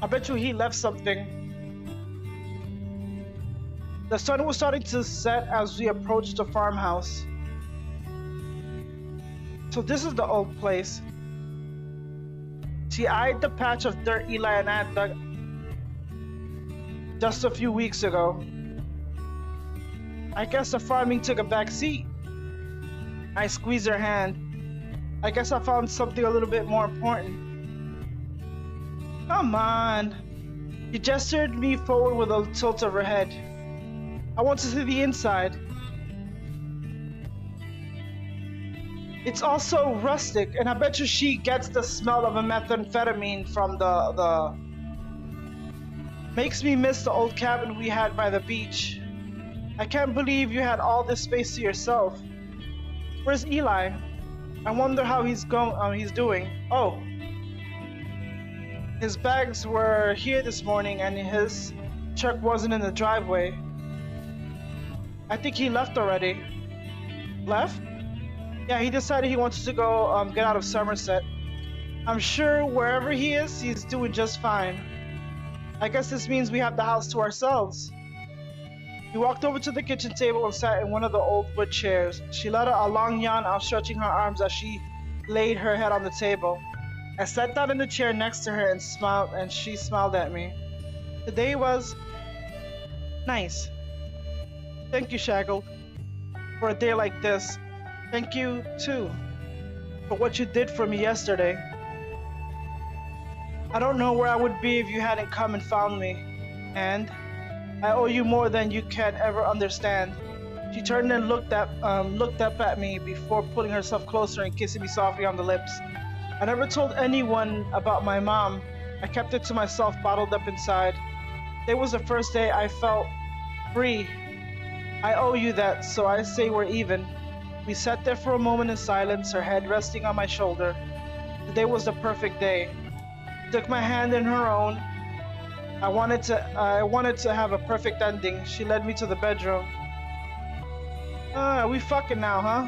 I bet you he left something. The sun was starting to set as we approached the farmhouse. So this is the old place. She eyed the patch of dirt Eli and I had dug just a few weeks ago. I guess the farming took a back seat. I squeezed her hand. I guess I found something a little bit more important. Come on. She gestured me forward with a tilt of her head. I want to see the inside. It's also rustic, and I bet you she gets the smell of a methamphetamine from the... Makes me miss the old cabin we had by the beach. I can't believe you had all this space to yourself. Where's Eli? I wonder how he's doing. Oh. His bags were here this morning and his truck wasn't in the driveway. I think he left already. Left? Yeah, he decided he wanted to go get out of Somerset. I'm sure wherever he is, he's doing just fine. I guess this means we have the house to ourselves. He walked over to the kitchen table and sat in one of the old wood chairs. She let out a long yawn, outstretching her arms as she laid her head on the table. I sat down in the chair next to her and smiled, and she smiled at me. The day was nice. Thank you, Shackled, for a day like this. Thank you, too, for what you did for me yesterday. I don't know where I would be if you hadn't come and found me, and I owe you more than you can ever understand. She turned and looked up at me before pulling herself closer and kissing me softly on the lips. I never told anyone about my mom. I kept it to myself, bottled up inside. It was the first day I felt free. I owe you that, so I say we're even. We sat there for a moment in silence, her head resting on my shoulder. Today was the perfect day. She took my hand in her own. I wanted to have a perfect ending. She led me to the bedroom. We fucking now, huh?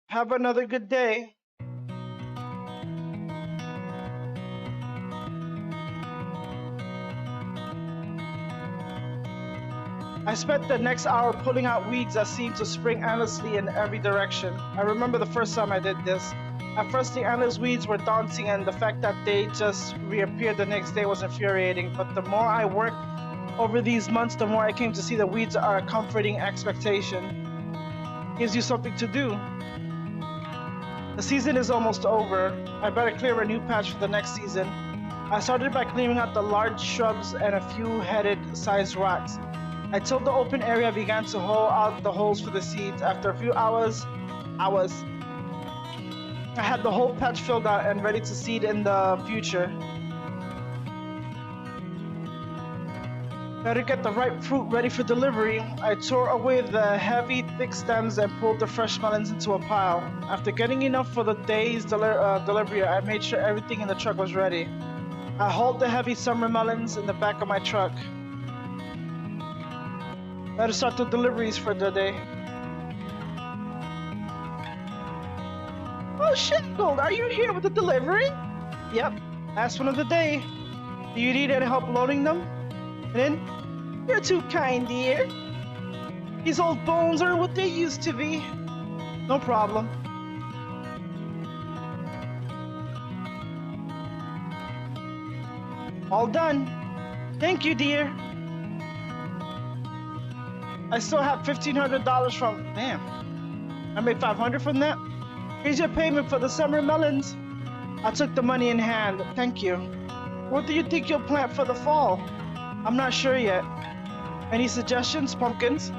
Have another good day. I spent the next hour pulling out weeds that seemed to spring endlessly in every direction. I remember the first time I did this. At first, the endless weeds were daunting, and the fact that they just reappeared the next day was infuriating. But the more I worked over these months, the more I came to see the weeds are a comforting expectation. Gives you something to do. The season is almost over. I better clear a new patch for the next season. I started by clearing out the large shrubs and a few headed-sized rocks. I tilled the open area and began to hoe out the holes for the seeds. After a few hours, I had the whole patch filled out and ready to seed in the future. Better get the ripe fruit ready for delivery. I tore away the heavy, thick stems and pulled the fresh melons into a pile. After getting enough for the day's delivery, I made sure everything in the truck was ready. I hauled the heavy summer melons in the back of my truck. Better start the deliveries for the day. Oh, Shackled, are you here with the delivery? Yep, last one of the day. Do you need any help loading them? In? You're too kind, dear. These old bones are what they used to be. No problem. All done. Thank you, dear. I still have $1,500 from... Damn. I made $500 from that? Here's your payment for the summer melons. I took the money in hand. Thank you. What do you think you'll plant for the fall? I'm not sure yet. Any suggestions? Pumpkins?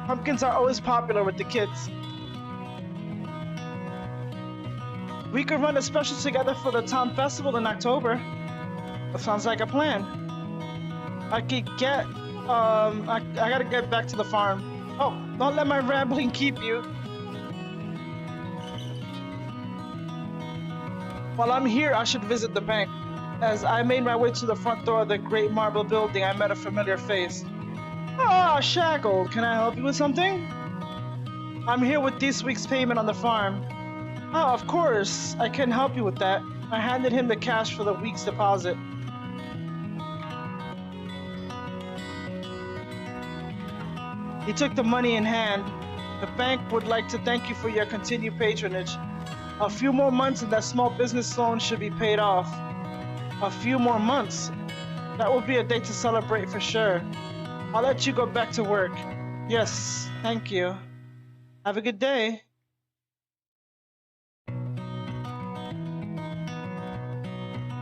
Pumpkins are always popular with the kids. We could run a special together for the town festival in October. That sounds like a plan. I gotta get back to the farm. Oh, don't let my rambling keep you. While I'm here, I should visit the bank. As I made my way to the front door of the great marble building, I met a familiar face. Ah, Shackled, can I help you with something? I'm here with this week's payment on the farm. Oh, of course, I can help you with that. I handed him the cash for the week's deposit. He took the money in hand. The bank would like to thank you for your continued patronage. A few more months and that small business loan should be paid off. A few more months? That will be a day to celebrate for sure. I'll let you go back to work. Yes, thank you. Have a good day.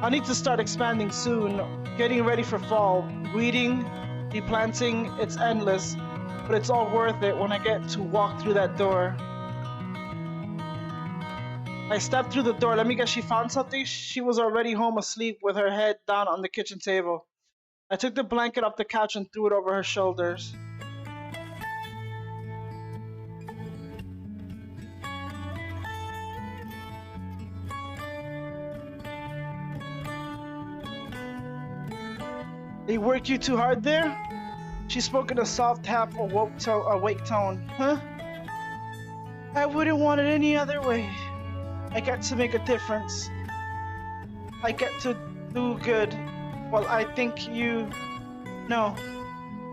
I need to start expanding soon, getting ready for fall. Weeding, replanting, it's endless, but it's all worth it when I get to walk through that door. I stepped through the door. Let me guess, she found something? She was already home asleep with her head down on the kitchen table. I took the blanket off the couch and threw it over her shoulders. They work you too hard there? She spoke in a soft, half-awake tone. Huh? I wouldn't want it any other way. I get to make a difference. I get to do good. Well, I think you... No,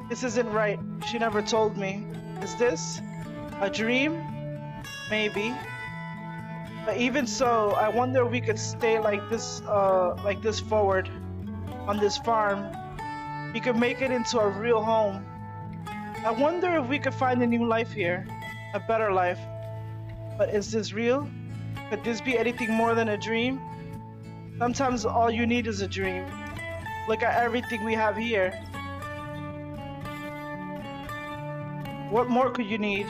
this isn't right. She never told me. Is this a dream? Maybe. But even so, I wonder if we could stay like this forward on this farm. We could make it into a real home. I wonder if we could find a new life here, a better life. But is this real? Could this be anything more than a dream? Sometimes all you need is a dream. Look at everything we have here. What more could you need?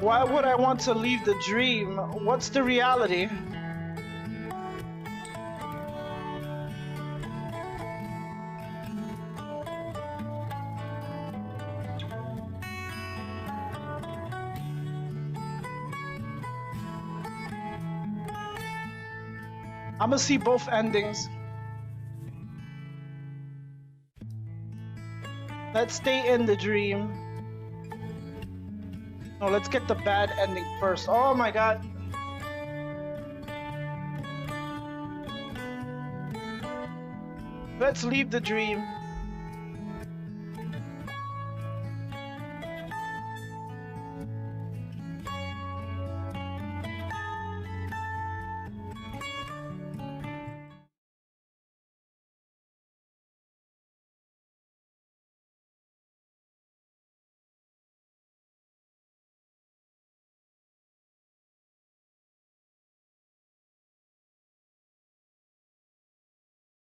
Why would I want to leave the dream? What's the reality? I'm gonna see both endings. Let's stay in the dream. No, let's get the bad ending first. Oh my god. Let's leave the dream.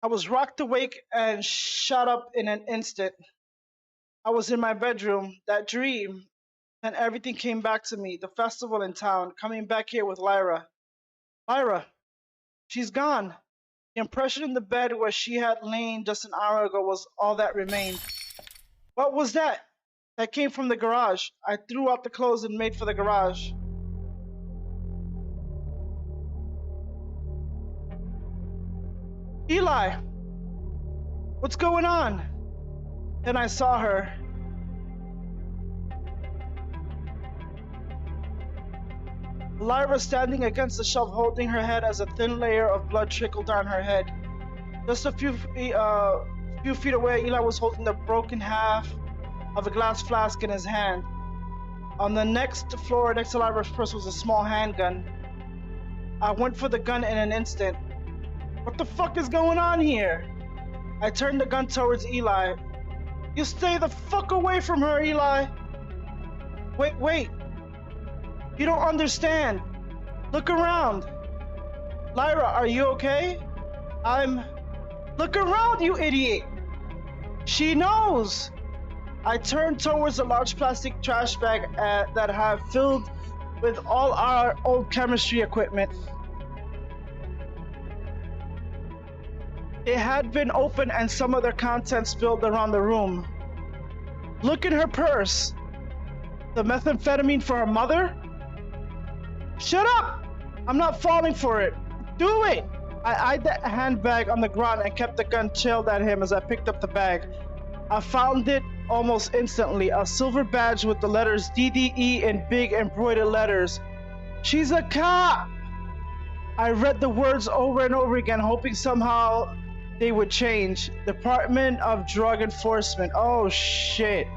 I was rocked awake and shot up in an instant. I was in my bedroom, that dream, and everything came back to me. The festival in town, coming back here with Lyra. Lyra, she's gone. The impression in the bed where she had lain just an hour ago was all that remained. What was that? That came from the garage. I threw out the clothes and made for the garage. Eli! What's going on? Then I saw her. Lyra standing against the shelf holding her head as a thin layer of blood trickled down her head. Just a few feet away, Eli was holding the broken half of a glass flask in his hand. On the next floor next to Lyra's purse was a small handgun. I went for the gun in an instant. What the fuck is going on here? I turned the gun towards Eli. You stay the fuck away from her, Eli. Wait. You don't understand. Look around. Lyra, are you okay? Look around, you idiot! She knows! I turned towards a large plastic trash bag that had filled with all our old chemistry equipment. It had been opened and some of their contents spilled around the room. Look in her purse. The methamphetamine for her mother? Shut up! I'm not falling for it. Do it! I eyed the handbag on the ground and kept the gun chilled at him as I picked up the bag. I found it almost instantly, a silver badge with the letters DDE in big embroidered letters. She's a cop! I read the words over and over again, hoping somehow they would change. Department of Drug Enforcement. Oh shit.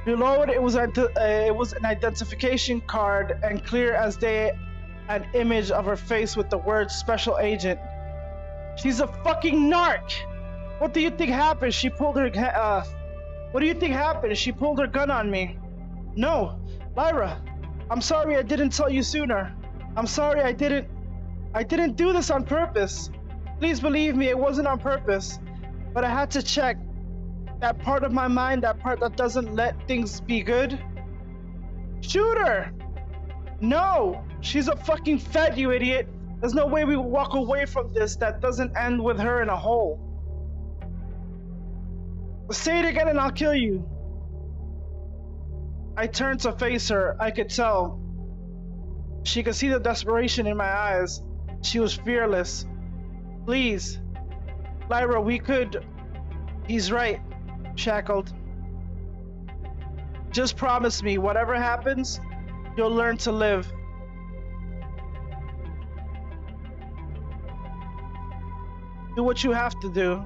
Below it, it was an identification card, and clear as day, an image of her face with the words Special Agent. She's a fucking narc! What do you think happened? She pulled her what do you think happened? She pulled her gun on me. No, Lyra, I'm sorry I didn't tell you sooner. I'm sorry I didn't do this on purpose. Please believe me, it wasn't on purpose. But I had to check. That part of my mind, that part that doesn't let things be good. Shoot her! No! She's a fucking fed, you idiot! There's no way we walk away from this that doesn't end with her in a hole. Say it again and I'll kill you. I turned to face her. I could tell. She could see the desperation in my eyes. She was fearless. Please. Lyra, we could... He's right. Shackled. Just promise me, whatever happens, you'll learn to live. Do what you have to do.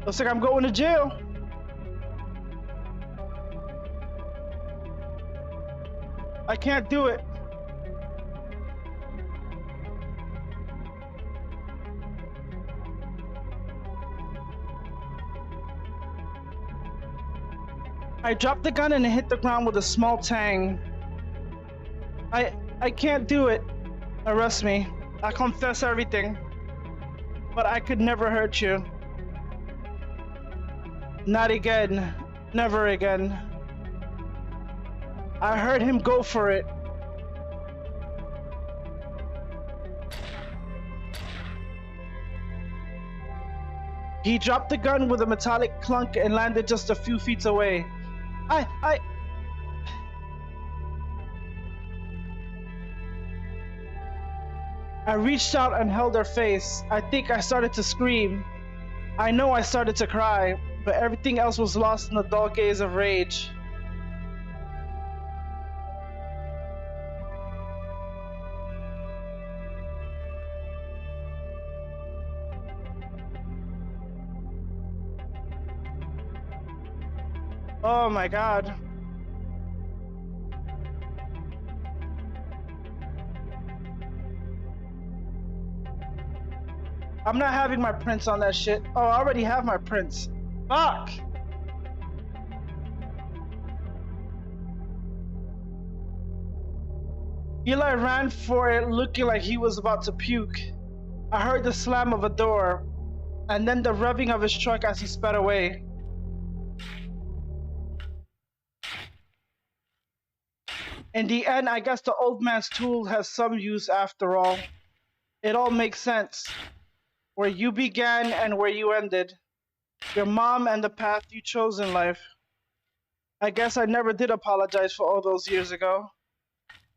Looks like I'm going to jail. I can't do it. I dropped the gun and it hit the ground with a small tang. I can't do it. Arrest me. I confess everything. But I could never hurt you. Not again. Never again. I heard him go for it. He dropped the gun with a metallic clunk and landed just a few feet away. I reached out and held her face. I think I started to scream. I know I started to cry, but everything else was lost in the dull gaze of rage. Oh my God. I'm not having my prints on that shit. Oh, I already have my prints. Fuck! Eli ran for it looking like he was about to puke. I heard the slam of a door, and then the revving of his truck as he sped away. In the end, I guess the old man's tool has some use after all. It all makes sense. Where you began and where you ended. Your mom and the path you chose in life. I guess I never did apologize for all those years ago.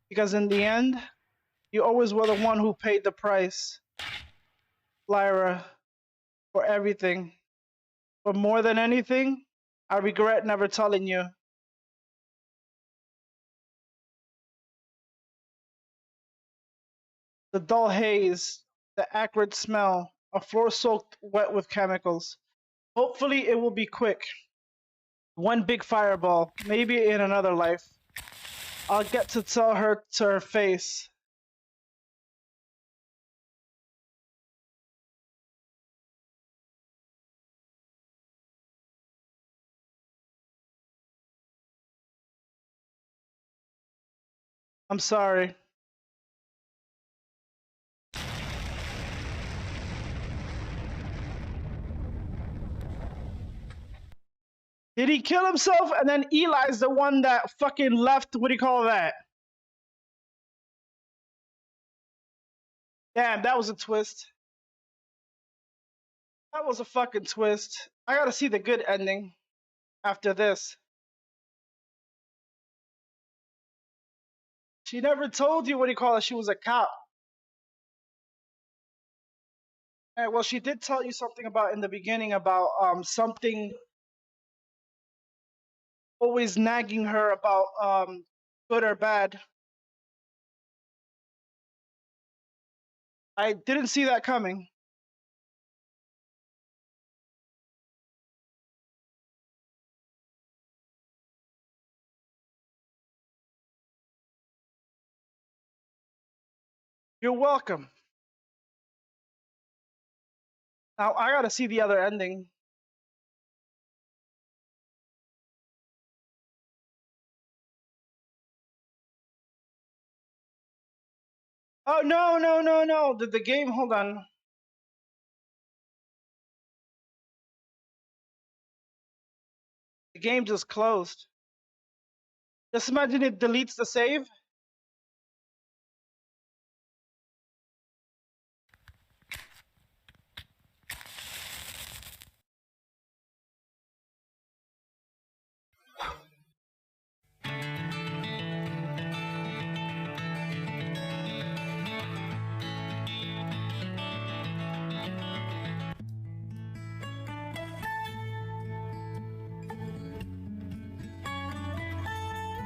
Because in the end, you always were the one who paid the price. Lyra, for everything. But more than anything, I regret never telling you. The dull haze, the acrid smell, a floor soaked wet with chemicals. Hopefully it will be quick. One big fireball, maybe in another life. I'll get to tell her to her face. I'm sorry. Did he kill himself? And then Eli's the one that fucking left. What do you call that? Damn, that was a twist. That was a fucking twist. I gotta see the good ending after this. She never told you what do you call it. She was a cop. Well, she did tell you something about in the beginning about something always nagging her about good or bad. I didn't see that coming. You're welcome. Now I gotta see the other ending. Oh no no no no! The game. Hold on. The game just closed. Just imagine it deletes the save.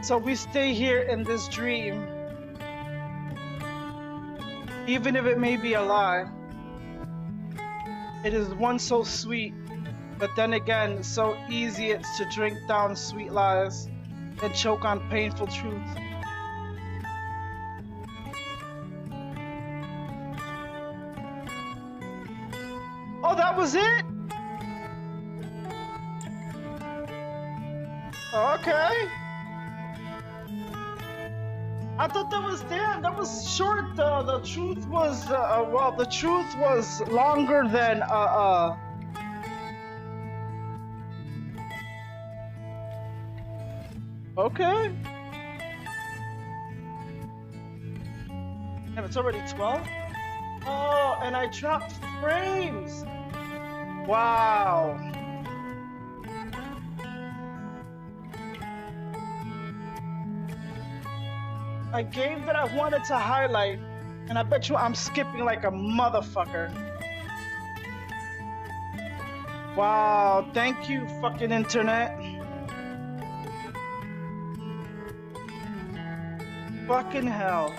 So we stay here in this dream, even if it may be a lie. It is one so sweet, but then again, so easy it's to drink down sweet lies and choke on painful truth. Oh, that was it? Okay. I thought that was damn. That was short. The truth was well. The truth was longer than Okay. And it's already 12. Oh, and I dropped frames. Wow. A game that I wanted to highlight, and I bet you I'm skipping like a motherfucker. Wow, thank you, fucking internet. Fucking hell.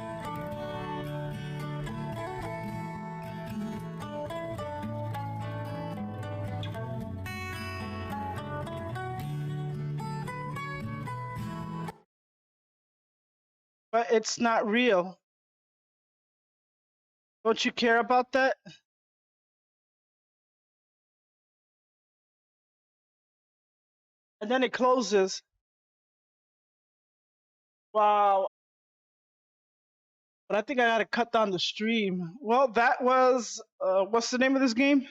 But it's not real. Don't you care about that? And then it closes. Wow. But I think I gotta cut down the stream. Well, that was what's the name of this game?